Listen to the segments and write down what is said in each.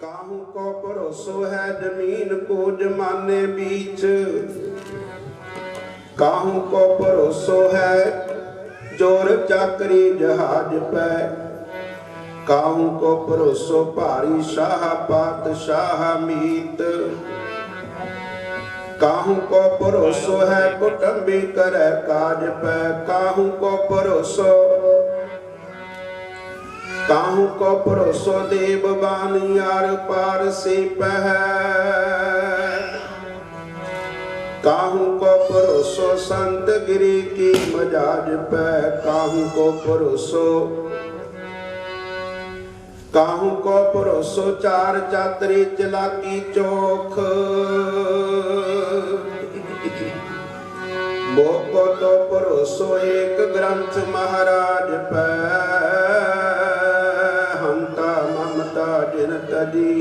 काहू को भरोसो है जमीन को जमाने बीच, काहू को भरोसो है जोर चाकरी जहाज पे, काहू को भरोसो भारी शाह पातशाह मीत, काहू को भरोसो है कुटुंबी करे काज पे, काहू को भरोसो काहू को भरोसो देव बानी आर पार से पह, काहू को भरोसो संत गिरी की मजाज पे, काहू को भरोसो काहू को भरोसो चार चातरी चलाकी चोख, मोको तो भरोसो एक ग्रंथ महाराज पे, हंता ममता जिन तजी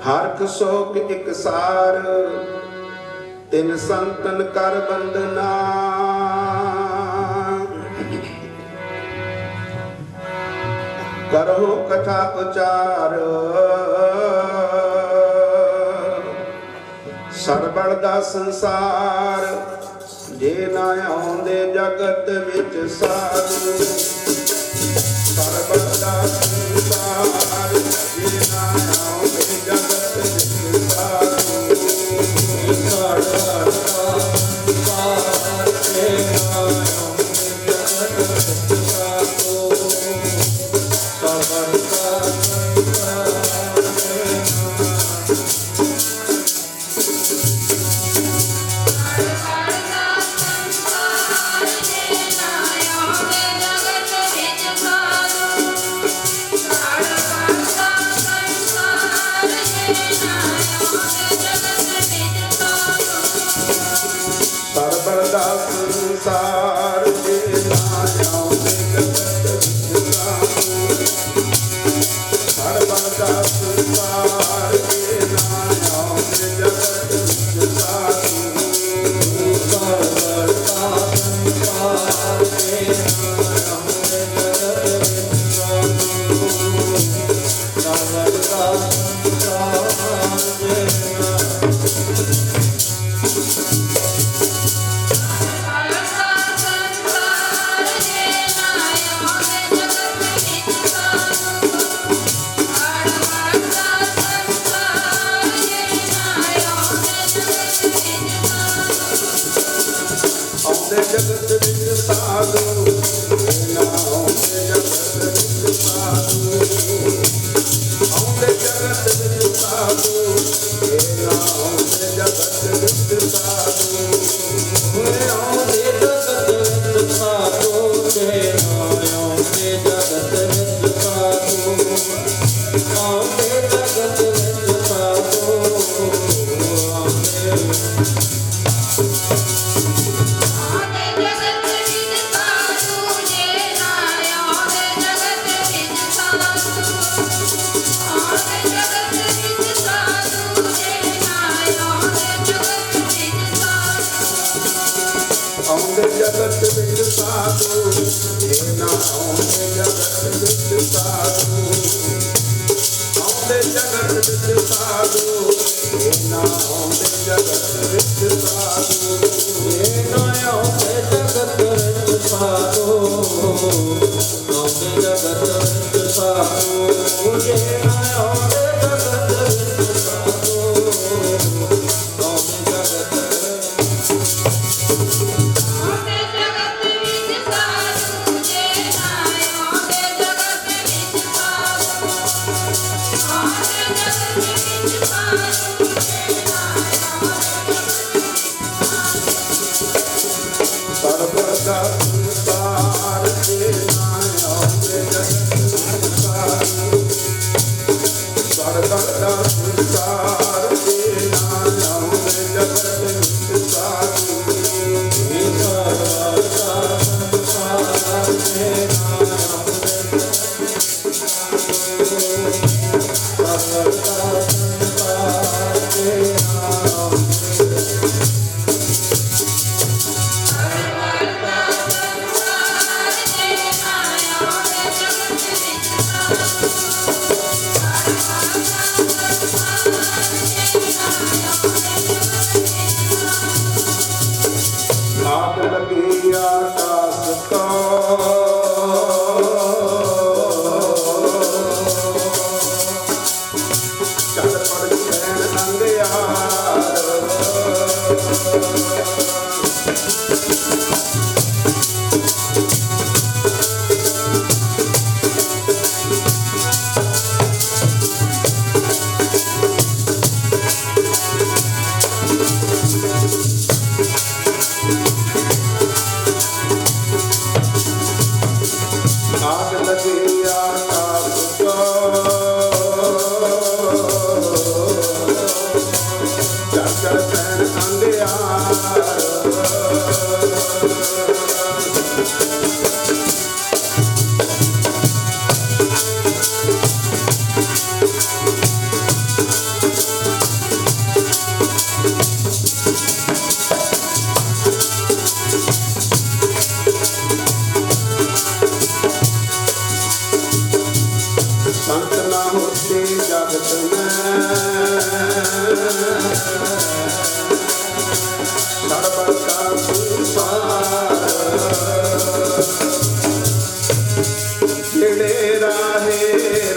हरख शोक एक सार, तिन संतन कर बंदना, करो कथा उचार, सरबड़ दा संसार जे ना आउंदे जगत विच साधु, सरबड़ दा संसार जे ना आउंदे जगत विच साधु, सरबड़ दा संसार जे ना आउंदे जगत विच साधु, सरबड़ दा संसार जे ना आउंदे जगत विच साधु, सरबड़ दा संसार जे ना आउंदे जगत विच साधु, सरबड़ दा संसार जे ना आउंदे जगत विच साधु, सरबड़ दा संसार जे जगत विच साधु, ना आउंदे जगत विच साधु, आउंदे जगत विच साधु, ना आउंदे जगत विच साधु, आउंदे जगत विच साधु, ना आउंदे जगत विच साधु, आउंदे जगत विच साधु, आउंदे जगत विच साधु, जे ना आउंदे जगत विच साधु, आउंदे जगत विच साधु, जे ना आउंदे जगत विच साधु, जे ना आउंदे जगत विच साधु, आउंदे जगत विच साधु, जे ना आउंदे जगत विच साधु, आउंदे जगत सरबड़ दा संसार जे ना आउंदे जगत विच साधु, सरबड़ दा संसार जे ना आउंदे जगत विच साधु, सरबड़ दा संसार जे ना आउंदे जगत विच साधु, सरबड़ दा संसार जे ना आउंदे Thank you. संत ना होते जगत में सर्वथा संसार जेड़े राहे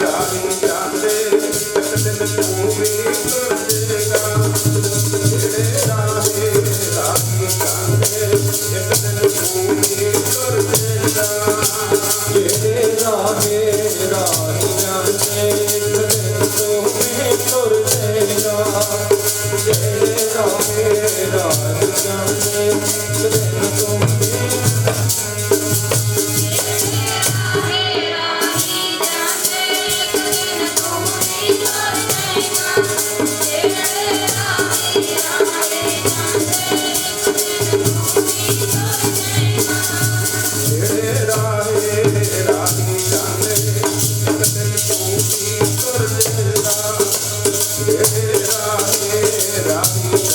राही जाते एक दिन तू भी तुर जाएगा जेड़े राहे राही जाते एक दिन तू भी तुर जाएगा जेड़े राहे राही जाते एक दिन तू भी तुर जाएगा जेड़े राहे राही जाते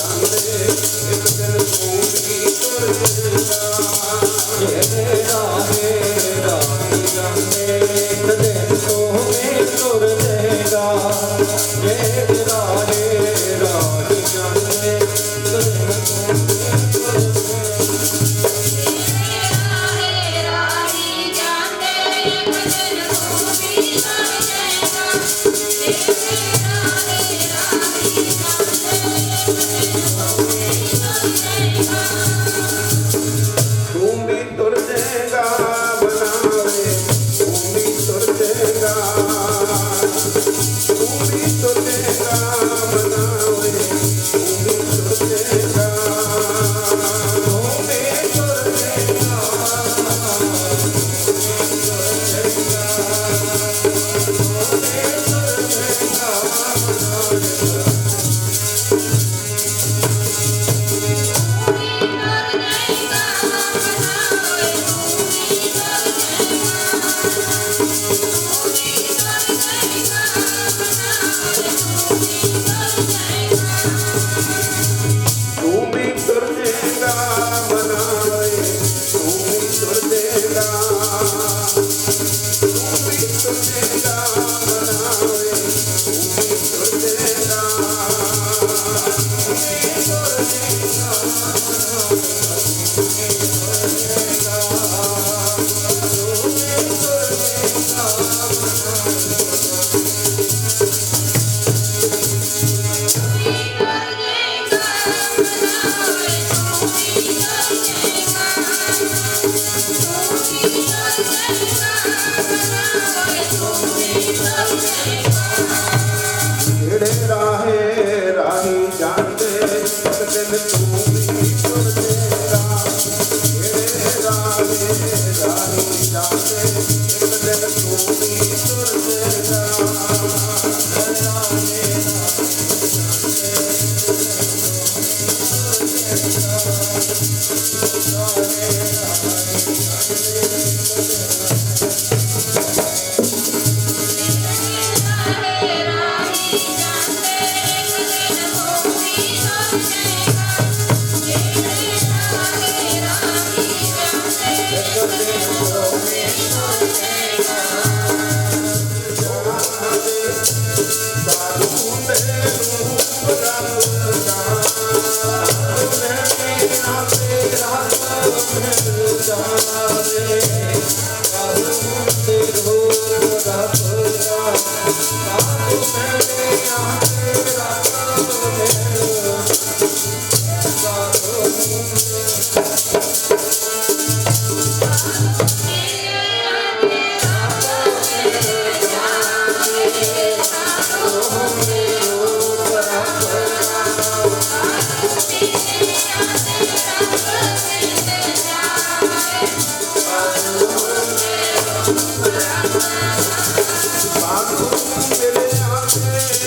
एक दिन तू भी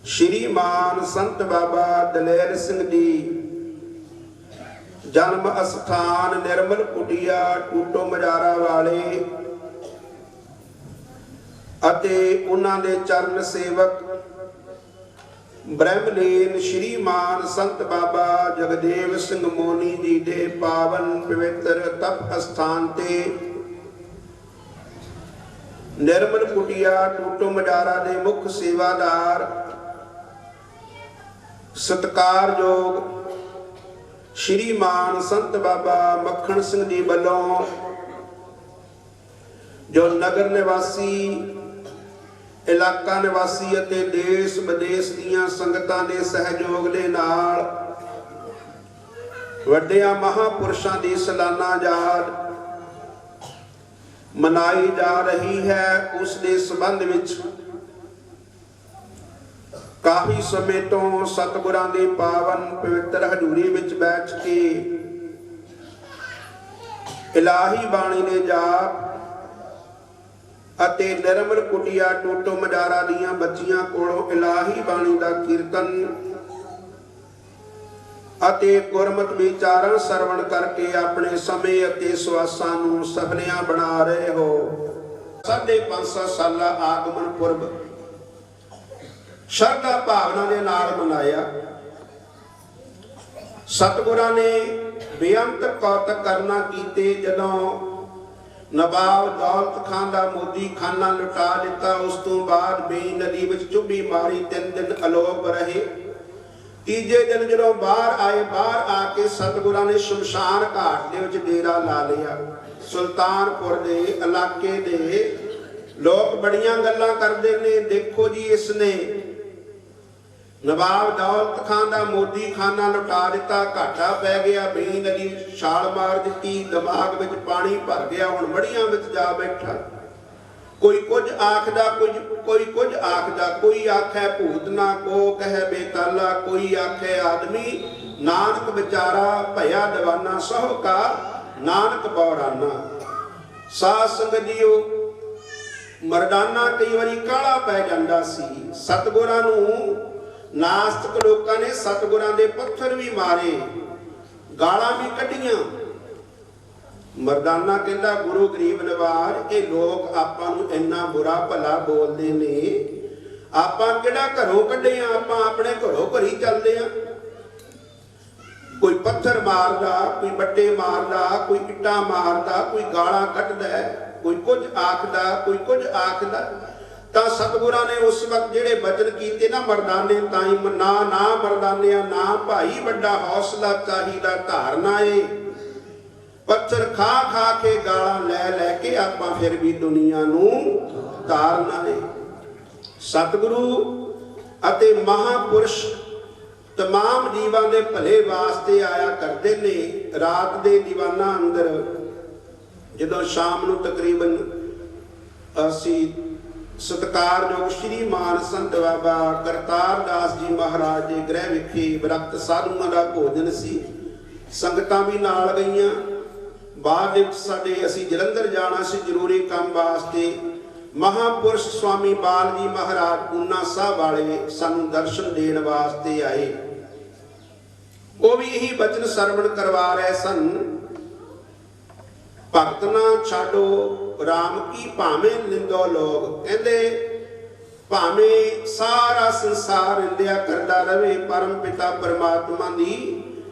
श्रीमान संत बाबा दलेर सिंह जी जन्म अस्थान निर्मल कुटिया टूटो मजारा वाले ਅਤੇ ਉਹਨਾਂ ਦੇ ਚਰਨ ਸੇਵਕ ਬ੍ਰਹਮਲੀਨ ਸ਼੍ਰੀਮਾਨ ਸੰਤ ਬਾਬਾ ਜਗਦੇਵ ਸਿੰਘ ਮੋਨੀ ਜੀ ਦੇ ਪਾਵਨ ਪਵਿੱਤਰ ਤਪ ਅਸਥਾਨ ਤੇ ਨਿਰਮਲ ਕੁਟਿਆ ਟੂਟੋ ਮਜਾਰਾ ਦੇ ਮੁੱਖ ਸੇਵਾਦਾਰ ਸਤਿਕਾਰਯੋਗ ਸ਼੍ਰੀਮਾਨ ਸੰਤ ਬਾਬਾ ਮੱਖਣ ਸਿੰਘ ਜੀ ਵੱਲੋਂ ਜੋ ਨਗਰ ਨਿਵਾਸੀ ਇਲਾਕਾ ਨਿਵਾਸੀ ਅਤੇ ਦੇਸ਼ ਵਿਦੇਸ਼ ਦੀਆਂ ਸੰਗਤਾਂ ਦੇ ਸਹਿਯੋਗ ਦੇ ਨਾਲ ਵੱਡਿਆਂ ਮਹਾਪੁਰਸ਼ਾਂ ਦੀ ਸਾਲਾਨਾ ਯਾਦ ਮਨਾਈ ਜਾ ਰਹੀ ਹੈ। ਉਸ ਦੇ ਸੰਬੰਧ ਵਿੱਚ ਕਾਫੀ ਸਮੇਂ ਤੋਂ ਸਤਿਗੁਰਾਂ ਦੀ ਪਾਵਨ ਪਵਿੱਤਰ ਹਜ਼ੂਰੀ ਵਿੱਚ ਬੈਠ ਕੇ ਇਲਾਹੀ ਬਾਣੀ ਦੇ ਜਾਪ ਅਤੇ ਨਿਰਮਲ ਕੁਟਿਆ ਟੂਟੋ ਮਜਾਰਾ ਦੀਆਂ ਬੱਚੀਆਂ ਕੋਲੋਂ ਇਲਾਹੀ ਬਾਣੀ ਦਾ ਕੀਰਤਨ ਅਤੇ ਗੁਰਮਤਿ ਵਿਚਾਰਾਂ ਸਰਵਣ ਕਰਕੇ ਆਪਣੇ ਸਮੇਂ ਅਤੇ ਸਵਾਸਾਂ ਨੂੰ ਸਫਲਿਆਂ ਬਣਾ ਰਹੇ ਹੋ। 550 ਸਾਲਾ ਆਗਮਨ ਪੁਰਬ ਸ਼ਰਧਾ ਭਾਵਨਾ ਦੇ ਨਾਲ ਮਨਾਇਆ। ਸਤਿਗੁਰਾਂ ਨੇ ਬੇਅੰਤ ਕੌਤਕ ਕਰਨਾ ਕੀਤੇ ਜਦੋਂ नवाब दौलत खान का मोदी खाना लुटा दिता। उस तो बाद बेई नदी में चुभी मारी, 3 दिन अलोप रहे। तीजे दिन जो बाहर आए, बाहर आके सतगुरां ने शमशान घाट दे विच डेरा ला लिया। सुल्तानपुर दे इलाके दे लोग बड़ियां गल्लां करदे ने, देखो जी इसने नवाब दौलत खान का मोदी खाना लुटा दिता, घाटा पै गया, बेई नदी छाल मार दी, दिमाग में पानी भर गया, हुण मड़ियां में जा बैठा। कोई कुछ आखदा, कोई कुछ आखदा, कोई आखे भूत ना को कहे बेताला, कोई आखे आदमी नानक बेचारा भया दीवाना, सहो का नानक बौराना। साध संगत जीओ, मरदाना कई बारी काला पै जांदा सी। सतगुरां नूं नास्तिक लोगों ने सतगुरां दे पत्थर भी मारे, गालां भी कढ़ियां। मरदाना कहता गुरु गरीब नवाज, ये लोग आपां नूं इन्ना बुरा भला बोलते ने, आपां किहड़ा घरों कढ़े आ, आपां अपने घरों घर ही चलदे आ। कोई पत्थर मारदा, कोई बट्टे मारदा, कोई इट्टां मारदा, कोई गालां कढ़दा, कोई कुछ आखदा, कोई कुछ आखदा। ਤਾਂ ਸਤਿਗੁਰਾਂ ਨੇ ਉਸ ਵਕਤ ਜਿਹੜੇ ਬਚਨ ਕੀਤੇ ਨਾ ਮਰਦਾਨੇ ਤਾਈ ਨਾ ਮਰਦਾਨਿਆ ਨਾ ਭਾਈ, ਵੱਡਾ ਹੌਸਲਾ ਚਾਹੀਦਾ ਧਾਰਨਾ ਏ। ਪੱਥਰ ਖਾ ਖਾ ਕੇ ਗਾਲਾਂ ਲੈ ਲੈ ਕੇ ਆਪਾਂ ਫਿਰ ਵੀ ਦੁਨੀਆ ਨੂੰ ਧਾਰਨਾ ਏ। ਸਤਿਗੁਰੂ ਅਤੇ ਮਹਾਪੁਰਸ਼ तमाम जीवां दे भले वास्ते आया करते ने। रात दे दीवाना अंदर जदों शाम नूं तकरीबन असी सत्कारयोग श्रीमान संत बाबा करतार दास जी महाराज के गृह विखे विरक्त साधुओं का भोजन सी, संगतां भी नाल गईयां। बाद विच साडे असी जलंधर जाना सी जरूरी काम वास्ते। महापुरुष स्वामी बाल जी महाराज पूना साहब वाले सानू दर्शन देने वास्ते आए। वो भी यही बचन सरवण करवा रहे सन, भगत ना छाडो राम की भावे निंदो लोग। कहते भावे सारा संसार निंदिया करता रहे, परम पिता परमात्मा की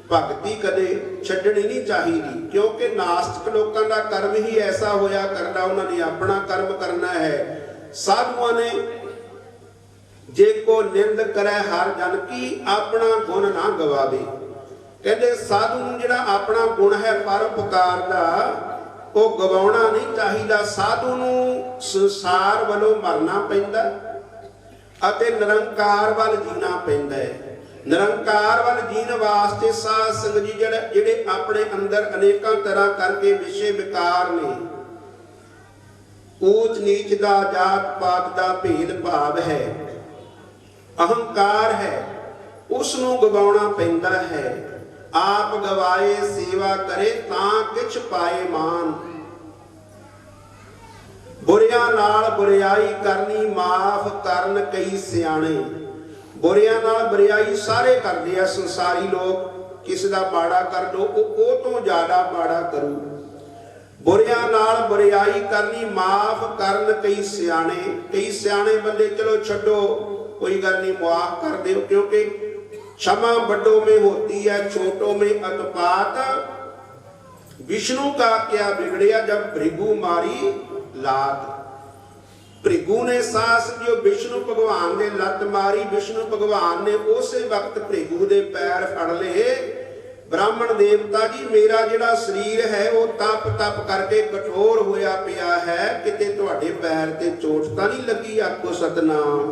भगती कदे छड्डनी नहीं चाहिए, क्योंकि नास्तिक लोगों का कर्म ही ऐसा होया करता, उन्होंने अपना कर्म करना है। साधुओं ने जे को निंद करे हर जन की, अपना गुण ना गवावे। कहते साधु नूं जिहड़ा अपना गुण है परोपकार दा, वो गवाउणा नहीं चाहिए। साधु नूं संसार वालों मरना पैंदा अते निरंकार वाल जीना पैंदा है। निरंकार वाल जीन वास्ते साध संगत जी जिहड़े अपने अंदर अनेकों तरह करके विषय विकार ने, ऊच नीच दा, जात पात दा भेद भाव है, अहंकार है, उसनूं गवाउणा पैंदा है। आप गवाए सेवा करे तां किछ पाए मान, बुरियां नाल बुरियाई करनी माफ करन कई सियाणे। बुरियां नाल बुरियाई सारे करते हैं संसारी लोग, किसी का माड़ा कर दो वो तो ज्यादा माड़ा करू। बुरियां नाल बुरियाई करनी माफ करन कई सियाणे। कई सियाणे बंदे चलो छड्डो कोई गल नहीं माफ कर दो, क्योंकि क्षमा बड़ों में होती है छोटों में अतपात। विष्णु का क्या बिगड़िया जब भृगु मारी लात। भृगु ने सास जो विष्णु भगवान ने लत मारी, विष्णु भगवान ने उस वक्त भृगु दे पैर फड़ ले। ब्राह्मण देवता जी मेरा जिहड़ा शरीर है वो तप तप करके कठोर होया पिया है, किते तुहाडे पैर ते चोट तां नहीं लगी। आखो सतनाम।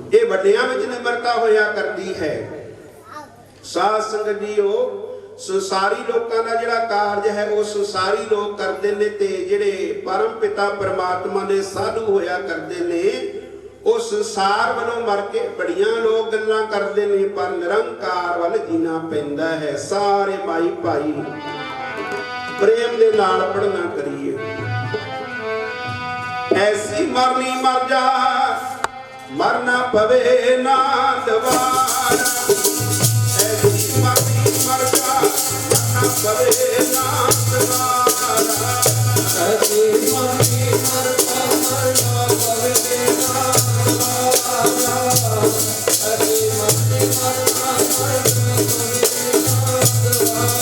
ये वड्डियां विच निमरता होया करती है। साध संगत जीओ, संसारी लोगों का जिहड़ा कारज है वो संसारी लोग करते ने, ते जिहड़े परम पिता परमात्मा दे साधु होया करते ने वो संसार वालों मर के बड़ियां लोग गल्लां करते ने, पर निरंकार वाल जीना पैंदा है। सारे माई भाई प्रेम दे नाल पढ़ना करिए। ऐसी मरनी मर जा मरना पवे ना दवारा, ऐसी मरनी मर जा मरना पवे ना दवारा, ऐसी मरनी मर जा मरना पवे ना दवारा, ऐसी मरनी मर जा मरना पवे ना दवारा।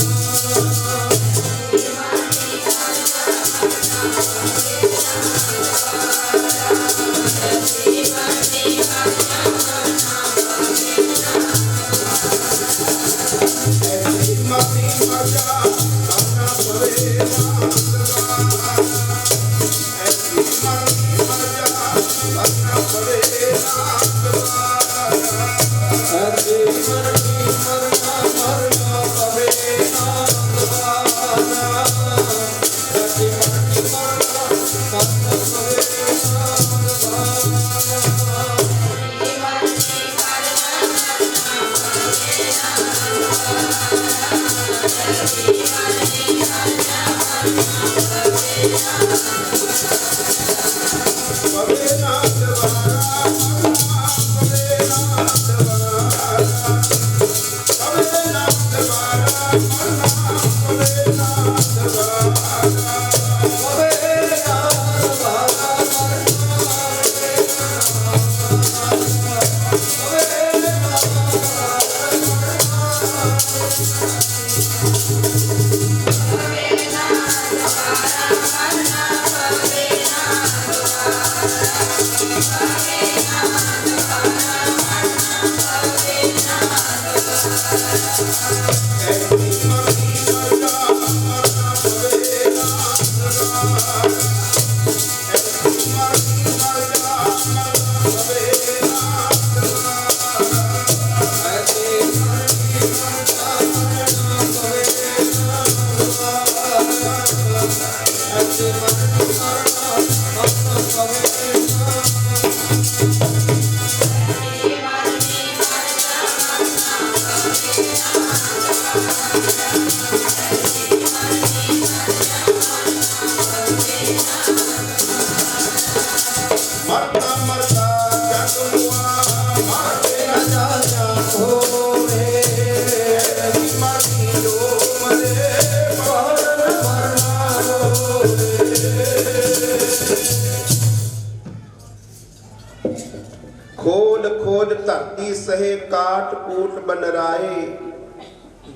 खोल खोल धरती सहे काट कूट बनराए,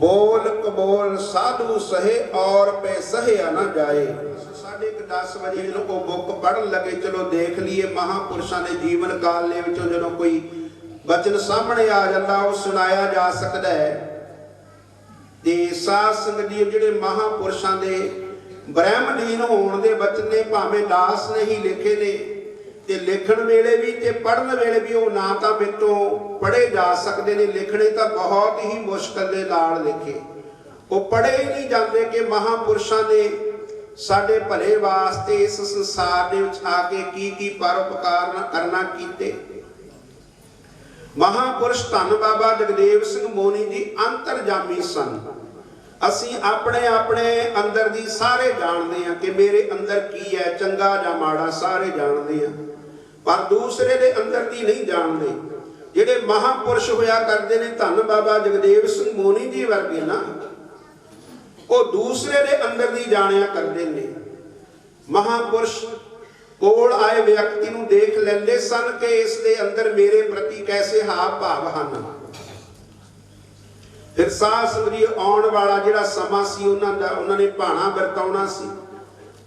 बोल कबोल साधु सहे और पे सहे न जाए। 10:30 ਵਜੇ ਜਦੋਂ ਉਹ ਬੁੱਕ ਪੜ੍ਹਨ ਲੱਗੇ, ਚਲੋ ਦੇਖ ਲਈਏ ਮਹਾਂਪੁਰਸ਼ਾਂ ਦੇ ਜੀਵਨ ਕਾਲ ਦੇ ਵਿੱਚੋਂ ਜਦੋਂ ਕੋਈ ਬਚਨ ਸਾਹਮਣੇ ਆ ਜਾਂਦਾ ਉਹ ਸੁਣਾਇਆ ਜਾ ਸਕਦਾ ਹੈ। ਤੇ ਸਾਧ ਸੰਗਤ ਜੀ ਜਿਹੜੇ ਮਹਾਂਪੁਰਸ਼ਾਂ ਦੇ ਬ੍ਰਹਮਲੀਨ ਹੋਣ ਦੇ ਬਚਨ ਨੇ, ਭਾਵੇਂ ਦਾਸ ਨੇ ਹੀ ਲਿਖੇ ਨੇ, ਤੇ ਲਿਖਣ ਵੇਲੇ ਵੀ ਤੇ ਪੜ੍ਹਨ ਵੇਲੇ ਵੀ ਉਹ ਨਾ ਤਾਂ ਮੇਰੇ ਤੋਂ ਪੜ੍ਹੇ ਜਾ ਸਕਦੇ ਨੇ, ਲਿਖਣੇ ਤਾਂ ਬਹੁਤ ਹੀ ਮੁਸ਼ਕਲ ਦੇ ਨਾਲ ਲਿਖੇ, ਉਹ ਪੜ੍ਹੇ ਹੀ ਨਹੀਂ ਜਾਂਦੇ ਕਿ ਮਹਾਂਪੁਰਸ਼ਾਂ ਨੇ ਸਾਡੇ ਭਲੇ ਵਾਸਤੇ ਇਸ ਸੰਸਾਰ ਦੇ ਵਿੱਚ ਆ ਕੇ ਕੀ ਕੀ ਪਰਉਪਕਾਰ ਕਰਨਾ ਕੀਤੇ। ਮਹਾਂਪੁਰਸ਼ ਧੰਨ ਬਾਬਾ ਜਗਦੇਵ ਸਿੰਘ ਮੋਨੀ ਜੀ ਅੰਤਰਜਾਮੀ ਸਨ। ਅਸੀਂ ਆਪਣੇ ਆਪਣੇ ਅੰਦਰ ਦੀ ਸਾਰੇ ਜਾਣਦੇ ਹਾਂ ਕਿ ਮੇਰੇ ਅੰਦਰ ਕੀ ਹੈ, ਚੰਗਾ ਜਾਂ ਮਾੜਾ ਸਾਰੇ ਜਾਣਦੇ ਹਾਂ, ਪਰ ਦੂਸਰੇ ਦੇ ਅੰਦਰ ਦੀ ਨਹੀਂ ਜਾਣਦੇ। ਜਿਹੜੇ ਮਹਾਂਪੁਰਸ਼ ਹੋਇਆ ਕਰਦੇ ਨੇ ਧੰਨ ਬਾਬਾ ਜਗਦੇਵ ਸਿੰਘ ਮੋਨੀ ਜੀ ਵਰਗੇ ਨਾ, ਉਹ ਦੂਸਰੇ ਦੇ ਅੰਦਰ ਦੀ ਜਾਣਿਆ ਕਰਦੇ ਨੇ। ਮਹਾਂਪੁਰਸ਼ ਕੋਲ ਆਏ ਵਿਅਕਤੀ ਨੂੰ ਦੇਖ ਲੈਂਦੇ ਸਨ ਕਿ ਇਸ ਦੇ ਅੰਦਰ ਮੇਰੇ ਪ੍ਰਤੀ ਕੈਸੇ ਹਾਵ ਭਾਵ ਹਨ। ਫਿਰ ਸਾਧ ਸੰਗਤ ਜੀ ਆਉਣ ਵਾਲਾ ਜਿਹੜਾ ਸਮਾਂ ਸੀ ਉਹਨਾਂ ਨੇ ਭਾਣਾ ਵਰਤਾਉਣਾ ਸੀ।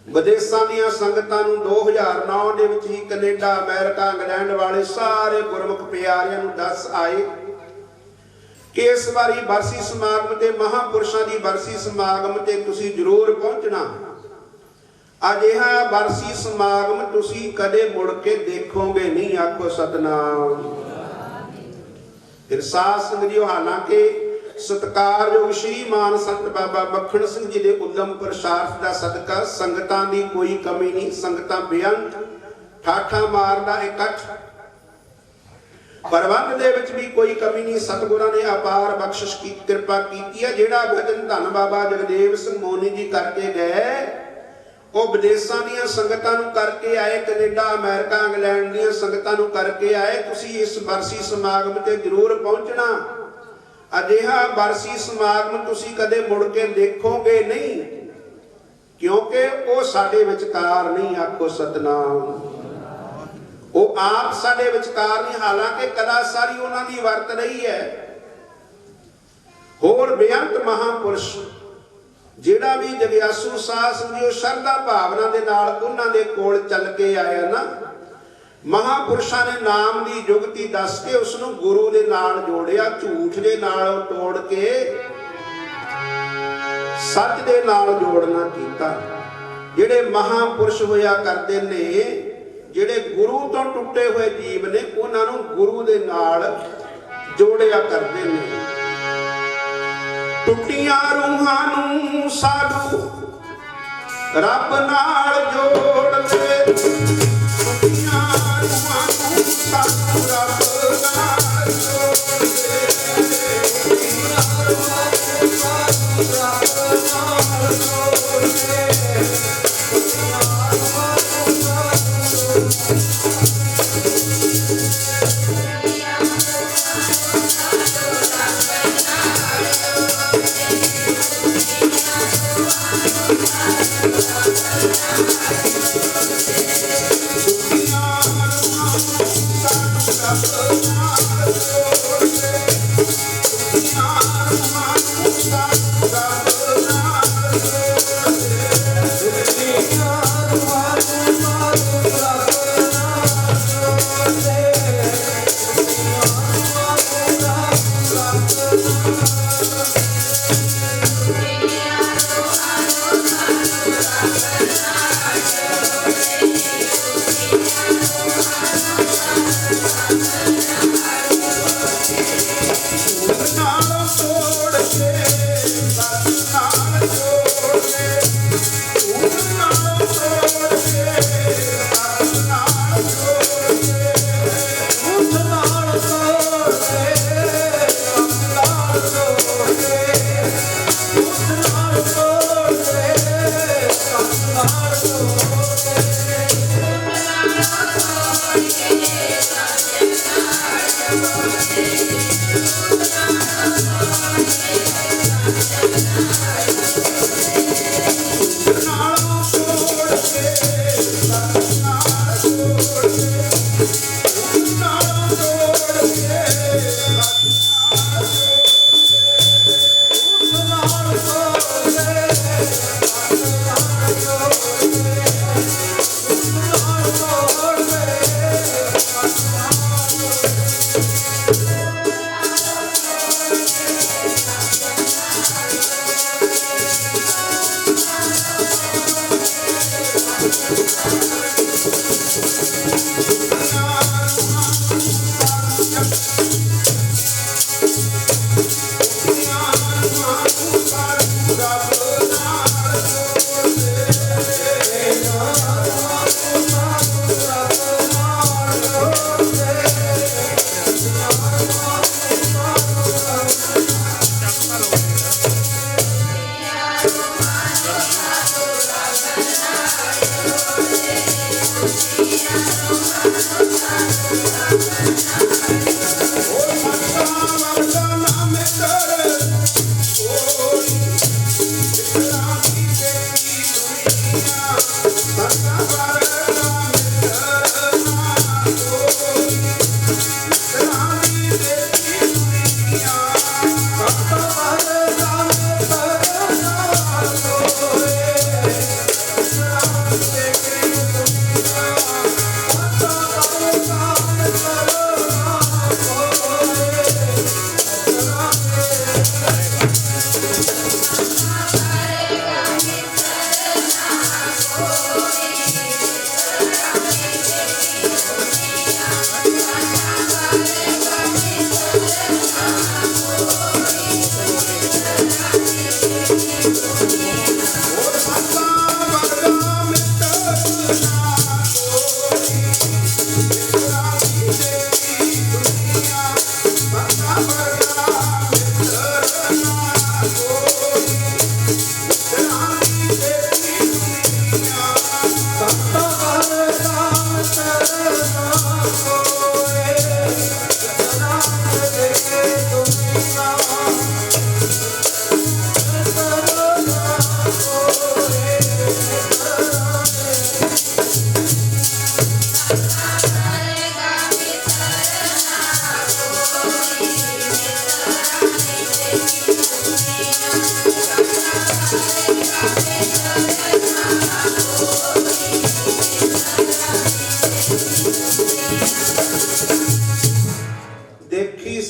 ਵਿਦੇਸ਼ਾਂ ਦੀਆਂ ਸੰਗਤਾਂ ਨੂੰ 2009 ਦੇ ਵਿੱਚ ਹੀ ਕੈਨੇਡਾ, ਅਮਰੀਕਾ, ਇੰਗਲੈਂਡ ਵਾਲੇ ਸਾਰੇ ਗੁਰਮੁਖ ਪਿਆਰਿਆਂ ਨੂੰ ਦੱਸ ਆਏ ਕਿ ਇਸ ਵਾਰੀ ਬਰਸੀ ਸਮਾਗਮ ਤੇ ਮਹਾਂਪੁਰਸ਼ਾਂ ਦੀ ਬਰਸੀ ਸਮਾਗਮ ਤੇ ਤੁਸੀਂ ਜ਼ਰੂਰ ਪਹੁੰਚਣਾ। ਅਜਿਹਾ ਬਰਸੀ ਸਮਾਗਮ ਤੁਸੀਂ ਕਦੇ ਮੁੜ ਕੇ ਦੇਖੋਗੇ ਨਹੀਂ, ਆਖੋ ਸਤਨਾਮ। ਫਿਰ ਸਾਧ ਸੰਗਤ ਜੀ ਹਾਲਾਂਕਿ ਸਤਿਕਾਰਯੋਗ ਸ਼੍ਰੀਮਾਨ ਸੰਤ ਬਾਬਾ ਮੱਖਣ ਸਿੰਘ ਜੀ ਦੇ ਉਦਮ ਪ੍ਰਸ਼ਾਰਥ ਦਾ ਸਦਕਾ ਸੰਗਤਾਂ ਦੀ ਕੋਈ ਕਮੀ ਨਹੀਂ, ਸੰਗਤਾਂ ਬੇਅੰਤ ਠਾਠਾ ਮਾਰਦਾ ਇਕੱਠ, ਪ੍ਰਬੰਧ ਦੇ ਵਿੱਚ ਵੀ ਕੋਈ ਕਮੀ ਨਹੀਂ। ਸਤਿਗੁਰਾਂ ਨੇ ਅਪਾਰ ਬਖਸ਼ਿਸ਼ ਕੀ ਕਿਰਪਾ ਕੀਤੀ ਹੈ। ਜਿਹੜਾ ਭਜਨ ਧੰਨ ਬਾਬਾ ਜਗਦੇਵ ਸਿੰਘ ਮੋਨੀ ਜੀ ਕਰਕੇ ਗਏ ਉਹ ਵਿਦੇਸ਼ਾਂ ਦੀਆਂ ਸੰਗਤਾਂ ਨੂੰ ਕਰਕੇ ਆਏ, ਕੈਨੇਡਾ, ਅਮਰੀਕਾ, ਇੰਗਲੈਂਡ ਦੀਆਂ ਸੰਗਤਾਂ ਨੂੰ ਕਰਕੇ ਆਏ। ਤੁਸੀਂ ਇਸ ਬਰਸੀ ਸਮਾਗਮ ਤੇ ਜ਼ਰੂਰ ਪਹੁੰਚਣਾ। ਅਜਿਹਾ ਬਰਸੀ ਸਮਾਗਮ ਤੁਸੀਂ ਕਦੇ ਮੁੜ ਕੇ ਦੇਖੋਗੇ ਨਹੀਂ, ਕਿਉਂਕਿ ਉਹ ਸਾਡੇ ਵਿਚਕਾਰ ਨਹੀਂ, ਆਖੋ ਸਤਨਾਮ। ਉਹ ਆਪ ਸਾਡੇ ਵਿਚਕਾਰ ਨਹੀਂ, ਹਾਲਾਂਕਿ ਕਲਾ ਸਾਰੀ ਉਹਨਾਂ ਦੀ ਵਰਤ ਰਹੀ ਹੈ। ਹੋਰ ਬੇਅੰਤ ਮਹਾਂਪੁਰਸ਼ ਜਿਹੜਾ ਵੀ ਜਗਿਆਸੂ ਸਾਧ ਸੰਗਤ ਸ਼ਰਧਾ ਭਾਵਨਾ ਦੇ ਨਾਲ ਉਹਨਾਂ ਦੇ ਕੋਲ ਚੱਲ ਕੇ ਆਇਆ ਨਾ, ਮਹਾਂਪੁਰਸ਼ਾਂ ਨੇ ਨਾਮ ਦੀ ਜੁਗਤੀ ਦੱਸ ਕੇ ਉਸ ਨੂੰ ਗੁਰੂ ਦੇ ਨਾਲ ਜੋੜਿਆ, ਝੂਠ ਦੇ ਨਾਲ ਤੋੜ ਕੇ ਸੱਚ ਦੇ ਨਾਲ ਜੋੜਨਾ ਕੀਤਾ। ਜਿਹੜੇ ਮਹਾਂਪੁਰਸ਼ ਹੋਇਆ ਕਰਦੇ ਨੇ, ਜਿਹੜੇ ਗੁਰੂ ਤੋਂ ਟੁੱਟੇ ਹੋਏ ਜੀਵ ਨੇ, ਉਹਨਾਂ ਨੂੰ ਗੁਰੂ ਦੇ ਨਾਲ ਜੋੜਿਆ ਕਰਦੇ ਨੇ। ਟੁੱਟੀਆਂ ਰੂਹਾਂ ਨੂੰ ਸਾਧੂ ਰੱਬ ਨਾਲ ਜੋੜ ਲੈ, ਟੁੱਟੀਆਂ ਰੂਹਾਂ ਨੂੰ ਸਾਧੂ ਰੱਬ ਨਾਲ ਜੋੜ ਲੈ, ਟੁੱਟੀਆਂ ਰੂਹਾਂ ਨੂੰ ਸਾਧੂ ਰੱਬ ਨਾਲ ਜੋੜ ਲੈ, ਟੁੱਟੀਆਂ ਰੂਹਾਂ ਨੂੰ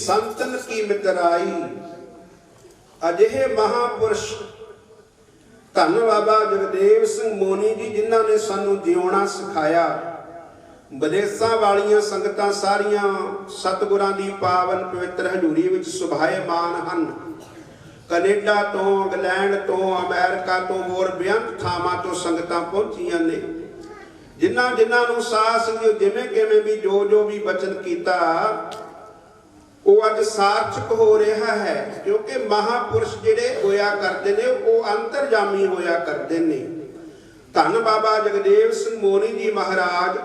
ਸੰਤਨ ਕੀ ਮਿਤਰਾਈ। ਅਜਿਹੇ ਮਹਾਪੁਰਸ਼ ਧੰਨ ਬਾਬਾ ਜਗਦੇਵ ਸਿੰਘ ਮੋਨੀ ਜੀ, ਜਿਨ੍ਹਾਂ ਨੇ ਸਾਨੂੰ ਜਿਉਣਾ ਸਿਖਾਇਆ। ਵਿਦੇਸ਼ਾਂ ਵਾਲੀਆਂ ਸੰਗਤਾਂ ਸਾਰੀਆਂ ਸਤਿਗੁਰਾਂ ਦੀ ਪਾਵਨ ਪਵਿੱਤਰ ਹਜ਼ੂਰੀ ਵਿੱਚ ਸੁਭਾਏਮਾਨ ਹਨ। ਕੈਨੇਡਾ ਤੋਂ, ਇੰਗਲੈਂਡ ਤੋਂ, ਅਮਰੀਕਾ ਤੋਂ, ਹੋਰ ਬੇਅੰਤ ਥਾਵਾਂ ਤੋਂ ਸੰਗਤਾਂ ਪਹੁੰਚੀਆਂ ਨੇ। ਜਿਨ੍ਹਾਂ ਜਿਨ੍ਹਾਂ ਨੂੰ ਸਾਧ ਸੰਗਤ ਜਿਵੇਂ ਕਿਵੇਂ ਵੀ ਜੋ ਵੀ ਬਚਨ ਕੀਤਾ, ਉਹ ਅੱਜ ਸਾਰਥਕ ਹੋ ਰਿਹਾ ਹੈ। ਕਿਉਂਕਿ ਮਹਾਪੁਰਸ਼ ਜਿਹੜੇ ਹੋਇਆ ਕਰਦੇ ਨੇ, ਉਹ ਅੰਤਰਜਾਮੀ ਹੋਇਆ ਕਰਦੇ ਨੇ। ਧੰਨ ਬਾਬਾ ਜਗਦੇਵ ਸਿੰਘ ਮੋਨੀ ਜੀ ਮਹਾਰਾਜ,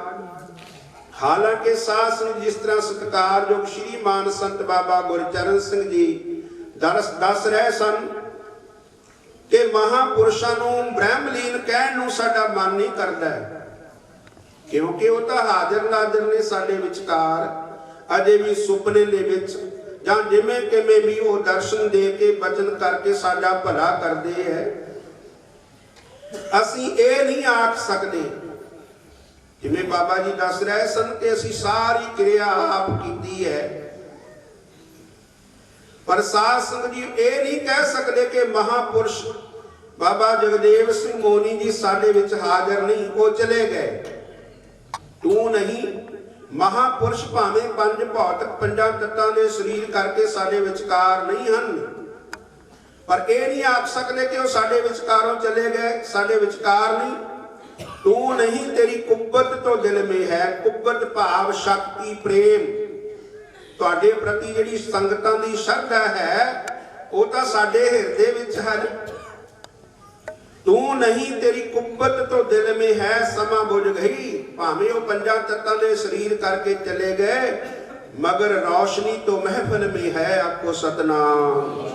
ਹਾਲਾਂਕਿ ਸਾਧ ਸੰਗਤ ਜਿਸ ਤਰ੍ਹਾਂ ਸਤਿਕਾਰਯੋਗ ਸ਼੍ਰੀਮਾਨ ਸੰਤ ਬਾਬਾ ਗੁਰਚਰਨ ਸਿੰਘ ਜੀ ਦੱਸ ਰਹੇ ਸਨ ਕਿ ਮਹਾਪੁਰਸ਼ਾਂ ਨੂੰ ਬ੍ਰਹਮਲੀਨ ਕਹਿਣ ਨੂੰ ਸਾਡਾ ਮਨ ਨਹੀਂ ਕਰਦਾ, ਕਿਉਂਕਿ ਉਹ ਤਾਂ ਹਾਜ਼ਰ ਨਾਜ਼ਰ ਨੇ ਸਾਡੇ ਵਿਚਕਾਰ। ਅਜੇ ਵੀ ਸੁਪਨੇ ਦੇ ਵਿੱਚ ਜਾਂ ਜਿਵੇਂ ਕਿਵੇਂ ਵੀ ਉਹ ਦਰਸ਼ਨ ਦੇ ਕੇ ਬਚਨ ਕਰਕੇ ਸਾਡਾ ਭਲਾ ਕਰਦੇ ਹੈ। ਅਸੀਂ ਇਹ ਨਹੀਂ ਆਖ ਸਕਦੇ, ਜਿਵੇਂ ਬਾਬਾ ਜੀ ਦੱਸ ਰਹੇ ਸਨ ਕਿ ਅਸੀਂ ਸਾਰੀ ਕਿਰਿਆ ਆਪ ਕੀਤੀ ਹੈ, ਪਰ ਸਾਧ ਸੰਗਤ ਜੀ ਇਹ ਨਹੀਂ ਕਹਿ ਸਕਦੇ ਕਿ ਮਹਾਪੁਰਸ਼ ਬਾਬਾ ਜਗਦੇਵ ਸਿੰਘ ਮੋਨੀ ਜੀ ਸਾਡੇ ਵਿੱਚ ਹਾਜ਼ਰ ਨਹੀਂ, ਉਹ ਚਲੇ ਗਏ। ਤੂੰ ਨਹੀਂ, ਮਹਾਪੁਰਸ਼ ਭਾਵੇਂ ਪੰਜ ਭੌਤਿਕ ਪੰਜਾਂ ਤੱਤਾਂ ਦੇ ਸਰੀਰ ਕਰਕੇ ਸਾਡੇ ਵਿਚਕਾਰ ਨਹੀਂ ਹਨ, ਪਰ ਇਹ ਨਹੀਂ ਆਖ ਸਕਦੇ ਕਿ ਉਹ ਸਾਡੇ ਵਿਚਕਾਰੋਂ ਚਲੇ ਗਏ, ਸਾਡੇ ਵਿਚਕਾਰ ਨਹੀਂ। ਤੂੰ ਨਹੀਂ, ਤੇਰੀ ਕੁੱਬਤ ਤੋਂ ਦਿਲ ਮੇ ਹੈ। ਕੁੱਬਤ ਭਾਵ ਸ਼ਕਤੀ, ਪ੍ਰੇਮ, ਤੁਹਾਡੇ ਪ੍ਰਤੀ ਜਿਹੜੀ ਸੰਗਤਾਂ ਦੀ ਸ਼ਰਧਾ ਹੈ, ਉਹ ਤਾਂ ਸਾਡੇ ਹਿਰਦੇ ਵਿੱਚ ਹੈ। ਤੂੰ ਨਹੀਂ, ਤੇਰੀ ਕੁੱਬਤ ਤੋਂ ਦਿਲ ਮੇ ਹੈ। ਸਮਾਂ ਬੁਝ ਗਈ, ਭਾਵੇਂ ਉਹ ਪੰਜਾਂ ਤੱਤਾਂ ਦੇ ਸਰੀਰ ਕਰਕੇ ਚਲੇ ਗਏ, ਮਗਰ ਰੌਸ਼ਨੀ ਤੋਂ ਮਹਿਫਲ ਮੇ ਹੈ। ਆਖੋ ਸਤਨਾਮ।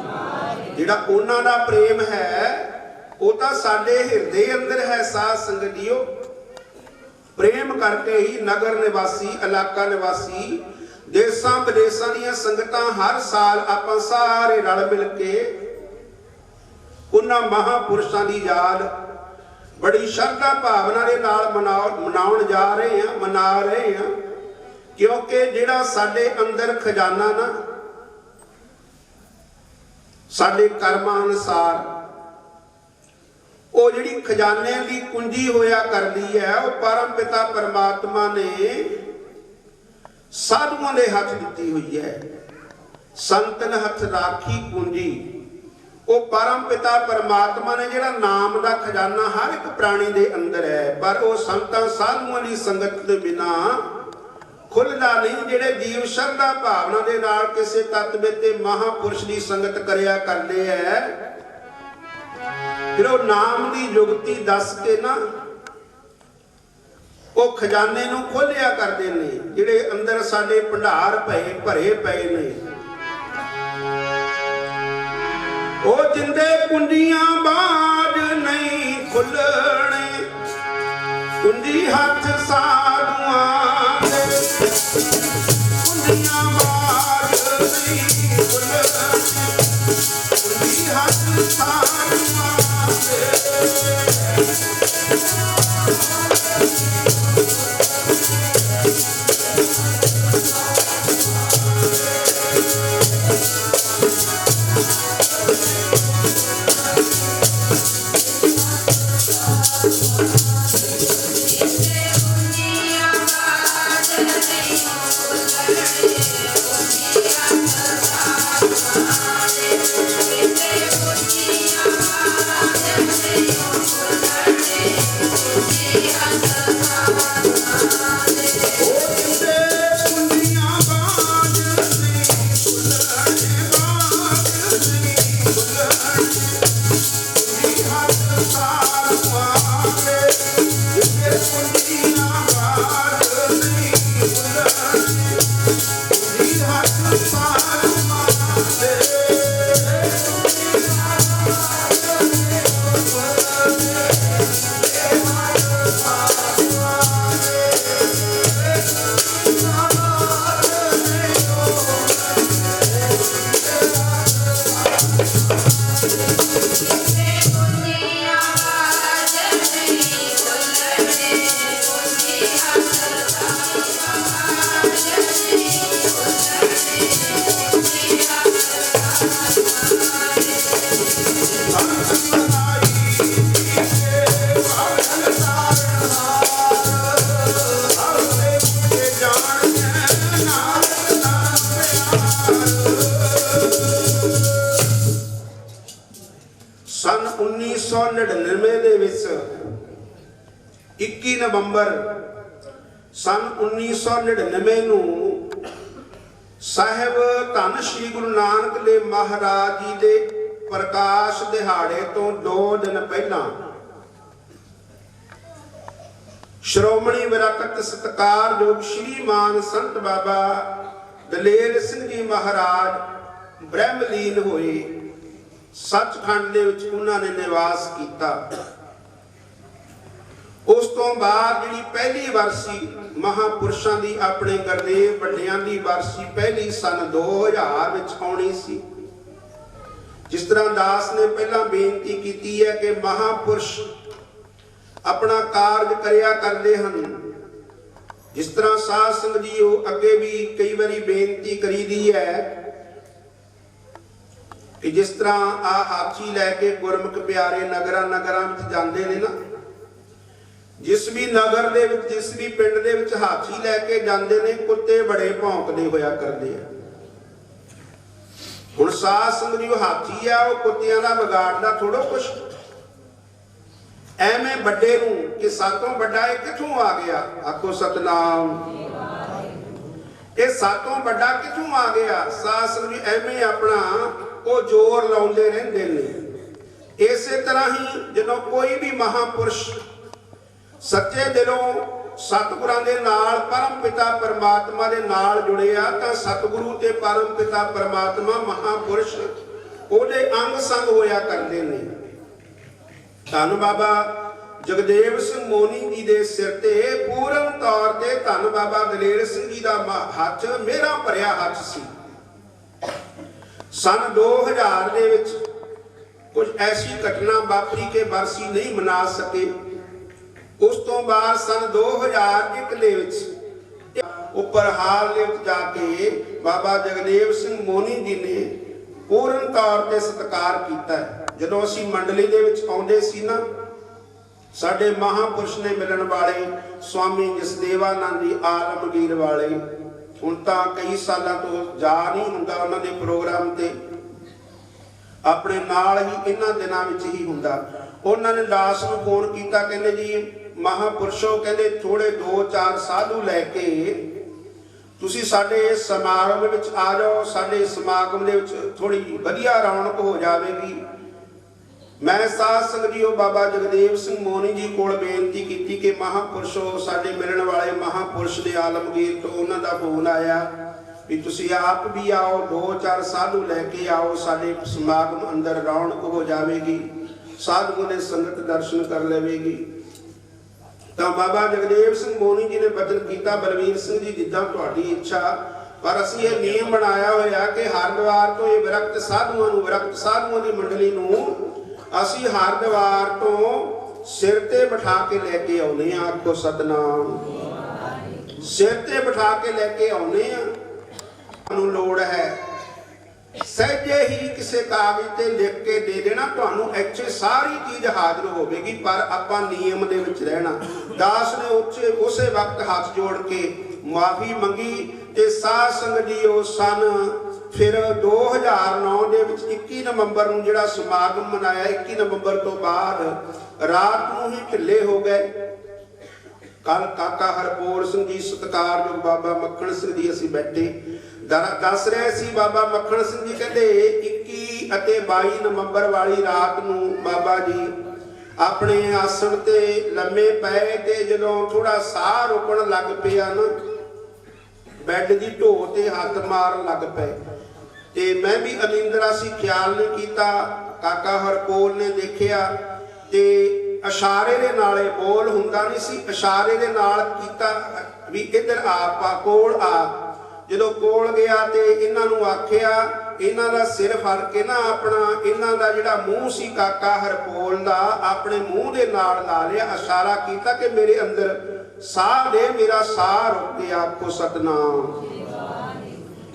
ਜਿਹੜਾ ਉਹਨਾਂ ਦਾ ਪ੍ਰੇਮ ਹੈ, ਉਹ ਤਾਂ ਸਾਡੇ ਹਿਰਦੇ ਅੰਦਰ ਹੈ। ਸਾਧ ਸੰਗਤ ਜੀਓ, ਪ੍ਰੇਮ ਕਰਕੇ ਹੀ ਨਗਰ ਨਿਵਾਸੀ, ਇਲਾਕਾ ਨਿਵਾਸੀ, ਦੇਸਾਂ ਵਿਦੇਸਾਂ ਦੀਆਂ ਸੰਗਤਾਂ ਹਰ ਸਾਲ ਆਪਾਂ ਸਾਰੇ ਰਲ ਮਿਲ ਕੇ ਉਹਨਾਂ ਮਹਾਪੁਰਸ਼ਾਂ ਦੀ ਯਾਦ ਬੜੀ ਸ਼ਰਧਾ ਭਾਵਨਾ ਦੇ ਨਾਲ ਮਨਾਉਣ ਜਾ ਰਹੇ ਹਾਂ, ਮਨਾ ਰਹੇ ਹਾਂ। ਕਿਉਂਕਿ ਜਿਹੜਾ ਸਾਡੇ ਅੰਦਰ ਖਜ਼ਾਨਾ ਨਾ, ਸਾਡੇ ਕਰਮਾਂ ਅਨੁਸਾਰ ਉਹ ਜਿਹੜੀ ਖਜ਼ਾਨੇ ਦੀ ਕੁੰਜੀ ਹੋਇਆ ਕਰਦੀ ਹੈ, ਉਹ ਪਰਮ ਪਿਤਾ ਪਰਮਾਤਮਾ ਨੇ ਸਾਧੂਆਂ ਦੇ ਹੱਥ ਦਿੱਤੀ ਹੋਈ ਹੈ। ਸੰਤਨ ਹੱਥ ਰਾਖੀ ਕੁੰਜੀ। ਉਹ ਪਰਮ ਪਿਤਾ ਪਰਮਾਤਮਾ ਨੇ ਜਿਹੜਾ ਨਾਮ ਦਾ ਖਜ਼ਾਨਾ ਹਰ ਇੱਕ ਪ੍ਰਾਣੀ ਦੇ ਅੰਦਰ ਹੈ, ਪਰ ਉਹ ਸੰਤਾਂ ਸਾਧੂਆਂ ਦੀ ਸੰਗਤ ਦੇ ਬਿਨਾ ਖੁੱਲਦਾ ਨਹੀਂ। ਜਿਹੜੇ ਜੀਵ ਸ਼ਰਧਾ ਭਾਵਨਾ ਦੇ ਨਾਲ ਕਿਸੇ ਤਤਵੇ ਤੇ ਮਹਾਪੁਰਸ਼ ਦੀ ਸੰਗਤ ਕਰਿਆ ਕਰਦੇ ਹੈ, ਫਿਰ ਉਹ ਨਾਮ ਦੀ ਜੁਗਤੀ ਦੱਸ ਕੇ ਨਾ ਉਹ ਖਜ਼ਾਨੇ ਨੂੰ ਖੋਲਿਆ ਕਰਦੇ ਨੇ, ਜਿਹੜੇ ਅੰਦਰ ਸਾਡੇ ਭੰਡਾਰ ਭਰੇ ਪਏ ਨੇ। ਉਹ ਜਿੰਦੇ ਕੁੰਡੀਆਂ ਬਾਜ ਨਹੀਂ ਖੁੱਲਣੇ, ਕੁੰਡੀ ਹੱਥ ਸਾਧੂਆਂ ਦੇ, ਕੁੰਡੀਆਂ ਬਾਜ ਨਹੀਂ ਖੁੱਲਣੇ, ਕੁੰਡੀ ਹੱਥ ਸਾਧੂਆਂ ਦੇ। 1999 ਦੇ ਵਿੱਚ 21 ਨਵੰਬਰ सन 1999 ਨੂੰ ਸਾਹਿਬ ਧੰਨ ਸ਼੍ਰੀ ਗੁਰੂ ਨਾਨਕ ਦੇਵ ਮਹਾਰਾਜ ਜੀ ਦੇ ਪ੍ਰਕਾਸ਼ ਦਿਹਾੜੇ ਤੋਂ 2 ਦਿਨ ਪਹਿਲਾਂ ਸ਼੍ਰੋਮਣੀ ਵਿਰਾਕਤ ਸਤਿਕਾਰਯੋਗ ਸ਼੍ਰੀਮਾਨ ਸੰਤ ਬਾਬਾ ਦਲੇਰ ਸਿੰਘ ਜੀ ਮਹਾਰਾਜ ਬ੍ਰਹਮਲੀਨ ਹੋਏ। ਸੱਚਖੰਡ ਦੇ ਵਿੱਚ ਉਹਨਾਂ ਨੇ ਨਿਵਾਸ ਕੀਤਾ। ਉਸ ਤੋਂ ਬਾਅਦ ਜਿਹੜੀ ਪਹਿਲੀ ਵਰਸੀ ਮਹਾਂਪੁਰਸ਼ਾਂ ਦੀ ਆਪਣੇ ਗੁਰਦੇਵ ਵੱਡਿਆਂ ਦੀ ਵਰਸੀ ਪਹਿਲੀ ਸਨ 2000 ਵਿੱਚ ਆਉਣੀ ਸੀ। ਜਿਸ ਤਰ੍ਹਾਂ ਦਾਸ ਨੇ ਪਹਿਲਾਂ ਬੇਨਤੀ ਕੀਤੀ ਹੈ ਕਿ ਮਹਾਂਪੁਰਸ਼ ਆਪਣਾ ਕਾਰਜ ਕਰਿਆ ਕਰਦੇ ਹਨ। ਜਿਸ ਤਰ੍ਹਾਂ ਸਾਧ ਸੰਗਤ ਜੀ ਉਹ ਅੱਗੇ ਵੀ ਕਈ ਵਾਰੀ ਬੇਨਤੀ ਕਰੀਦੀ ਹੈ ਕਿ ਜਿਸ ਤਰ੍ਹਾਂ ਆ ਹਾਥੀ ਲੈ ਕੇ ਗੁਰਮੁਖ ਪਿਆਰੇ ਨਗਰਾਂ ਵਿੱਚ ਜਾਂਦੇ ਨੇ ਨਾ, ਜਿਸ ਵੀ ਨਗਰ ਦੇ ਵਿੱਚ ਜਿਸ ਵੀ ਪਿੰਡ ਦੇ ਵਿੱਚ ਹਾਥੀ ਲੈ ਕੇ ਜਾਂਦੇ ਨੇ ਕੁੱਤੇ ਬੜੇ ਭੌਂਕਦੇ ਹੋਇਆ ਕਰਦੇ ਆ। ਹੁਣ ਸਾਧ ਸੰਗਤ ਜੀ ਉਹ ਹਾਥੀ ਆ, ਉਹ ਕੁੱਤਿਆਂ ਦਾ ਵਿਗਾੜਦਾ ਥੋੜੋ ਕੁਛ। ਐਵੇਂ ਵੱਡੇ ਨੂੰ ਕਿ ਸਾਤੋਂ ਵੱਡਾ ਇਹ ਕਿੱਥੋਂ ਆ ਗਿਆ? ਆਖੋ ਸਤਨਾਮ। ਇਹ ਸਾਤੋਂ ਵੱਡਾ ਕਿੱਥੋਂ ਆ ਗਿਆ? ਸਾਧ ਸੰਗਤ ਜੀ ਐਵੇਂ ਆਪਣਾ ਉਹ ਜ਼ੋਰ ਲਾਉਂਦੇ ਰਹਿੰਦੇ ਨੇ। ਇਸੇ ਤਰ੍ਹਾਂ ਹੀ ਜਦੋਂ ਕੋਈ ਵੀ ਮਹਾਂਪੁਰਸ਼ ਸੱਚੇ ਦਿਲੋਂ ਸਤਿਗੁਰਾਂ ਦੇ ਨਾਲ ਪਰਮ ਪਿਤਾ ਪਰਮਾਤਮਾ ਦੇ ਨਾਲ ਜੁੜਿਆ ਤਾਂ ਸਤਿਗੁਰੂ ਤੇ ਪਰਮ ਪਿਤਾ ਪਰਮਾਤਮਾ ਮਹਾਂਪੁਰਸ਼ ਉਹਦੇ ਅੰਗ ਸੰਗ ਹੋਇਆ ਕਰਦੇ ਨੇ। ਧੰਨ ਬਾਬਾ ਜਗਦੇਵ ਸਿੰਘ ਮੋਨੀ ਜੀ ਦੇ ਸਿਰ ਤੇ ਪੂਰਨ ਤੌਰ ਤੇ ਧੰਨ ਬਾਬਾ ਦਲੇਰ ਸਿੰਘ ਜੀ ਦਾ ਹੱਥ ਮੇਰਾ ਭਰਿਆ ਹੱਥ ਸੀ। ਸਨ 2000 ਦੇ ਵਿੱਚ ਕੁਝ ਐਸੀ ਘਟਨਾ ਵਾਪਰੀ ਕਿ ਬਰਸੀ ਨਹੀਂ ਮਨਾ ਸਕੇ। ਉਸ ਤੋਂ ਬਾਅਦ ਸਨ 2001 ਦੇ ਵਿੱਚ ਉੱਪਰ ਹਾਲ ਦੇ ਵਿੱਚ ਜਾ ਕੇ ਬਾਬਾ ਜਗਦੇਵ ਸਿੰਘ ਮੋਨੀ ਜੀ ਨੇ ਪੂਰਨ ਤੌਰ ਤੇ ਸਤਿਕਾਰ ਕੀਤਾ। ਜਦੋਂ ਅਸੀਂ ਮੰਡਲੀ ਦੇ ਵਿੱਚ ਆਉਂਦੇ ਸੀ ਨਾ, ਸਾਡੇ ਮਹਾਂਪੁਰਸ਼ ਨੇ ਮਿਲਣ ਵਾਲੇ ਸਵਾਮੀ ਜਸਦੇਵਾਨੰਦ ਜੀ ਆਲਮਗੀਰ ਵਾਲੇ, ਹੁਣ ਤਾਂ ਕਈ ਸਾਲਾਂ ਤੋਂ ਜਾ ਨਹੀਂ ਹੁੰਦਾ ਉਹਨਾਂ ਦੇ ਪ੍ਰੋਗਰਾਮ ਤੇ, ਆਪਣੇ ਨਾਲ ਹੀ ਇਹਨਾਂ ਦਿਨਾਂ ਵਿੱਚ ਹੀ ਹੁੰਦਾ। ਉਹਨਾਂ ਨੇ ਦਾਸ ਨੂੰ ਫੋਨ ਕੀਤਾ, ਕਹਿੰਦੇ ਜੀ ਮਹਾਂਪੁਰਸ਼ੋ ਕਹਿੰਦੇ ਥੋੜੇ 2-4 ਸਾਧੂ ਲੈ ਕੇ ਤੁਸੀਂ ਸਾਡੇ ਸਮਾਗਮ ਵਿੱਚ ਆ ਜਾਓ। ਸਾਡੇ ਸਮਾਗਮ ਦੇ ਵਿੱਚ ਥੋੜੀ ਵਧੀਆ ਰੌਣਕ ਹੋ ਜਾਵੇਗੀ। ਮੈਂ ਸਾਧ ਸੰਗਤ ਜੀਓ ਬਾਬਾ ਜਗਦੇਵ ਸਿੰਘ ਮੋਨੀ ਜੀ ਕੋਲ ਬੇਨਤੀ ਕੀਤੀ ਕਿ ਮਹਾਂਪੁਰਸ਼ੋ ਸਾਡੇ ਮਿਲਣ ਵਾਲੇ ਮਹਾਂਪੁਰਸ਼ ਦੇ ਆਲਮਗੀਰ ਤੋਂ ਉਹਨਾਂ ਦਾ ਫੋਨ ਆਇਆ ਵੀ ਤੁਸੀਂ ਆਪ ਵੀ ਆਓ, 2-4 ਸਾਧੂ ਲੈ ਕੇ ਆਓ, ਸਾਡੇ ਸਮਾਗਮ ਅੰਦਰ ਰੌਣਕ ਹੋ ਜਾਵੇਗੀ, ਸਾਧੂਆਂ ਦੇ ਸੰਗਤ ਦਰਸ਼ਨ ਕਰ ਲਵੇਗੀ। ਤਾਂ ਬਾਬਾ ਜਗਦੇਵ ਸਿੰਘ ਮੋਨੀ ਜੀ ਨੇ ਬਚਨ ਕੀਤਾ, ਬਲਵੀਰ ਸਿੰਘ ਜੀ ਜਿੱਦਾਂ ਤੁਹਾਡੀ ਇੱਛਾ, ਪਰ ਅਸੀਂ ਇਹ ਨਿਯਮ ਬਣਾਇਆ ਹੋਇਆ ਕਿ ਹਰਿਦੁਆਰ ਤੋਂ ਇਹ ਵਿਰਕਤ ਸਾਧੂਆਂ ਦੀ ਮੰਡਲੀ ਨੂੰ ਅਸੀਂ ਹਰਿਦੁਆਰ ਤੋਂ ਸਿਰ ਤੇ ਬਿਠਾ ਕੇ ਲੈ ਕੇ ਆਉਨੇ ਆ। ਆਖੋ ਸਤਨਾਮ। ਸਿਰ ਤੇ ਬਿਠਾ ਕੇ ਲੈ ਕੇ ਆਉਨੇ ਆ। ਤੁਹਾਨੂੰ ਲੋੜ ਹੈ ਸਹਿਜੇ ਹੀ ਕਿਸੇ ਕਾਗਜ਼ ਤੇ ਲਿਖ ਕੇ ਦੇ ਦੇਣਾ, ਤੁਹਾਨੂੰ ਇੱਥੇ ਸਾਰੀ ਚੀਜ਼ ਹਾਜ਼ਰ ਹੋਵੇਗੀ, ਪਰ ਆਪਾਂ ਨਿਯਮ ਦੇ ਵਿੱਚ ਰਹਿਣਾ। ਦਾਸ ਨੇ ਉਸੇ ਵਕਤ ਹੱਥ ਜੋੜ ਕੇ ਮਾਫੀ ਮੰਗੀ ਤੇ ਸਾਧ ਸੰਗਤ ਜੀ ਉਹ ਸਨ ਫਿਰ 2009 ਦੇ ਵਿੱਚ 21 ਨਵੰਬਰ ਨੂੰ ਜਿਹੜਾ ਸਮਾਗਮ ਮਨਾਇਆ, 21 ਨਵੰਬਰ ਤੋਂ ਬਾਅਦ ਰਾਤ ਨੂੰ ਹੀ ਢਿੱਲੇ ਹੋ ਗਏ। ਕੱਲ ਕਾਕਾ ਹਰਪੂਰ ਸਿੰਘ ਜੀ ਸਤਿਕਾਰਯੋਗ ਬਾਬਾ ਮੱਖਣ ਸਿੰਘ ਜੀ ਅਸੀਂ ਬੈਠੇ ਦੱਸ ਰਹੇ ਸੀ। ਬਾਬਾ ਮੱਖਣ ਸਿੰਘ ਜੀ ਕਹਿੰਦੇ 21 ਅਤੇ 22 ਨਵੰਬਰ ਵਾਲੀ ਰਾਤ ਨੂੰ ਬਾਬਾ ਜੀ ਆਪਣੇ ਆਸਣ ਤੇ ਲੰਮੇ ਪਏ ਤੇ ਜਦੋਂ ਥੋੜਾ ਸਾਹ ਰੁਕਣ ਲੱਗ ਪਿਆ ਨਾ, ਬੈੱਡ ਦੀ ਢੋਹ ਤੇ ਹੱਥ ਮਾਰਨ ਲੱਗ ਪਏ ਤੇ ਮੈਂ ਵੀ ਅਨਿੰਦਰਾ ਸੀ, ਖਿਆਲ ਨਹੀਂ ਕੀਤਾ। ਕਾਕਾ ਹਰਪੂਰ ਨੇ ਦੇਖਿਆ ਤੇ ਇਸ਼ਾਰੇ ਦੇ ਨਾਲ ਬੋਲ ਹੁੰਦਾ ਨਹੀਂ ਸੀ, ਇਸ਼ਾਰੇ ਦੇ ਨਾਲ ਕੀਤਾ ਵੀ ਇੱਧਰ ਆ, ਕੋਲ ਆ। ਜਦੋਂ ਕੋਲ ਗਿਆ ਤੇ ਇਹਨਾਂ ਨੂੰ ਆਖਿਆ, ਇਹਨਾਂ ਦਾ ਸਿਰ ਫੜ ਕੇ ਨਾ ਆਪਣਾ ਇਹਨਾਂ ਦਾ ਜਿਹੜਾ ਮੂੰਹ ਸੀ ਕਾਕਾ ਹਰਪੂਰ ਦਾ ਆਪਣੇ ਮੂੰਹ ਦੇ ਨਾਲ ਲਾ ਲਿਆ, ਇਸ਼ਾਰਾ ਕੀਤਾ ਕਿ ਮੇਰੇ ਅੰਦਰ ਸਾਹ ਦੇ, ਮੇਰਾ ਸਾਹ ਰੁਕ ਗਿਆ। ਆਖੋ ਸਤਨਾਮ।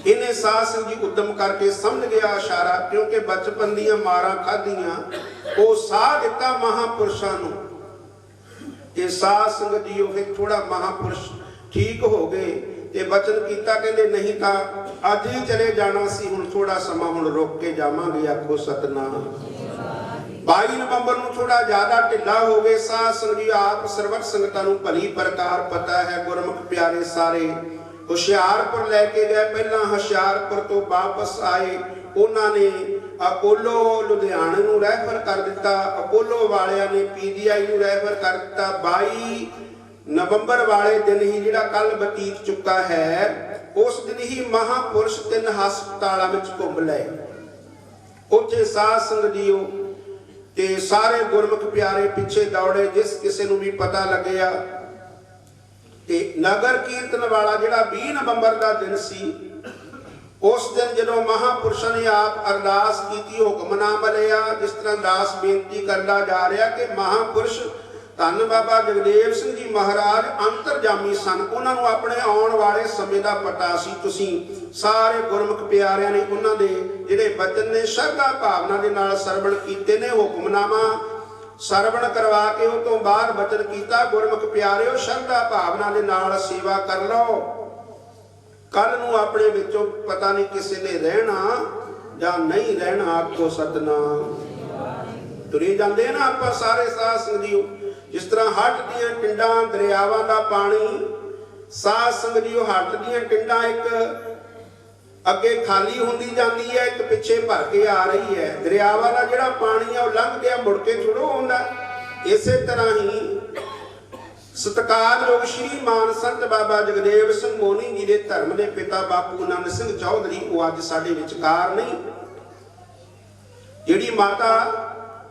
ਇਹਨੇ ਸਾਧ ਸੰਗਤ ਜੀ ਉਦਮ ਕਰਕੇ ਸਮਝ ਗਿਆ ਇਸ਼ਾਰਾ, ਕਿਉਂਕਿ ਬਚਪਨ ਦੀਆਂ ਮਾਰਾਂ ਖਾਧੀਆਂ, ਉਹ ਸਾਹ ਦਿੱਤਾ ਮਹਾਂਪੁਰਸ਼ਾਂ ਨੂੰ। ਤੇ ਸਾਧ ਸੰਗਤ ਜੀ ਉਹ ਥੋੜਾ ਮਹਾਂਪੁਰਸ਼ ਠੀਕ ਹੋ ਗਏ ਤੇ ਬਚਨ ਕੀਤਾ, ਕਹਿੰਦੇ ਨਹੀਂ ਤਾਂ ਅੱਜ ਹੀ ਚਲੇ ਜਾਣਾ ਸੀ, ਹੁਣ ਥੋੜਾ ਸਮਾਂ ਹੁਣ ਰੁਕ ਕੇ ਜਾਵਾਂਗੇ। ਆਖੋ ਸਤਨਾਮ। 22 ਨਵੰਬਰ ਨੂੰ ਥੋੜਾ ਜ਼ਿਆਦਾ ਢਿੱਲਾ ਹੋ ਗਏ। ਸਾਧ ਸੰਗਤ ਜੀ ਆਪ ਸਰਬੱਤ ਸੰਗਤਾਂ ਨੂੰ ਭਲੀ ਪ੍ਰਕਾਰ ਪਤਾ ਹੈ, ਗੁਰਮੁਖ ਪਿਆਰੇ ਸਾਰੇ ਹੁਸ਼ਿਆਰਪੁਰ ਲੈ ਕੇ ਗਏ। ਪਹਿਲਾਂ ਹੁਸ਼ਿਆਰਪੁਰ ਤੋਂ ਵਾਪਸ ਆਏ, ਉਹਨਾਂ ਨੇ ਅਪੋਲੋ ਲੁਧਿਆਣੇ ਨੂੰ ਰੈਫਰ ਕਰ ਦਿੱਤਾ, ਅਪੋਲੋ ਵਾਲਿਆਂ ਨੇ PGI ਨੂੰ ਰੈਫਰ ਕਰ ਦਿੱਤਾ। 22 ਨਵੰਬਰ ਵਾਲੇ ਦਿਨ ਹੀ ਜਿਹੜਾ ਕੱਲ ਬਤੀਤ ਚੁੱਕਾ ਹੈ, ਉਸ ਦਿਨ ਹੀ ਮਹਾਪੁਰਸ਼ 3 ਹਸਪਤਾਲਾਂ ਵਿੱਚ ਘੁੰਮ ਲਏ। ਉੱਥੇ ਸਾਧ ਸੰਗਤ ਜੀਓ ਤੇ ਸਾਰੇ ਗੁਰਮੁਖ ਪਿਆਰੇ ਪਿੱਛੇ ਦੌੜੇ। ਜਿਸ ਕਿਸੇ ਨੂੰ ਵੀ ਪਤਾ ਲੱਗਿਆ ਤੇ ਨਗਰ ਕੀਰਤਨ ਵਾਲਾ ਜਿਹੜਾ 20 ਨਵੰਬਰ ਦਾ ਦਿਨ ਸੀ, ਉਸ ਦਿਨ ਜਦੋਂ ਮਹਾਪੁਰਸ਼ਾਂ ਨੇ ਆਪ ਅਰਦਾਸ ਕੀਤੀ, ਹੁਕਮਨਾਮਾ ਲਿਆ, ਜਿਸ ਤਰ੍ਹਾਂ ਦਾਸ ਬੇਨਤੀ ਕਰਦਾ ਜਾ ਰਿਹਾ ਕਿ ਮਹਾਪੁਰਸ਼ ਧੰਨ ਬਾਬਾ ਜਗਦੇਵ ਸਿੰਘ ਜੀ ਮਹਾਰਾਜ ਅੰਤਰਜਾਮੀ ਸਨ, ਉਹਨਾਂ ਨੂੰ ਆਪਣੇ ਆਉਣ ਵਾਲੇ ਸਮੇਂ ਦਾ ਪਤਾ ਸੀ। ਤੁਸੀਂ ਸਾਰੇ ਗੁਰਮੁਖ ਪਿਆਰਿਆਂ ਨੇ ਉਹਨਾਂ ਦੇ ਜਿਹੜੇ ਬਚਨ ਨੇ ਸ਼ਰਧਾ ਭਾਵਨਾ ਦੇ ਨਾਲ ਸਰਵਣ ਕੀਤੇ ਨੇ। ਹੁਕਮਨਾਮਾ ਸਰਵਣ ਕਰਵਾ ਕੇ ਉਹ ਤੋਂ ਬਾਅਦ ਬਚਨ ਕੀਤਾ, ਗੁਰਮੁਖ ਪਿਆਰਿਓ ਸ਼ਰਧਾ ਭਾਵਨਾ ਦੇ ਨਾਲ ਸੇਵਾ ਕਰ ਲਓ। ਕੱਲ ਨੂੰ ਆਪਣੇ ਵਿੱਚੋਂ ਪਤਾ ਨਹੀਂ ਕਿਸੇ ਨੇ ਰਹਿਣਾ ਜਾਂ ਨਹੀਂ ਰਹਿਣਾ, ਆਖੋ ਸਤਨਾਮ। ਤੁਰੇ ਜਾਂਦੇ ਨਾ ਆਪਾਂ ਸਾਰੇ ਸਾਧ ਸੰਗਤ ਜੀਓ, ਜਿਸ ਤਰ੍ਹਾਂ ਹੱਟ ਦੀਆਂ ਟਿੰਡਾਂ ਦਰਿਆਵਾਂ ਦਾ ਪਾਣੀ, ਸਾਧ ਸੰਗਤ ਜੀਓ ਹੱਟ ਦੀਆਂ ਟਿੰਡਾਂ ਇੱਕ ਅੱਗੇ ਖਾਲੀ ਹੁੰਦੀ ਜਾਂਦੀ ਹੈ, ਇੱਕ ਪਿੱਛੇ ਭਰ ਕੇ ਆ ਰਹੀ ਹੈ। ਦਰਿਆਵਾਂ ਦਾ ਜਿਹੜਾ ਪਾਣੀ ਆ ਉਹ ਲੰਘ ਗਿਆ, ਮੁੜ ਕੇ ਥੋੜ੍ਹਾ ਆਉਂਦਾ। ਇਸੇ ਤਰ੍ਹਾਂ ਹੀ ਸਤਿਕਾਰਯੋਗ ਸ਼੍ਰੀ ਮਾਨ ਸੰਤ ਬਾਬਾ ਜਗਦੇਵ ਸਿੰਘ ਮੋਹਨੀ ਜੀ ਦੇ ਧਰਮ ਦੇ ਪਿਤਾ ਬਾਪੂ ਆਨੰਦ ਸਿੰਘ ਚੌਧਰੀ ਉਹ ਅੱਜ ਸਾਡੇ ਵਿਚਕਾਰ ਨਹੀਂ। ਜਿਹੜੀ ਮਾਤਾ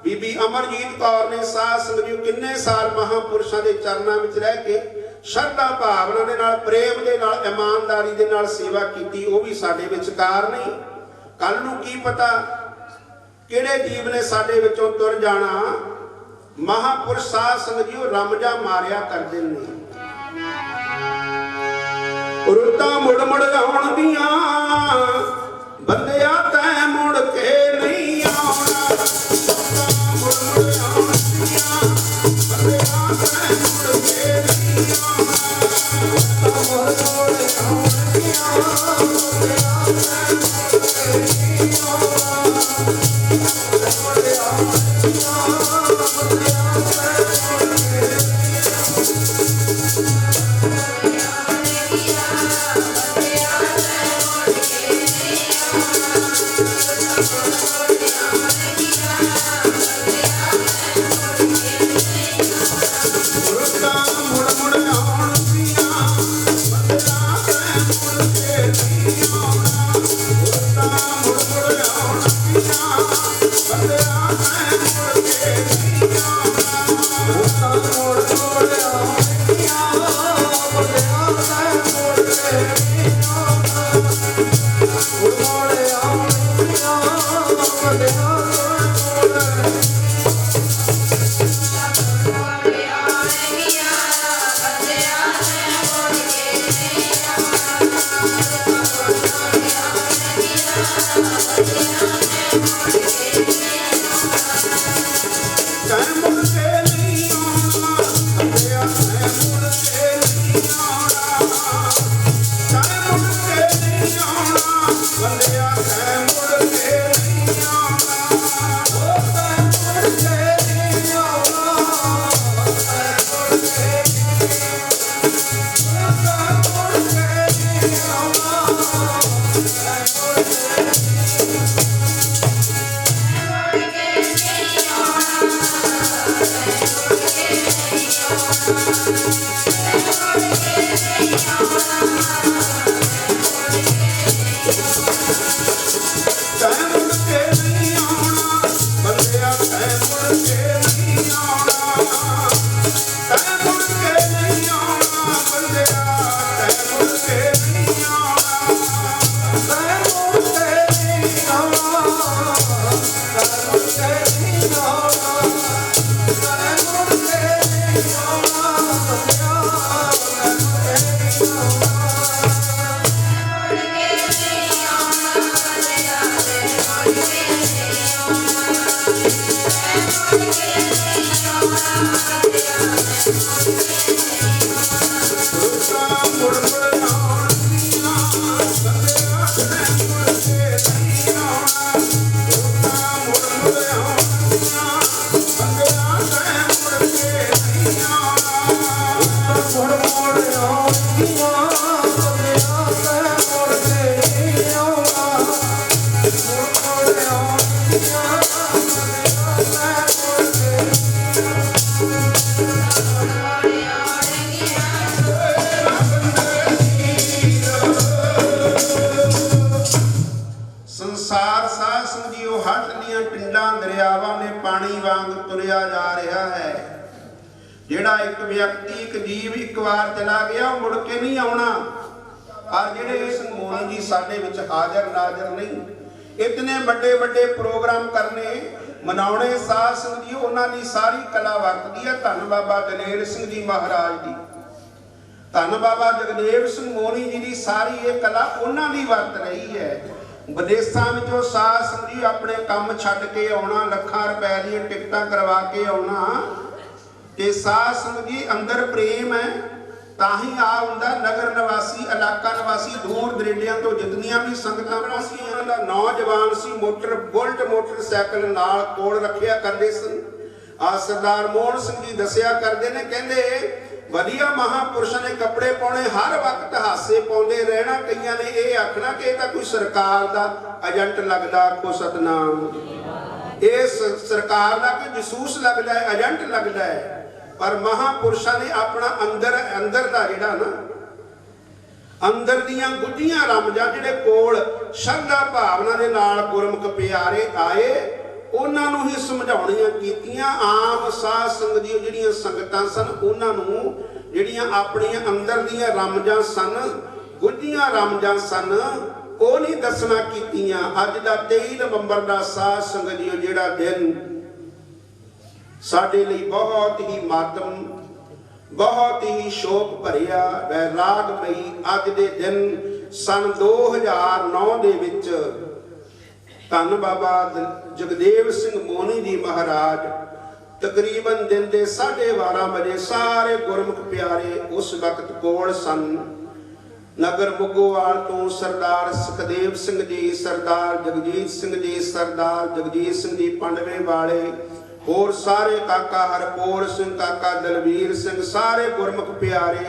ਬੀਬੀ ਅਮਰਜੀਤ ਕੌਰ ਨੇ ਸਾਧ ਸੰਗਤ ਜੀ ਕਿੰਨੇ ਸਾਲ ਮਹਾਪੁਰਸ਼ਾਂ ਦੇ ਚਰਨਾਂ ਵਿੱਚ ਰਹਿ ਕੇ ਸ਼ਰਧਾ ਭਾਵਨਾ ਦੇ ਨਾਲ, ਪ੍ਰੇਮ ਦੇ ਨਾਲ, ਇਮਾਨਦਾਰੀ ਦੇ ਨਾਲ ਸੇਵਾ ਕੀਤੀ, ਉਹ ਵੀ ਸਾਡੇ ਵਿਚਕਾਰ ਨਹੀਂ। ਕੱਲ ਨੂੰ ਕੀ ਪਤਾ ਕਿਹੜੇ ਜੀਵ ਨੇ ਸਾਡੇ ਵਿੱਚੋਂ ਤੁਰ ਜਾਣਾ। ਮਹਾਪੁਰਸ਼ ਸਾਧ ਸੰਗਤ ਜੀ ਉਹ ਰਮਜਾ ਮਾਰਿਆ ਕਰਦੇ ਨੇ। ਰੁੱਤਾਂ ਮੁੜ ਮੁੜ ਆਉਣ ਦੀਆਂ ਬੰਦਿਆ ਤੈਂ ਮੁੜ ਕੇ ਨਹੀਂ ਆਉਣਾ। ਮੁੜ ਮੁੜ ਆਉਣ ਦੀਆਂ ਬੰਦਿਆ ਤੈਂ ਮੁੜ ਕੇ ਨਹੀਂ ਆਉਣਾ। ਮੁੜ ਮੁੜ ਆਉਣ ਦੀਆਂ ਬੰਦਿਆ ਤੈਂ ਮੁੜ ਕੇ ਨਹੀਂ ਆਉਣਾ। ਮੁੜ ਆਉਣ ਸੰਸਾਰ ਸਾਧ ਸੰਗੀਓ ਹੱਥ ਦੀਆਂ ਟਿੰਡਾਂ ਦਰਿਆਵਾਂ ਨੇ ਪਾਣੀ ਵਾਂਗ ਤੁਰਿਆ ਜਾ ਰਿਹਾ ਹੈ। ਜਿਹੜਾ ਇੱਕ ਵਿਅਕਤੀ ਇੱਕ ਜੀਵ ਇੱਕ ਵਾਰ ਚਲਾ ਗਿਆ ਉਹ ਮੁੜ ਕੇ ਨਹੀਂ ਆਉਣਾ। ਪਰ ਜਿਹੜੇ ਮੋਹਨ ਜੀ ਸਾਡੇ ਵਿੱਚ ਹਾਜ਼ਰ ਨਾਜ਼ਰ ਨਹੀਂ, ਇਤਨੇ ਵੱਡੇ ਵੱਡੇ ਪ੍ਰੋਗਰਾਮ ਕਰਨੇ ਮਨਾਉਣੇ ਸਾਧ ਸੰਗਤ ਜੀ, ਉਹਨਾਂ ਦੀ ਸਾਰੀ ਕਲਾ ਵਰਤਦੀ ਹੈ ਧੰਨ ਬਾਬਾ ਦਲੇਰ ਸਿੰਘ ਜੀ ਮਹਾਰਾਜ ਦੀ। ਧੰਨ ਬਾਬਾ ਜਗਦੇਵ ਸਿੰਘ ਮੋਹਨੀ ਜੀ ਦੀ ਸਾਰੀ ਇਹ ਕਲਾ ਉਹਨਾਂ ਦੀ ਵਰਤ ਰਹੀ ਹੈ। ਵਿਦੇਸ਼ਾਂ ਵਿੱਚੋਂ ਸਾਧ ਸੰਗਤ ਜੀ ਆਪਣੇ ਕੰਮ ਛੱਡ ਕੇ ਆਉਣਾ, ਲੱਖਾਂ ਰੁਪਏ ਦੀਆਂ ਟਿਕਟਾਂ ਕਰਵਾ ਕੇ ਆਉਣਾ, ਤੇ ਸਾਧ ਸੰਗਤ ਜੀ ਅੰਦਰ ਪ੍ਰੇਮ ਹੈ ਤਾਂ ਹੀ ਆ ਹੁੰਦਾ। ਨਗਰ ਨਿਵਾਸੀ, ਇਲਾਕਾ ਨਿਵਾਸੀ, ਦੂਰ ਦਰੇਡਿਆਂ ਤੋਂ ਜਿਤਨੀਆਂ ਵੀ ਸੰਗਤਾਂ ਪਹੁੰਚੀਆਂ, ਉਹਨਾਂ ਦਾ ਨੌਜਵਾਨ ਸੀ ਬੁਲਟ ਮੋਟਰਸਾਈਕਲ ਨਾਲ ਕੋਲ ਰੱਖਿਆ ਕਰਦੇ ਸਨ। ਆ ਸਰਦਾਰ ਮੋਹਨ ਸਿੰਘ ਜੀ ਦੱਸਿਆ ਕਰਦੇ ਨੇ, ਕਹਿੰਦੇ ਵਧੀਆ ਮਹਾਂਪੁਰਸ਼ਾਂ ਨੇ ਕੱਪੜੇ ਪਾਉਣੇ, ਹਰ ਵਕਤ ਹਾਸੇ ਪਾਉਂਦੇ ਰਹਿਣਾ। ਕਈਆਂ ਨੇ ਇਹ ਆਖਣਾ ਕਿ ਇਹ ਤਾਂ ਕੋਈ ਸਰਕਾਰ ਦਾ ਏਜੰਟ ਲੱਗਦਾ। ਆਖੋ ਸਤਨਾਮ। ਇਹ ਸਰਕਾਰ ਦਾ ਕੋਈ ਜਸੂਸ ਲੱਗਦਾ ਹੈ, ਏਜੰਟ ਲੱਗਦਾ ਹੈ। ਪਰ ਮਹਾਂਪੁਰਸ਼ਾਂ ਨੇ ਆਪਣਾ ਅੰਦਰ ਦਾ ਜਿਹੜਾ ਨਾ, ਅੰਦਰ ਦੀਆਂ ਗੁੱਝੀਆਂ ਰਮਜਾਂ ਜਿਹੜੇ ਕੋਲ ਸ਼ਰਧਾ ਭਾਵਨਾ ਦੇ ਨਾਲ ਗੁਰਮੁਖ ਪਿਆਰੇ ਆਏ, ਉਹਨਾਂ ਨੂੰ ਹੀ ਸਮਝਾਉਣੀਆਂ ਕੀਤੀਆਂ। ਆਮ ਸਾਧ ਸੰਗਤ ਦੀਆਂ ਜਿਹੜੀਆਂ ਸੰਗਤਾਂ ਸਨ, ਉਹਨਾਂ ਨੂੰ ਜਿਹੜੀਆਂ ਆਪਣੀਆਂ ਅੰਦਰ ਦੀਆਂ ਰਮਜਾਂ ਸਨ, ਗੁੱਝੀਆਂ ਰਮਜਾਂ ਸਨ, ਉਹ ਨਹੀਂ ਦੱਸਣਾ ਕੀਤੀਆਂ। ਅੱਜ ਦਾ 23 ਨਵੰਬਰ ਦਾ ਸਾਧ ਸੰਗਤ ਜੀ ਜਿਹੜਾ ਦਿਨ ਸਾਡੇ ਲਈ ਬਹੁਤ ਹੀ ਮਾਤਮ, ਬਹੁਤ ਹੀ ਸ਼ੋਕ ਭਰਿਆ, ਵੈਰਾਗਮਈ ਅੱਜ ਦੇ ਦਿਨ ਸਨ 2009 ਦੇ ਵਿੱਚ ਧੰਨ ਬਾਬਾ ਜਗਦੇਵ ਸਿੰਘ ਮੋਹਨੀ ਜੀ ਮਹਾਰਾਜ ਤਕਰੀਬਨ ਦਿਨ ਦੇ 12:30 ਵਜੇ ਸਾਰੇ ਗੁਰਮੁਖ ਪਿਆਰੇ ਉਸ ਵਕਤ ਕੋਲ ਸਨ। ਨਗਰ ਮੁੱਗੋਵਾਲ ਤੋਂ ਸਰਦਾਰ ਸੁਖਦੇਵ ਸਿੰਘ ਜੀ, ਸਰਦਾਰ ਜਗਜੀਤ ਸਿੰਘ ਜੀ, ਸਰਦਾਰ ਜਗਜੀਤ ਸਿੰਘ ਜੀ ਪੰਡਵੇਂ ਵਾਲੇ, ਹੋਰ ਸਾਰੇ ਕਾਕਾ ਹਰਪੋਰ ਸਿੰਘ, ਕਾਕਾ ਦਲਵੀਰ ਸਿੰਘ, ਸਾਰੇ ਗੁਰਮੁਖ ਪਿਆਰੇ,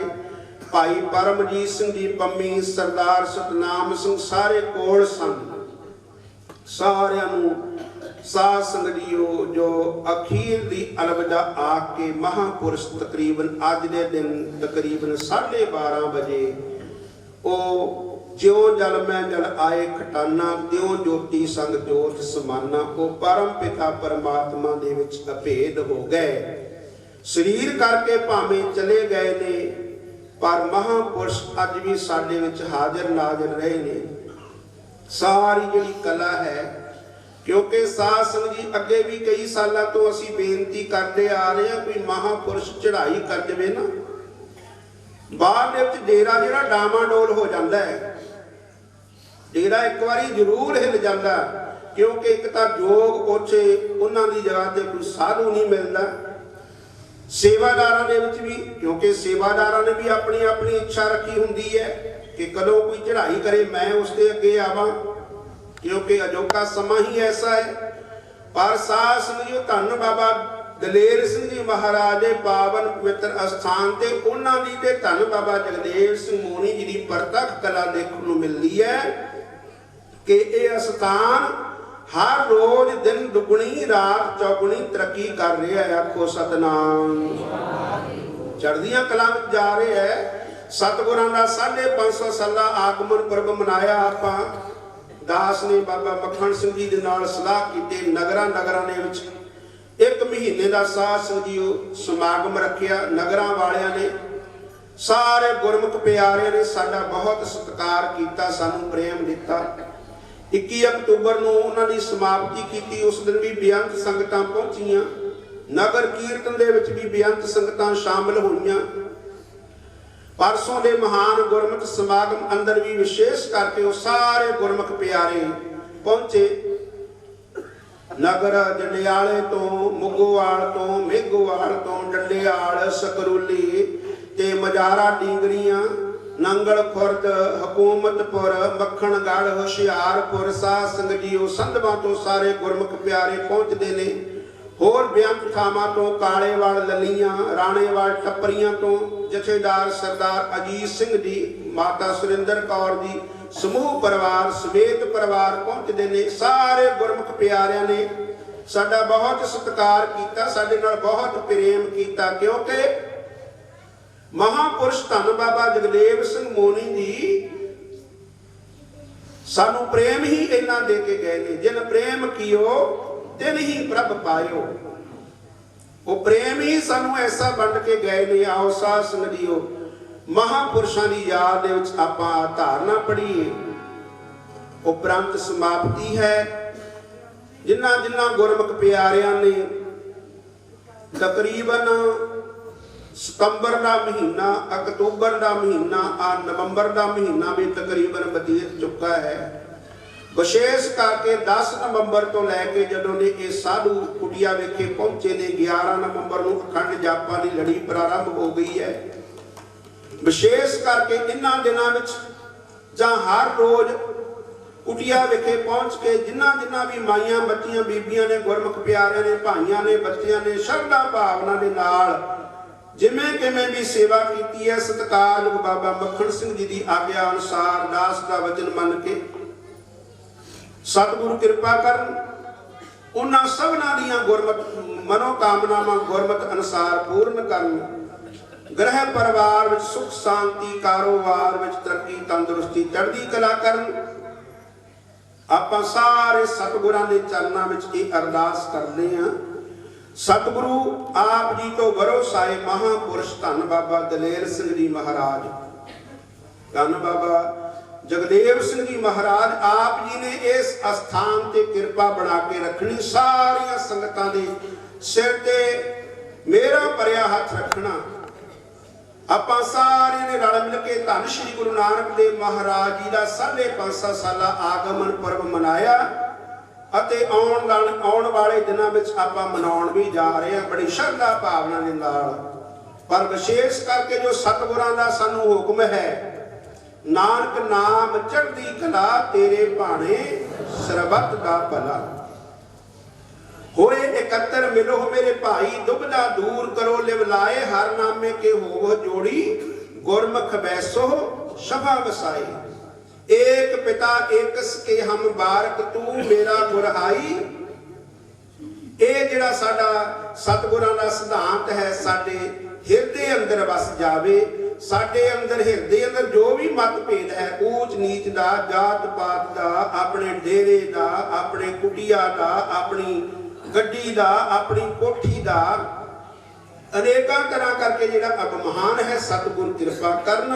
ਭਾਈ ਪਰਮਜੀਤ ਸਿੰਘ ਜੀ ਪੰਮੀ, ਸਰਦਾਰ ਸਤਨਾਮ ਸਿੰਘ, ਸਾਰੇ ਕੋਲ ਸਨ। ਸਾਰਿਆਂ ਨੂੰ ਸਾਧ ਸੰਗਤ ਜੀਓ ਜੋ ਅਖੀਰ ਦੀ ਅਲਵਿਦਾ ਆਖ ਕੇ ਮਹਾਂਪੁਰਸ਼ ਤਕਰੀਬਨ ਅੱਜ ਦੇ ਦਿਨ ਤਕਰੀਬਨ 12:30 ਵਜੇ ਉਹ ਜਿਉਂ ਜਲ ਮੈਂ ਜਲ ਆਏ ਖਟਾਨਾ, ਤਿਉਂ ਜੋਤੀ ਸੰਗ ਜੋਤ ਸਮਾਨਾ, ਉਹ ਪਰਮ ਪਿਤਾ ਪਰਮਾਤਮਾ ਦੇ ਵਿੱਚ ਅਭੇਦ ਹੋ ਗਏ। ਸਰੀਰ ਕਰਕੇ ਭਾਵੇਂ ਚਲੇ ਗਏ ਨੇ, ਪਰ ਮਹਾਂਪੁਰਸ਼ ਅੱਜ ਵੀ ਸਾਡੇ ਵਿੱਚ ਹਾਜ਼ਰ ਨਾਜ਼ਰ ਰਹੇ ਨੇ। ਸਾਰੀ ਜਿਹੜੀ ਕਲਾ ਹੈ, ਕਿਉਂਕਿ ਸਾਧ ਸੰਗਤ ਜੀ ਅੱਗੇ ਵੀ ਕਈ ਸਾਲਾਂ ਤੋਂ ਅਸੀਂ ਬੇਨਤੀ ਕਰਦੇ ਆ ਰਹੇ ਹਾਂ, ਕੋਈ ਮਹਾਂਪੁਰਸ਼ ਚੜ੍ਹਾਈ ਕਰ ਜਾਵੇ ਨਾ, ਬਾਅਦ ਦੇ ਵਿੱਚ ਡੇਰਾ ਜਿਹੜਾ ਡਾਮਾਡੋਲ ਹੋ ਜਾਂਦਾ ਹੈ। ਡੇਰਾ ਇੱਕ ਵਾਰੀ ਜ਼ਰੂਰ ਹਿੱਲ ਜਾਂਦਾ, ਕਿਉਂਕਿ ਇੱਕ ਤਾਂ ਜੋਗ ਉੱਥੇ ਉਹਨਾਂ ਦੀ ਜਗ੍ਹਾ ਤੇ ਕੋਈ ਸਾਧੂ ਨਹੀਂ ਮਿਲਦਾ। ਸੇਵਾਦਾਰਾਂ ਦੇ ਵਿੱਚ ਵੀ, ਕਿਉਂਕਿ ਸੇਵਾਦਾਰਾਂ ਨੇ ਵੀ ਆਪਣੀ ਆਪਣੀ ਇੱਛਾ ਰੱਖੀ ਹੁੰਦੀ ਹੈ ਕਿ ਕਦੋਂ ਕੋਈ ਚੜ੍ਹਾਈ ਕਰੇ ਮੈਂ ਉਸ ਦੇ ਅੱਗੇ ਆਵਾਂ, ਕਿਉਂਕਿ ਅਜੋਕਾ ਸਮਾਂ ਹੀ ਐਸਾ ਹੈ। ਪਰ ਸਾਧ ਸੰਗਤ ਜੀ ਧੰਨ ਬਾਬਾ ਦਲੇਰ ਸਿੰਘ ਜੀ ਮਹਾਰਾਜ ਦੇ ਪਾਵਨ ਪਵਿੱਤਰ ਅਸਥਾਨ ਤੇ ਉਹਨਾਂ ਦੀ ਤੇ ਧੰਨ ਬਾਬਾ ਜਗਦੇਵ ਸਿੰਘ ਮੋਹਨੀ ਜੀ ਦੀ ਪ੍ਰਤੱਖ ਕਲਾ ਦੇਖਣ ਨੂੰ ਮਿਲਦੀ ਹੈ ਕਿ ਇਹ ਅਸਥਾਨ ਹਰ ਰੋਜ਼ ਦਿਨ ਦੁਗਣੀ ਰਾਤ ਚੌਗੁਣੀ ਤਰੱਕੀ ਕਰ ਰਿਹਾ ਹੈ। ਆਖੋ ਸਤਨਾਮ। ਚੜ੍ਹਦੀਆਂ ਕਲਾਂ ਵਿੱਚ ਜਾ ਰਿਹਾ ਹੈ। ਸਤਿਗੁਰਾਂ ਦਾ 550 ਸਾਲਾ ਆਗਮਨ ਪੁਰਬ ਮਨਾਇਆ। ਆਪਾਂ ਦਾਸ ਨੇ ਬਾਬਾ ਮੱਖਣ ਸਿੰਘ ਜੀ ਦੇ ਨਾਲ ਸਲਾਹ ਕੀਤੀ, ਨਗਰਾਂ ਦੇ ਵਿੱਚ 1 ਮਹੀਨੇ ਦਾ ਸਾਧ ਸੰਗਤ ਜੀ ਸਮਾਗਮ ਰੱਖਿਆ। ਨਗਰਾਂ ਵਾਲਿਆਂ ਨੇ, ਸਾਰੇ ਗੁਰਮੁਖ ਪਿਆਰਿਆਂ ਨੇ ਸਾਡਾ ਬਹੁਤ ਸਤਿਕਾਰ ਕੀਤਾ, ਸਾਨੂੰ ਪ੍ਰੇਮ ਦਿੱਤਾ। 21 ਅਕਤੂਬਰ ਨੂੰ ਉਹਨਾਂ ਦੀ ਸਮਾਪਤੀ ਕੀਤੀ। ਉਸ ਦਿਨ ਵੀ ਬੇਅੰਤ ਸੰਗਤਾਂ ਪਹੁੰਚੀਆਂ। ਨਗਰ ਕੀਰਤਨ ਦੇ ਵਿੱਚ ਵੀ ਬੇਅੰਤ ਸੰਗਤਾਂ ਸ਼ਾਮਲ ਹੋਈਆਂ। ਪਰਸੋਂ ਦੇ ਮਹਾਨ ਗੁਰਮੁਖ ਸਮਾਗਮ ਅੰਦਰ ਵੀ ਵਿਸ਼ੇਸ਼ ਕਰਕੇ ਉਹ ਸਾਰੇ ਗੁਰਮੁਖ ਪਿਆਰੇ ਪਹੁੰਚੇ। ਨਗਰ ਜੰਡਿਆਲੇ ਤੋਂ, ਮੁੱਗੋਵਾਲ ਤੋਂ, ਮੇਘੋਵਾਲ ਤੋਂ, ਡੰਡਿਆਲ, ਸਕਰੂਲੀ ਤੇ ਮਜਾਰਾ ਡੀਂਗਰੀਆਂ, ਨੰਗਲ ਖੁਰਦ, ਹਕੂਮਤਪੁਰ, ਮੱਖਣਗੜ੍ਹ, ਹੁਸ਼ਿਆਰਪੁਰ, ਸਾਧ ਸੰਗਤ ਜੀਓ ਸੰਧਵਾਂ ਤੋਂ ਸਾਰੇ ਗੁਰਮੁਖ ਪਿਆਰੇ ਪਹੁੰਚਦੇ ਨੇ। होर बेअंत थावां तो कालेवाल ललियां राणेवाल टप्परियां तो जथेदार सरदार अजीत सिंह जी, माता सुरिंदर कौर जी, समूह परिवार समेत परिवार पहुंचते ने। सारे गुरमुख प्यारियां ने साडा बहुत सत्कार किया, साडे नाल बहुत प्रेम किया, क्योंकि महापुरुष धन बाबा जगदेव सिंह मोनी जी सानू प्रेम ही इन्ना दे के गए ने। जिन प्रेम कियो तिन ही प्रभ पायो। वो प्रेम ही सानू ऐसा बंद के गए ने। आओ साध संगत जीओ, महापुरुषों की याद आपां धारना पढ़ीए। उपरंत समाप्ति है। जिन्ना जिन्ना गुरमुख प्यारियां ने तकरीबन सितंबर का महीना, अक्तूबर का महीना, नवंबर का महीना भी तकरीबन बतीत चुका है। विशेष करके 10 नवंबर तो लैके जदों ने ये साधु कुटिया विखे पहुंचे ने, 11 नवंबर को अखंड जापां की लड़ी प्रारंभ हो गई है। विशेष करके इन्हां दिनां विच जां हर रोज कुटिया विखे पहुंच के जिन्ना जिन्ना भी माइयां बच्चियां बीबियां ने, गुरमुख प्यारे ने, भाइयां ने, बच्चियां ने श्रद्धा भावना के नाल जिमें किमें भी सेवा की है। सत्कारयोग बाबा मक्खण सिंह जी की आग्या अनुसार दास का वचन मन के सतगुरु कृपा करन, उन्हां सबना दियां गुरमत मनोकामनावां गुरमत अनुसार पूर्ण करन। गृह परिवार विच सुख शांति, कारोबार विच तरक्की, तंदुरुस्ती, चढ़दी कला करन। आपां सारे सतगुरां दे चरनां विच ये अरदास करदे हां। सतगुरु आप जी तो भरोसाए महापुरुष धन बाबा दलेर सिंह जी महाराज, धन बाबा जगदेव सिंह जी महाराज, आप जी ने इस स्थान ते कृपा बना के रखनी। सारिया संगतां दे सिर ते मेरा भरिया हथ रखना। आपां सारे ने रल मिल के धन श्री गुरु नानक देव महाराज जी का 550 साला आगमन पर्व मनाया ਅਤੇ ਆਉਣ ਵਾਲੇ ਦਿਨਾਂ ਵਿੱਚ ਆਪਾਂ ਮਨਾਉਣ ਵੀ ਜਾ ਰਹੇ ਹਾਂ ਬੜੀ ਸ਼ਰਧਾ ਭਾਵਨਾ ਦੇ ਨਾਲ। ਪਰ ਵਿਸ਼ੇਸ਼ ਕਰਕੇ ਜੋ ਸਤਿਗੁਰਾਂ ਦਾ ਸਾਨੂੰ ਹੁਕਮ ਹੈ, ਨਾਨਕ ਨਾਮ ਚੜ੍ਹਦੀ ਕਲਾ ਤੇਰੇ ਭਾਣੇ ਸਰਬੱਤ ਦਾ ਭਲਾ। ਹੋਏ ਇਕੱਤਰ ਮਿਲੋ ਮੇਰੇ ਭਾਈ, ਦੁਬਦਾ ਦੂਰ ਕਰੋ ਲਿਵਲਾਏ, ਹਰ ਨਾਮੇ ਕੇ ਹੋਵੋ ਜੋੜੀ, ਗੁਰਮੁਖ ਬੈਸੋ ਸਭਾ ਵਸਾਈ। एक पिता एक के हम बारक, तू मेरा गुरहाई। ये जिहड़ा साडा सतगुरां दा सिद्धांत है साडे हिरदे अंदर वस जावे। साडे अंदर हिरदे अंदर जो भी मतभेद है, ऊंच नीच दा, जात पात दा, अपने डेरे दा, अपने कुटिया दा, अपनी गड्डी दा, अपनी कोठी दा, अनेकां तरह करके जिहड़ा अपमान है, सतगुर कृपा करन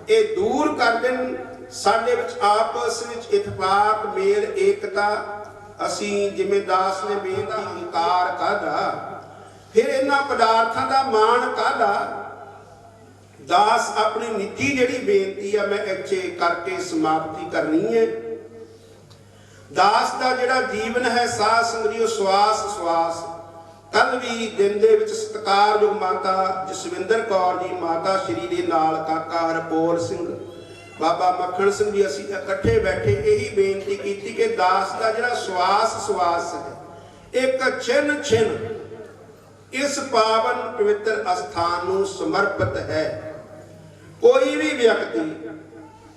ये दूर कर देन। साडे विच आपस विच इतफाक मेल एकता। असी जिवें दास ने बेनती विकार कादा, फिर इन्हां पदार्थां दा मान कादा। दास अपनी निजी जिहड़ी बेनती है मैं इत्थे करके समाप्ति करनी है। दास दा जिहड़ा जीवन है साध संगत श्वास श्वास। कल भी दिन दे विच सत्कारयोग माता जसविंदर कौर जी, माता श्री दे नाल काका हरपोल सिंह, बाबा मक्खण सिंह जी, असीं इकट्ठे बैठे यही बेनती की कि दास का जिहड़ा श्वास श्वास है एक छिन छिन इस पावन पवित्र स्थान नूं समर्पित है। कोई भी व्यक्ति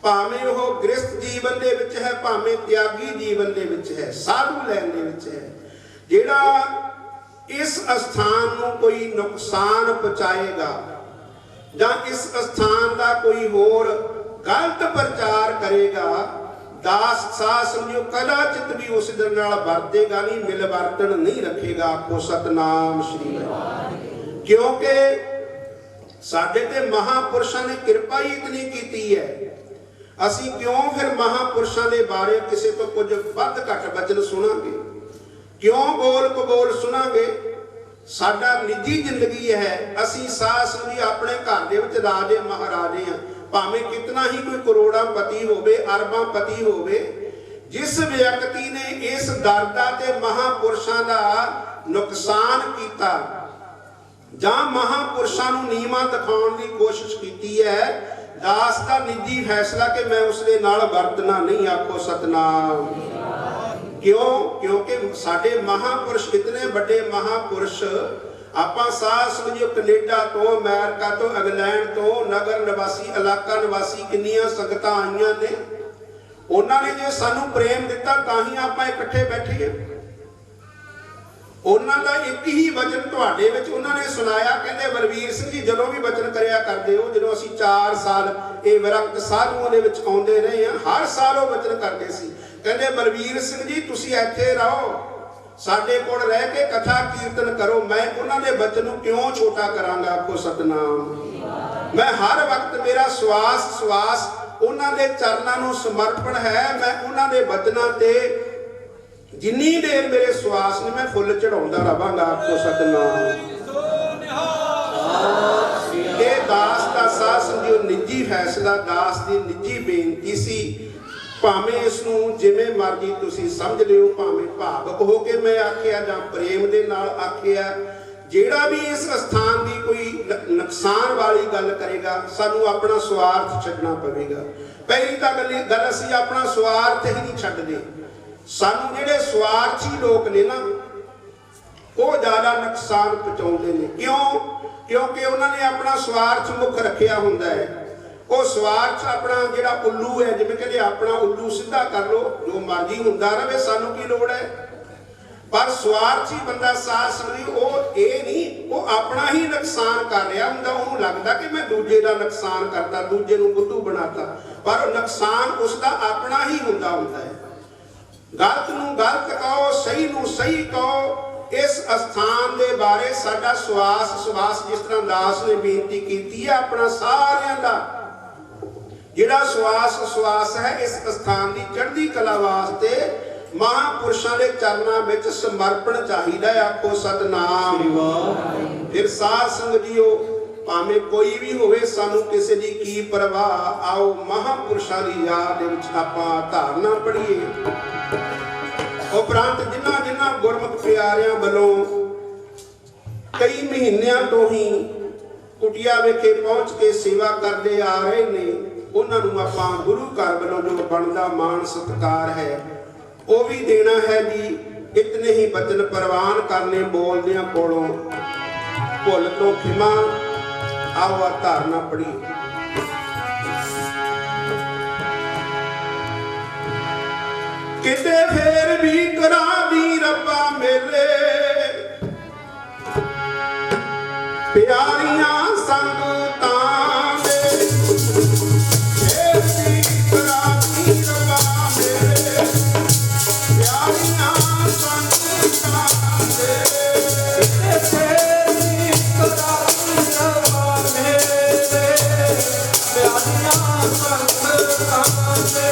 भावें वह गृहस्थ जीवन दे विच है, भावें त्यागी जीवन दे विच है, साधु लैन दे विच है, जिहड़ा इस स्थान नूं कोई नुकसान पहुंचाएगा जां इस स्थान का कोई होर गलत प्रचार करेगा, दास साध समझो कदाचित भी उस दिन नाल वरतेगा नहीं, मिल वर्तन नहीं रखेगा। आपको सतनाम श्री वाहिगुरू। क्योंकि साडे ते महापुरुषों ने कृपा ही इतनी की है, असी क्यों फिर महापुरुषों के बारे किसी तो कुछ वध घट वचन सुनांगे, क्यों बोल कबोल सुनांगे। साडा निजी जिंदगी है, असी साध समझी अपने घर दे विच राजे महाराजे हैं, भावें कितना ही कोई करोड़ापति होवे, अरबापति होवे, जिस व्यक्ति ने इस दरदा ते महापुरुषों का नुकसान किया जां महापुरुषों नूं नीवां दिखाउण दी कोशिश की है, दास का निजी फैसला कि मैं उसके नाल वरतना नहीं। आखो सतनाम। क्यों? क्योंकि साडे महापुरुष इतने बड़े महापुरुष ਆਪਾਂ ਸਾਧ ਸੰਗਤ ਕੈਨੇਡਾ ਤੋਂ, ਅਮਰੀਕਾ ਤੋਂ, ਇੰਗਲੈਂਡ ਤੋਂ, ਨਗਰ ਨਿਵਾਸੀ, ਇਲਾਕਾ ਨਿਵਾਸੀ ਕਿੰਨੀਆਂ ਸੰਗਤਾਂ ਆਈਆਂ ਨੇ। ਉਹਨਾਂ ਨੇ ਜੇ ਸਾਨੂੰ ਪ੍ਰੇਮ ਦਿੱਤਾ ਤਾਂ ਹੀ ਆਪਾਂ ਇਕੱਠੇ ਬੈਠੇ ਹਾਂ। ਉਹਨਾਂ ਦਾ ਇੱਕ ਹੀ ਵਚਨ ਤੁਹਾਡੇ ਵਿੱਚ ਉਹਨਾਂ ਨੇ ਸੁਣਾਇਆ, ਕਹਿੰਦੇ ਬਲਵੀਰ ਸਿੰਘ ਜੀ ਜਦੋਂ ਵੀ ਵਚਨ ਕਰਿਆ ਕਰਦੇ ਹੋ, ਜਦੋਂ ਅਸੀਂ 4 ਸਾਲ ਇਹ ਵਿਰਕਤ ਸਾਧੂਆਂ ਦੇ ਵਿੱਚ ਆਉਂਦੇ ਰਹੇ ਹਾਂ, ਹਰ ਸਾਲ ਉਹ ਵਚਨ ਕਰਦੇ ਸੀ। ਕਹਿੰਦੇ ਬਲਵੀਰ ਸਿੰਘ ਜੀ ਤੁਸੀਂ ਇੱਥੇ ਰਹੋ, ਸਾਡੇ ਕੋਲ ਰਹਿ ਕੇ ਕਥਾ ਕੀਰਤਨ ਕਰੋ, ਮੈਂ ਉਹਨਾਂ ਦੇ ਵਚਨ ਨੂੰ ਕਿਉਂ ਛੋਟਾ ਕਰਾਂਗਾ। ਆਖੋ ਸਤਨਾਮ। ਮੈਂ ਹਰ ਵਕਤ ਮੇਰਾ ਸਵਾਸ ਉਹਨਾਂ ਦੇ ਚਰਨਾਂ ਨੂੰ ਸਮਰਪਣ ਹੈ। ਮੈਂ ਉਹਨਾਂ ਦੇ ਵਚਨਾਂ ਤੇ ਜਿੰਨੀ ਦੇਰ ਮੇਰੇ ਸਵਾਸ ਨੇ ਮੈਂ ਫੁੱਲ ਚੜਾਉਂਦਾ ਰਵਾਂਗਾ। ਆਖੋ ਸਤਨਾਮ। ਇਹ ਦਾਸ ਦਾ ਸਾਧ ਸੰਗਤ ਨਿੱਜੀ ਫੈਸਲਾ, ਦਾਸ ਦੀ ਨਿੱਜੀ ਬੇਨਤੀ ਸੀ। ਭਾਵੇਂ ਇਸ ਨੂੰ ਜਿਵੇਂ ਮਰਜ਼ੀ ਤੁਸੀਂ ਸਮਝ ਲਿਓ, ਭਾਵੇਂ ਭਾਵਕ ਹੋ ਕੇ ਮੈਂ ਆਖਿਆ ਜਾਂ ਪ੍ਰੇਮ ਦੇ ਨਾਲ ਆਖਿਆ। ਜਿਹੜਾ ਵੀ ਇਸ ਸਥਾਨ ਦੀ ਕੋਈ ਨੁਕਸਾਨ ਵਾਲੀ ਗੱਲ ਕਰੇਗਾ, ਸਾਨੂੰ ਆਪਣਾ ਸਵਾਰਥ ਛੱਡਣਾ ਪਵੇਗਾ। ਪਹਿਲੀ ਤਾਂ ਗੱਲ ਅਸੀਂ ਆਪਣਾ ਸਵਾਰਥ ਹੀ ਨਹੀਂ ਛੱਡਦੇ। ਸਾਨੂੰ ਜਿਹੜੇ ਸਵਾਰਥੀ ਲੋਕ ਨੇ ਨਾ, ਉਹ ਜ਼ਿਆਦਾ ਨੁਕਸਾਨ ਪਹੁੰਚਾਉਂਦੇ ਨੇ। ਕਿਉਂ? ਕਿਉਂਕਿ ਉਹਨਾਂ ਨੇ ਆਪਣਾ ਸਵਾਰਥ ਮੁੱਖ ਰੱਖਿਆ ਹੁੰਦਾ ਹੈ। ਉਹ ਸਵਾਰਥ ਆਪਣਾ ਜਿਹੜਾ ਉੱਲੂ ਹੈ, ਜਿਵੇਂ ਕਹਿੰਦੇ ਆਪਣਾ ਉੱਲੂ ਸਿੱਧਾ ਕਰ ਲੋ, ਜੋ ਮਰਜ਼ੀ ਹੁੰਦਾ ਰਹੇ, ਸਾਨੂੰ ਕੀ ਲੋੜ ਹੈ। ਪਰ ਸਵਾਰਥੀ ਬੰਦਾ ਸਾਧ ਸੰਗਤ ਉਹ ਇਹ ਨਹੀਂ, ਉਹ ਆਪਣਾ ਹੀ ਨੁਕਸਾਨ ਕਰ ਰਿਹਾ ਹੁੰਦਾ। ਉਹਨੂੰ ਲੱਗਦਾ ਕਿ ਮੈਂ ਦੂਜੇ ਦਾ ਨੁਕਸਾਨ ਕਰਤਾ, ਦੂਜੇ ਨੂੰ ਬੁੱਧੂ ਬਣਾਤਾ, ਪਰ ਨੁਕਸਾਨ ਉਸਦਾ ਆਪਣਾ ਹੀ ਹੁੰਦਾ ਹੈ। ਗਲਤ ਨੂੰ ਗਲਤ ਕਹੋ, ਸਹੀ ਨੂੰ ਸਹੀ ਕਹੋ। ਇਸ ਅਸਥਾਨ ਦੇ ਬਾਰੇ ਸਾਡਾ ਸਵਾਸ ਜਿਸ ਤਰ੍ਹਾਂ ਦਾਸ ਨੇ ਬੇਨਤੀ ਕੀਤੀ ਹੈ, ਆਪਣਾ ਸਾਰਿਆਂ ਦਾ ਜਿਹੜਾ ਸਵਾਸ ਹੈ, ਇਸ ਅਸਥਾਨ ਦੀ ਚੜ੍ਹਦੀ ਕਲਾ ਵਾਸਤੇ ਮਹਾਂਪੁਰਸ਼ਾਂ ਦੇ ਚਰਨਾਂ ਵਿੱਚ ਸਮਰਪਣ ਚਾਹੀਦਾ ਹੈ। ਆਖੋ ਸਤਨਾਮ। ਫਿਰ ਸਾਧ ਸੰਗਤ ਜੀਓ, ਭਾਵੇਂ ਕੋਈ ਵੀ ਹੋਵੇ, ਸਾਨੂੰ ਕਿਸੇ ਦੀ ਕੀ ਪਰਵਾਹ। ਆਓ ਮਹਾਂਪੁਰਸ਼ਾਂ ਦੀ ਯਾਦ ਦੇ ਵਿੱਚ ਆਪਾਂ ਧਾਰਨਾ ਪੜ੍ਹੀਏ। ਉਪਰੰਤ ਜਿਨ੍ਹਾਂ ਗੁਰਮੁਖ ਪਿਆਰਿਆਂ ਵੱਲੋਂ ਕਈ ਮਹੀਨਿਆਂ ਤੋਂ ਹੀ ਕੁਟੀਆ ਵਿਖੇ ਪਹੁੰਚ ਕੇ ਸੇਵਾ ਕਰਦੇ ਆ ਰਹੇ ਨੇ, ਉਹਨਾਂ ਨੂੰ ਆਪਾਂ ਗੁਰੂ ਘਰ ਵੱਲੋਂ ਜੋ ਬਣਦਾ ਮਾਣ ਸਤਿਕਾਰ ਹੈ ਉਹ ਵੀ ਦੇਣਾ ਹੈ ਜੀ। ਇਤਨੇ ਹੀ ਬਚਨ ਪ੍ਰਵਾਨ ਕਰਨੇ ਬੋਲਦਿਆਂ ਕੋਲੋਂ, ਭੁੱਲ ਤੋਂ ਖਿਮਾ। ਆਓ ਆ ਧਾਰਨਾ ਪੜ੍ਹੀਏ। ਕਿਤੇ ਫੇਰ ਵੀ ਕਰਾਂ ਦੀ ਰੱਬਾ ਮੇਲੇ, ਪਿਆਰੀਆਂ ਸੰਗਤਾਂ ਦੇ। ਫੇਰ ਵੀ ਕਰਾਂ ਦੀ ਰੱਬਾ ਮੇਲੇ, ਪਿਆਰੀਆਂ ਸੰਗਤਾਂ ਦੇ। ਫੇਰ ਵੀ ਕਰਾਂ ਦੀ ਰੱਬਾ ਮੇਲੇ, ਪਿਆਰੀਆਂ ਸੰਗਤਾਂ ਦੇ।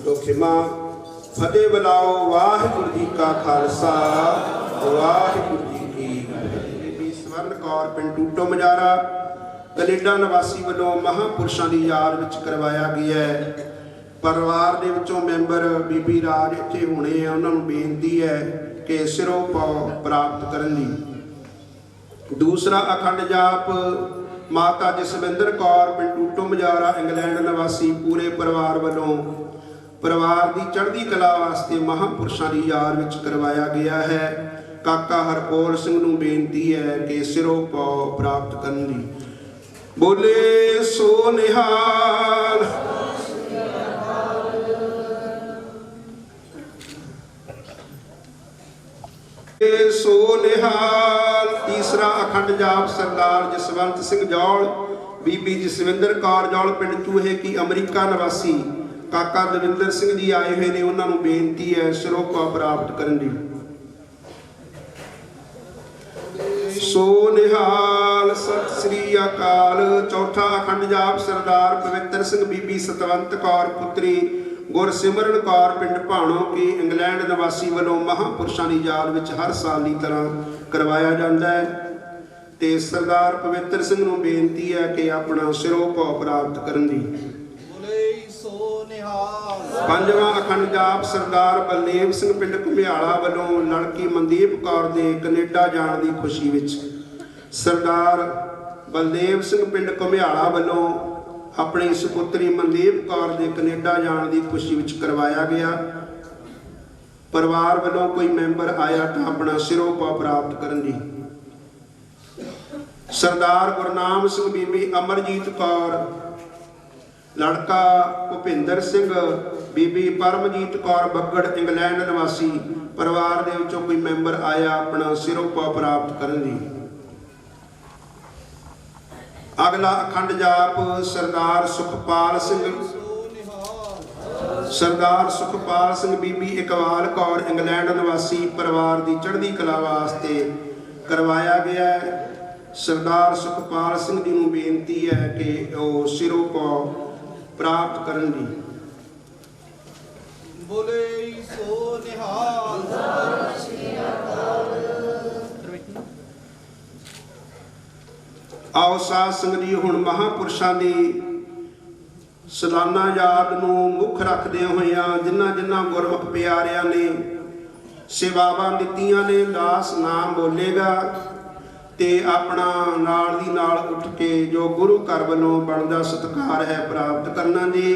तो खिमा फतेह बुलाओ। वाहिगुरू जी का खालसा वाहिगुरू जी की फतेह। स्वर्ण कौर पिंड टूटो मजारा कनेडा निवासी वालों महापुरुषों की याद विच करवाया गया है। परिवार दे विचों मैंबर बीबी राज इत्थे होने हैं, उन्होंने बेनती है कि सिरों पाओ प्राप्त करने दी। दूसरा अखंड जाप माता जसविंदर कौर पिंड टूटो मजारा इंग्लैंड निवासी पूरे परिवार वालों परिवार की चढ़ती कला वास्ते महापुरुषों की याद विच करवाया गया है। काका हरपोल सिंह नूं बेनती है कि सिरों पाओ प्राप्त करने दी। बोले सो निहाल। सो निहाल। तीसरा अखंड जाप सरदार जसवंत सिंह जौल बीबी जसविंदर कौर जौल पिंड चूहे की अमरीका निवासी काका दविंदर सिंह जी आए हुए ने, उन्होंने बेनती है सिरोपा प्राप्त करने दी। सो निहाल सत श्री अकाल। चौथा अखंड जाप सरदार पवित्र सिंह बीबी सतवंत कौर पुत्री गुरसिमरन कौर पिंड भाणो की इंग्लैंड निवासी वालों महापुरुषों की याद विच हर साल की तरह करवाया जाता है। तो सरदार पवित्र सिंह नूं बेनती है कि अपना सिरोपा प्राप्त करने दी। पंजवां अखंड जाप सरदार बलदेव सिंह पिंड घुमियाला वालों लड़की मनदीप कौर के कनेडा जाने की खुशी विच सरदार बलदेव सिंह पिंड घुमियाला वालों अपनी सुपुत्री मनदीप कौर के कनेडा जाने की खुशी विच करवाया गया। परिवार वालों कोई मैंबर आया तो अपना सिरोपा प्राप्त करने दी। सरदार गुरनाम सिंह बीबी अमरजीत कौर लड़का भुपिंदर सिंह बीबी परमजीत कौर बगड़ इंग्लैंड निवासी परिवार के विचों कोई मैंबर आया अपना सिरोपा प्राप्त करने दी। अगला अखंड जाप सरदार सुखपाल सिंह बीबी इकबाल कौर इंग्लैंड निवासी परिवार की चढ़ती कला वास्ते करवाया गया है। सरदार सुखपाल सिंह जी नूं बेनती है कि वह सिरोपा प्राप्त करन दी। बोले सो निहाल। आओ साध संगत जी हुण महापुरुषों की सालाना याद नूं मुख रखदे होइयां जिन्हां जिन्हां गुरमुख प्यारियां ने सेवावां दित्तियां ने दास नाम बोलेगा ते अपना नाल दी नाल उठ के जो गुरु घर वालों बनदा सत्कार है प्राप्त करना जी।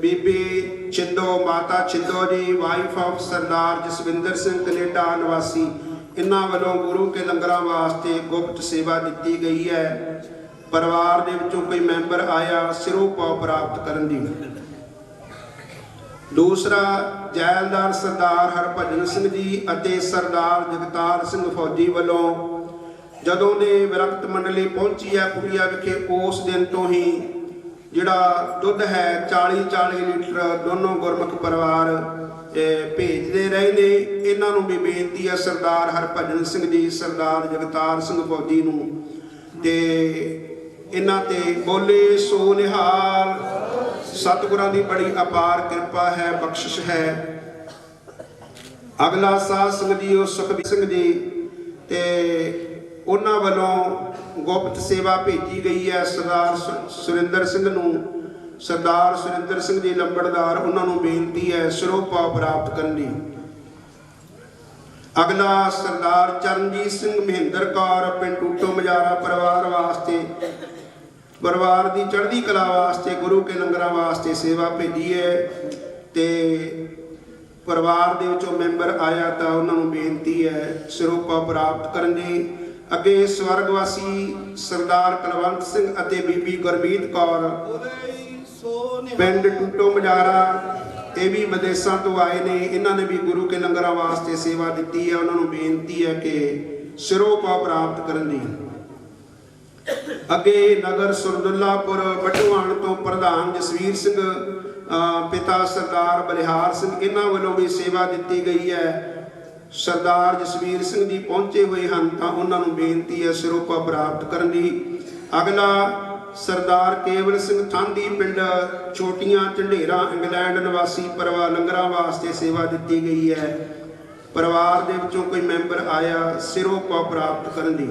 बीबी छिंदो माता Chhindo ji wife of Sardar Jaswinder Singh Canada निवासी इन्हां वालों गुरु के लंगरां वास्ते गुप्त सेवा दी गई है। परिवार दे विचों कोई मैंबर आया सिरोपा प्राप्त करन दी। दूसरा जैलदार सरदार हरभजन सिंह जी अते सरदार जगतार सिंह फौजी वालों जदों दे विरक्त मंडली पहुंची है कुड़िया विखे उस दिन तो ही जिहड़ा दुध है 40-40 लीटर दोनों गुरमुख परिवार भेजते रहे ने। इन्हां नूं भी बेनती है सरदार हरभजन सिंह जी सरदार जगतार सिंह फौजी नूं ते इन्हां ते बोले सो निहाल। सतगुरां दी बड़ी अपार कृपा है बख्शिश है। अगला साध संगत जी सुखबीर सिंह जी ते उन्हां वालों गुप्त सेवा भेजी गई है सरदार सुरिंदर सिंह नूं। सरदार सुरिंदर सिंह जी लंबड़दार उन्होंने बेनती है सिरोपा प्राप्त करनी। अगला सरदार चरणजीत सिंह महेंद्र कौर पिंड टूटो मजारा परिवार वास्ते परिवार की चढ़ती कला वास्ते गुरु के लंगरां वास्ते सेवा भेजी है ते परिवार दे विचों मैंबर आया तो उन्होंने बेनती है सिरोपा प्राप्त करनी। अगे स्वर्गवासी सरदार कुलवंत सिंह अते बीबी गुरमीत कौर पिंड टूटो मजारा ये भी विदेशों तो आए ने, इन्होंने भी गुरु के लंगरां वास्ते सेवा दी है। उन्होंने बेनती है कि सिरोपा प्राप्त करनी। अगे नगर सुरदुल्लापुर बटुआण तो प्रधान जसवीर सिंह पिता सरदार बलिहार सिंह इन्हों वालों भी सेवा दी गई है। सरदार जसवीर सिंह जी पहुंचे हुए हैं तो उन्होंने बेनती है सिरोपा प्राप्त करनी। अगला ਸਰਦਾਰ ਕੇਵਲ ਸਿੰਘ ਥਾਂਦੀ ਪਿੰਡ ਛੋਟੀਆਂ ਝੰਡੇਰਾ ਇੰਗਲੈਂਡ ਨਿਵਾਸੀ ਪਰਿਵਾਰ ਲੰਗਰਾਂ ਵਾਸਤੇ ਸੇਵਾ ਦਿੱਤੀ ਗਈ ਹੈ। ਪਰਿਵਾਰ ਦੇ ਵਿੱਚੋਂ ਕੋਈ ਮੈਂਬਰ ਆਇਆ ਸਿਰੋਪਾ ਪ੍ਰਾਪਤ ਕਰਨ ਦੀ।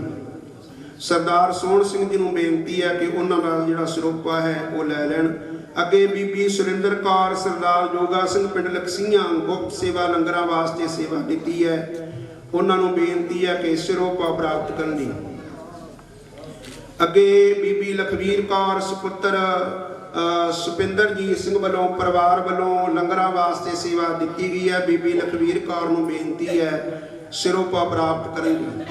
ਸਰਦਾਰ ਸੋਹਣ ਸਿੰਘ ਜੀ ਨੂੰ ਬੇਨਤੀ ਹੈ ਕਿ ਉਹਨਾਂ ਦਾ ਜਿਹੜਾ ਸਿਰੋਪਾ ਹੈ ਉਹ ਲੈ ਲੈਣ। ਅੱਗੇ ਬੀਬੀ ਸੁਰਿੰਦਰ ਕੌਰ ਸਰਦਾਰ ਜੋਗਾ ਸਿੰਘ ਪਿੰਡ ਲਕਸੀਆਂ ਗੁਪਤ ਸੇਵਾ ਲੰਗਰਾਂ ਵਾਸਤੇ ਸੇਵਾ ਦਿੱਤੀ ਹੈ, ਉਹਨਾਂ ਨੂੰ ਬੇਨਤੀ ਹੈ ਕਿ ਸਿਰੋਪਾ ਪ੍ਰਾਪਤ ਕਰਨ ਦੀ। ਅੱਗੇ ਬੀਬੀ ਲਖਵੀਰ ਕੌਰ ਸੁਪੁੱਤਰ ਸੁਪਿੰਦਰਜੀਤ ਸਿੰਘ ਵੱਲੋਂ ਪਰਿਵਾਰ ਵੱਲੋਂ ਲੰਗਰਾਂ ਵਾਸਤੇ ਸੇਵਾ ਦਿੱਤੀ ਗਈ ਹੈ। ਬੀਬੀ ਲਖਵੀਰ ਕੌਰ ਨੂੰ ਬੇਨਤੀ ਹੈ ਸਿਰੋਪਾ ਪ੍ਰਾਪਤ ਕਰਨ ਦੀ।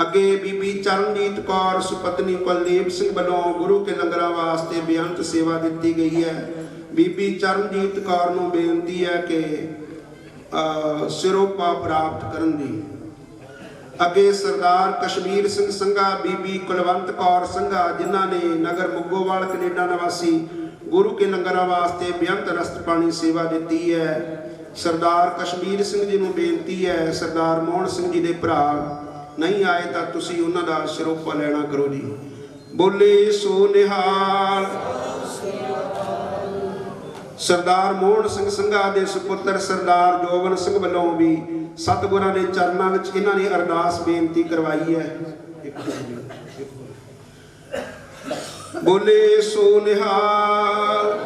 ਅੱਗੇ ਬੀਬੀ ਚਰਨਜੀਤ ਕੌਰ ਸੁਪਤਨੀ ਕੁਲਦੀਪ ਸਿੰਘ ਵੱਲੋਂ ਗੁਰੂ ਕੇ ਲੰਗਰਾਂ ਵਾਸਤੇ ਬੇਅੰਤ ਸੇਵਾ ਦਿੱਤੀ ਗਈ ਹੈ। ਬੀਬੀ ਚਰਨਜੀਤ ਕੌਰ ਨੂੰ ਬੇਨਤੀ ਹੈ ਕਿ ਸਿਰੋਪਾ ਪ੍ਰਾਪਤ ਕਰਨ ਦੀ। ਅੱਗੇ ਸਰਦਾਰ ਕਸ਼ਮੀਰ ਸਿੰਘ ਸੰਘਾ ਬੀਬੀ ਕੁਲਵੰਤ ਕੌਰ ਸੰਘਾ ਜਿਨ੍ਹਾਂ ਨੇ ਨਗਰ ਮੁੱਗੋਵਾਲ ਕੈਨੇਡਾ ਨਿਵਾਸੀ ਗੁਰੂ ਕੇ ਲੰਗਰਾਂ ਵਾਸਤੇ ਬੇਅੰਤ ਰਸਤ ਪਾਣੀ ਸੇਵਾ ਦਿੱਤੀ ਹੈ। ਸਰਦਾਰ ਕਸ਼ਮੀਰ ਸਿੰਘ ਜੀ ਨੂੰ ਬੇਨਤੀ ਹੈ, ਸਰਦਾਰ ਮੋਹਨ ਸਿੰਘ ਜੀ ਦੇ ਭਰਾ ਨਹੀਂ ਆਏ ਤਾਂ ਤੁਸੀਂ ਉਹਨਾਂ ਦਾ ਸਿਰੋਪਾ ਲੈਣਾ ਕਰੋ ਜੀ। ਬੋਲੇ ਸੋ ਨਿਹਾਲ। ਸਰਦਾਰ ਮੋਹਨ ਸਿੰਘ ਸੰਘਾ ਦੇ ਸੁਪੁੱਤਰ ਸਰਦਾਰ ਜੋਗਨ ਸਿੰਘ ਵੱਲੋਂ ਵੀ ਸਤਿਗੁਰਾਂ ਦੇ ਚਰਨਾਂ ਵਿੱਚ ਇਹਨਾਂ ਨੇ ਅਰਦਾਸ ਬੇਨਤੀ ਕਰਵਾਈ ਹੈ। ਬੋਲੇ ਸੋ ਨਿਹਾਲ।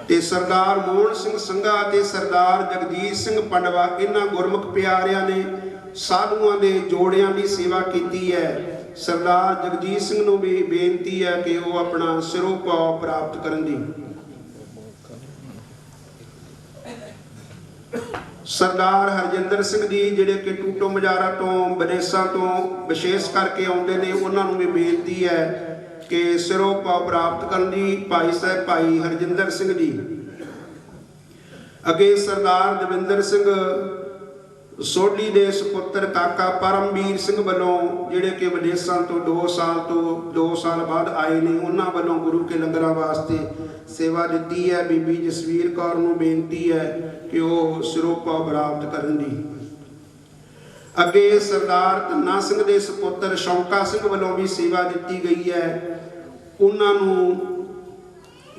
ਤੇ ਸਰਦਾਰ ਮੋਹਨ ਸਿੰਘ ਸੰਘਾ ਤੇ ਸਰਦਾਰ ਜਗਜੀਤ ਸਿੰਘ ਪੰਡਵਾ ਇਹਨਾਂ ਗੁਰਮੁਖ ਪਿਆਰਿਆਂ ਨੇ ਸਾਧੂਆਂ ਦੇ ਜੋੜਿਆਂ ਦੀ ਸੇਵਾ ਕੀਤੀ ਹੈ। ਸਰਦਾਰ ਜਗਜੀਤ ਸਿੰਘ ਨੂੰ ਵੀ ਬੇਨਤੀ ਹੈ ਕਿ ਉਹ ਆਪਣਾ ਸਿਰੋਪਾ ਪ੍ਰਾਪਤ ਕਰਨ ਦੀ। ਸਰਦਾਰ ਹਰਜਿੰਦਰ ਸਿੰਘ ਜੀ ਜਿਹੜੇ ਕਿ ਟੂਟੋ ਮਜਾਰਾ ਤੋਂ ਵਿਦੇਸ਼ਾਂ ਤੋਂ ਵਿਸ਼ੇਸ਼ ਕਰਕੇ ਆਉਂਦੇ ਨੇ, ਉਹਨਾਂ ਨੂੰ ਵੀ ਬੇਨਤੀ ਹੈ ਕਿ ਸਿਰੋਪਾ ਪ੍ਰਾਪਤ ਕਰਨ ਦੀ। ਭਾਈ ਸਾਹਿਬ ਭਾਈ ਹਰਜਿੰਦਰ ਸਿੰਘ ਜੀ। ਅੱਗੇ ਸਰਦਾਰ ਦਵਿੰਦਰ ਸਿੰਘ ਸੋਢੀ ਦੇ ਸੁਪੁੱਤਰ ਕਾਕਾ ਪਰਮਵੀਰ ਸਿੰਘ ਵੱਲੋਂ ਜਿਹੜੇ ਕਿ ਵਿਦੇਸ਼ਾਂ ਤੋਂ 2 ਸਾਲ ਬਾਅਦ ਆਏ ਨੇ, ਉਹਨਾਂ ਵੱਲੋਂ ਗੁਰੂ ਕੇ ਲੰਗਰਾਂ ਵਾਸਤੇ ਸੇਵਾ ਦਿੱਤੀ ਹੈ। ਬੀਬੀ ਜਸਵੀਰ ਕੌਰ ਨੂੰ ਬੇਨਤੀ ਹੈ ਕਿ ਉਹ ਸਿਰੋਪਾ ਪ੍ਰਾਪਤ ਕਰਨ ਦੀ। ਅੱਗੇ ਸਰਦਾਰ ਧੰਨਾ ਸਿੰਘ ਦੇ ਸੁਪੁੱਤਰ ਸ਼ੌਂਕਾ ਸਿੰਘ ਵੱਲੋਂ ਵੀ ਸੇਵਾ ਦਿੱਤੀ ਗਈ ਹੈ, ਉਹਨਾਂ ਨੂੰ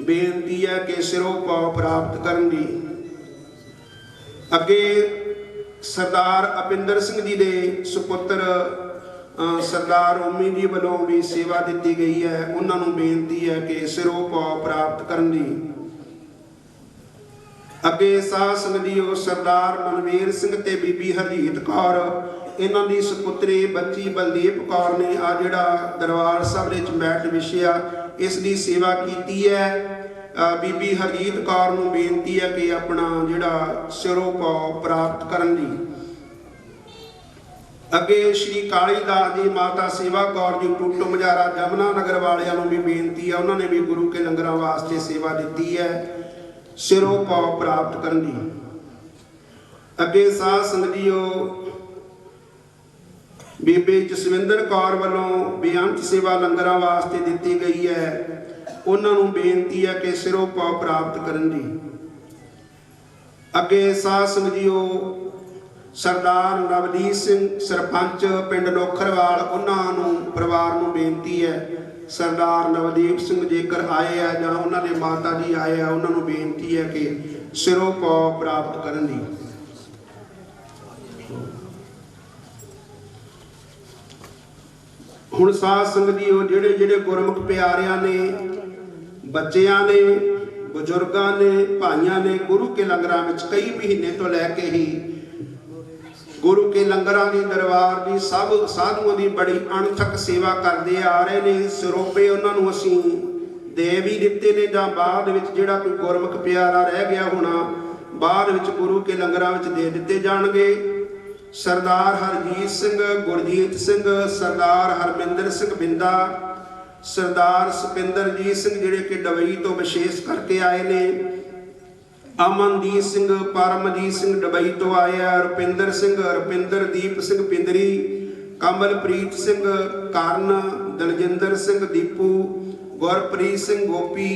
ਬੇਨਤੀ ਹੈ ਕਿ ਸਿਰੋਪਾ ਪ੍ਰਾਪਤ ਕਰਨ ਦੀ। ਅੱਗੇ ਸਰਦਾਰ ਅਪਿੰਦਰ ਸਿੰਘ ਜੀ ਦੇ ਸੁਪੁੱਤਰ ਸਰਦਾਰ ਓਮੀ ਜੀ ਵੱਲੋਂ ਵੀ ਸੇਵਾ ਦਿੱਤੀ ਗਈ ਹੈ, ਉਹਨਾਂ ਨੂੰ ਬੇਨਤੀ ਹੈ ਕਿ ਸਿਰੋਪਾ ਪ੍ਰਾਪਤ ਕਰਨ ਦੀ। ਅੱਗੇ ਸਾਧ ਸੰਗਤ ਜੀਓ ਸਰਦਾਰ ਮਨਵੀਰ ਸਿੰਘ ਤੇ ਬੀਬੀ ਹਰਜੀਤ ਕੌਰ ਇਹਨਾਂ ਦੀ ਸੁਪੁੱਤਰੀ ਬੱਚੀ ਬਲਦੀਪ ਕੌਰ ਨੇ ਆ ਜਿਹੜਾ ਦਰਬਾਰ ਸਾਹਿਬ ਦੇ ਵਿੱਚ ਮੈਟ ਵਿਛਿਆ ਇਸ ਦੀ ਸੇਵਾ ਕੀਤੀ ਹੈ। ਬੀਬੀ ਹਰਜੀਤ ਕੌਰ ਨੂੰ ਬੇਨਤੀ ਹੈ ਕਿ ਆਪਣਾ ਜਿਹੜਾ ਸਿਰੋਪਾ ਪ੍ਰਾਪਤ ਕਰਨ ਦੀ। ਅੱਗੇ ਸ਼੍ਰੀ ਕਾਲੀ ਦਾਸ ਜੀ ਮਾਤਾ ਸੇਵਾ ਕੌਰ ਜੀ ਟੂਟੋ ਮਜਾਰਾ ਜਮਨਾ ਨਗਰ ਵਾਲਿਆਂ ਨੂੰ ਵੀ ਬੇਨਤੀ ਹੈ, ਉਹਨਾਂ ਨੇ ਵੀ ਗੁਰੂ ਕੇ ਲੰਗਰਾਂ ਵਾਸਤੇ ਸੇਵਾ ਦਿੱਤੀ ਹੈ, ਸਿਰੋਪਾ ਪ੍ਰਾਪਤ ਕਰਨ ਦੀ। ਅੱਗੇ ਸਾਧ ਸੰਗਤ ਜੀਓ ਬੀਬੀ ਜਸਵਿੰਦਰ ਕੌਰ ਵੱਲੋਂ ਬੇਅੰਤ ਸੇਵਾ ਲੰਗਰਾਂ ਵਾਸਤੇ ਦਿੱਤੀ ਗਈ ਹੈ, ਉਹਨਾਂ ਨੂੰ ਬੇਨਤੀ ਹੈ ਕਿ ਸਿਰੋਪਾ ਪ੍ਰਾਪਤ ਕਰਨ ਦੀ। ਅੱਗੇ ਸਾਧ ਸੰਗਤ ਜੀਓ ਸਰਦਾਰ ਨਵਦੀਪ ਸਿੰਘ ਸਰਪੰਚ ਪਿੰਡ ਲੋਖਰਵਾਲ, ਉਹਨਾਂ ਨੂੰ ਪਰਿਵਾਰ ਨੂੰ ਬੇਨਤੀ ਹੈ, ਸਰਦਾਰ ਨਵਦੀਪ ਸਿੰਘ ਜੇਕਰ ਆਏ ਆ ਜਾਂ ਉਹਨਾਂ ਦੇ ਮਾਤਾ ਜੀ ਆਏ ਆ, ਉਹਨਾਂ ਨੂੰ ਬੇਨਤੀ ਹੈ ਕਿ ਸਿਰੋਪਾ ਪ੍ਰਾਪਤ ਕਰਨ ਦੀ। ਹੁਣ ਸਾਧ ਸੰਗਤ ਜੀਓ ਜਿਹੜੇ ਗੁਰਮੁਖ ਪਿਆਰਿਆਂ ਨੇ, ਬੱਚਿਆਂ ਨੇ, ਬਜ਼ੁਰਗਾਂ ਨੇ, ਭਾਈਆਂ ਨੇ ਗੁਰੂ ਕੇ ਲੰਗਰਾਂ ਵਿੱਚ ਕਈ ਮਹੀਨੇ ਤੋਂ ਲੈ ਕੇ ਹੀ ਗੁਰੂ ਕੇ ਲੰਗਰਾਂ ਦੀ ਦਰਬਾਰ ਦੀ ਸਭ ਸਾਧੂਆਂ ਦੀ ਬੜੀ ਅਣਥੱਕ ਸੇਵਾ ਕਰਦੇ ਆ ਰਹੇ ਨੇ। ਸਿਰੋਪੇ ਉਹਨਾਂ ਨੂੰ ਅਸੀਂ ਦੇ ਵੀ ਦਿੱਤੇ ਨੇ ਜਾਂ ਬਾਅਦ ਵਿੱਚ ਜਿਹੜਾ ਕੋਈ ਗੁਰਮੁਖ ਪਿਆਰਾ ਰਹਿ ਗਿਆ ਹੋਣਾ ਬਾਅਦ ਵਿੱਚ ਗੁਰੂ ਕੇ ਲੰਗਰਾਂ ਵਿੱਚ ਦੇ ਦਿੱਤੇ ਜਾਣਗੇ। ਸਰਦਾਰ ਹਰਜੀਤ ਸਿੰਘ, ਗੁਰਜੀਤ ਸਿੰਘ, ਸਰਦਾਰ ਹਰਮਿੰਦਰ ਸਿੰਘ ਬਿੰਦਾ, ਸਰਦਾਰ ਸੁਪਿੰਦਰਜੀਤ ਸਿੰਘ ਜਿਹੜੇ ਕਿ ਡਬਈ ਤੋਂ ਵਿਸ਼ੇਸ਼ ਕਰਕੇ ਆਏ ਨੇ, ਅਮਨਦੀਪ ਸਿੰਘ, ਪਰਮਜੀਤ ਸਿੰਘ ਡਬਈ ਤੋਂ ਆਏ ਆ, ਰੁਪਿੰਦਰ ਸਿੰਘ, ਰੁਪਿੰਦਰਦੀਪ ਸਿੰਘ ਪਿੰਦਰੀ, ਕਮਲਪ੍ਰੀਤ ਸਿੰਘ ਕਰਨ, ਦਲਜਿੰਦਰ ਸਿੰਘ ਦੀਪੂ, ਗੁਰਪ੍ਰੀਤ ਸਿੰਘ ਗੋਪੀ,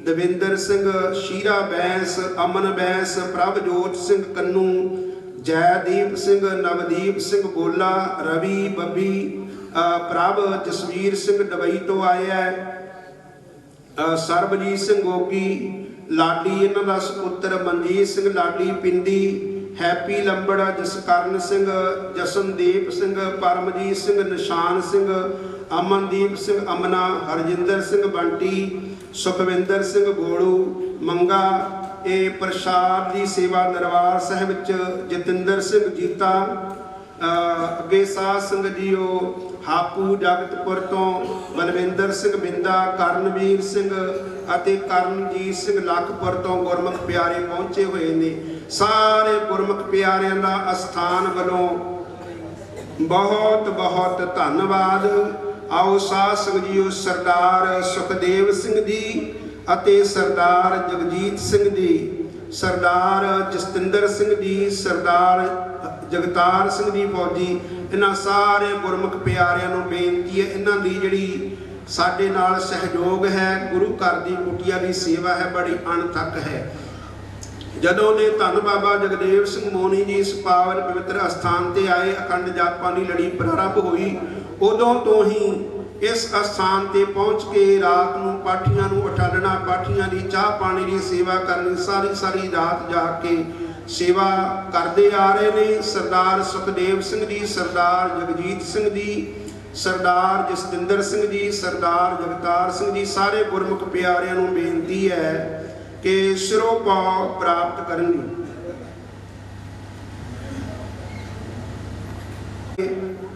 ਦਵਿੰਦਰ ਸਿੰਘ, ਸ਼ੀਰਾ ਬੈਂਸ, ਅਮਨ ਬੈਂਸ, ਪ੍ਰਭਜੋਤ ਸਿੰਘ ਕੰਨੂ, ਜੈਦੀਪ ਸਿੰਘ, ਨਵਦੀਪ ਸਿੰਘ ਗੋਲਾ, ਰਵੀ ਬੱਬੀ, ਪ੍ਰਭ ਜਸਵੀਰ ਸਿੰਘ ਡਬਈ ਤੋਂ ਆਇਆ ਹੈ। ਸਰਬਜੀਤ ਸਿੰਘ ਗੋਗੀ ਲਾਡੀ ਇਹਨਾਂ ਦਾ ਸੁਪੁੱਤਰ, ਮਨਜੀਤ ਸਿੰਘ ਲਾਡੀ ਪਿੰਡੀ, ਹੈਪੀ ਲੰਬੜ, ਜਸਕਰਨ ਸਿੰਘ, ਜਸਨਦੀਪ ਸਿੰਘ, ਪਰਮਜੀਤ ਸਿੰਘ, ਨਿਸ਼ਾਨ ਸਿੰਘ, ਅਮਨਦੀਪ ਸਿੰਘ ਅਮਨਾ, ਹਰਜਿੰਦਰ ਸਿੰਘ ਬੰਟੀ, ਸੁਖਵਿੰਦਰ ਸਿੰਘ ਗੋਲੂ ਮੰਗਾ। ਇਹ ਪ੍ਰਸ਼ਾਦ ਦੀ ਸੇਵਾ ਦਰਬਾਰ ਸਾਹਿਬ ਵਿੱਚ ਜਤਿੰਦਰ ਸਿੰਘ ਜੀਤਾ, ਅੱਗੇ ਸਾਧ ਸਿੰਘ ਜੀਓ ਹਾਪੂ ਜਗਤਪੁਰ ਤੋਂ, ਬਲਵਿੰਦਰ ਸਿੰਘ ਬਿੰਦਾ, ਕਰਨਵੀਰ ਸਿੰਘ ਅਤੇ ਕਰਨਜੀਤ ਸਿੰਘ ਲਖਪੁਰ ਤੋਂ ਗੁਰਮੁਖ ਪਿਆਰੇ ਪਹੁੰਚੇ ਹੋਏ ਨੇ। ਸਾਰੇ ਗੁਰਮੁਖ ਪਿਆਰਿਆਂ ਦਾ ਅਸਥਾਨ ਵੱਲੋਂ ਬਹੁਤ ਬਹੁਤ ਧੰਨਵਾਦ। ਆਓ ਸਾਧ ਸੰਗਤ ਜੀਓ ਸਰਦਾਰ ਸੁਖਦੇਵ ਸਿੰਘ ਜੀ ਅਤੇ ਸਰਦਾਰ ਜਗਜੀਤ ਸਿੰਘ ਜੀ, ਸਰਦਾਰ ਜਸਤਿੰਦਰ ਸਿੰਘ ਜੀ, ਸਰਦਾਰ ਜਗਤਾਰ ਸਿੰਘ ਜੀ ਫੌਜੀ, ਇਹਨਾਂ ਸਾਰੇ ਗੁਰਮੁਖ ਪਿਆਰਿਆਂ ਨੂੰ ਬੇਨਤੀ ਹੈ, ਇਹਨਾਂ ਦੀ ਜਿਹੜੀ ਸਾਡੇ ਨਾਲ ਸਹਿਯੋਗ ਹੈ, ਗੁਰੂ ਘਰ ਦੀ ਕੁਟੀਆ ਦੀ ਸੇਵਾ ਹੈ, ਬੜੀ ਅਣਥੱਕ ਹੈ। ਜਦੋਂ ਦੇ ਧੰਨ ਬਾਬਾ ਜਗਦੇਵ ਸਿੰਘ ਮੋਹਣੀ ਜੀ ਇਸ ਪਾਵਨ ਪਵਿੱਤਰ ਅਸਥਾਨ ਤੇ ਆਏ, ਅਖੰਡ ਜਾਪਾਂ ਦੀ ਲੜੀ ਪ੍ਰਾਰੰਭ ਹੋਈ, ਉਦੋਂ ਤੋਂ ਹੀ ਇਸ ਅਸਥਾਨ ਤੇ ਪਹੁੰਚ ਕੇ ਰਾਤ ਨੂੰ ਪਾਠੀਆਂ ਨੂੰ ਉਠਾਲਣਾ, ਪਾਠੀਆਂ ਦੀ ਚਾਹ ਪਾਣੀ ਦੀ ਸੇਵਾ ਕਰਨੀ, ਸਾਰੀ ਰਾਤ ਜਾ ਕੇ ਸੇਵਾ ਕਰਦੇ ਆ ਰਹੇ ਨੇ। ਸਰਦਾਰ ਸੁਖਦੇਵ ਸਿੰਘ ਜੀ, ਸਰਦਾਰ ਜਗਜੀਤ ਸਿੰਘ ਜੀ, ਸਰਦਾਰ ਜਸਤਿੰਦਰ ਸਿੰਘ ਜੀ, ਸਰਦਾਰ ਜਗਤਾਰ ਸਿੰਘ ਜੀ, ਸਾਰੇ ਗੁਰਮੁਖ ਪਿਆਰਿਆਂ ਨੂੰ ਬੇਨਤੀ ਹੈ ਕਿ ਸਿਰੋਪਾਅ ਪ੍ਰਾਪਤ ਕਰਨ ਦੀ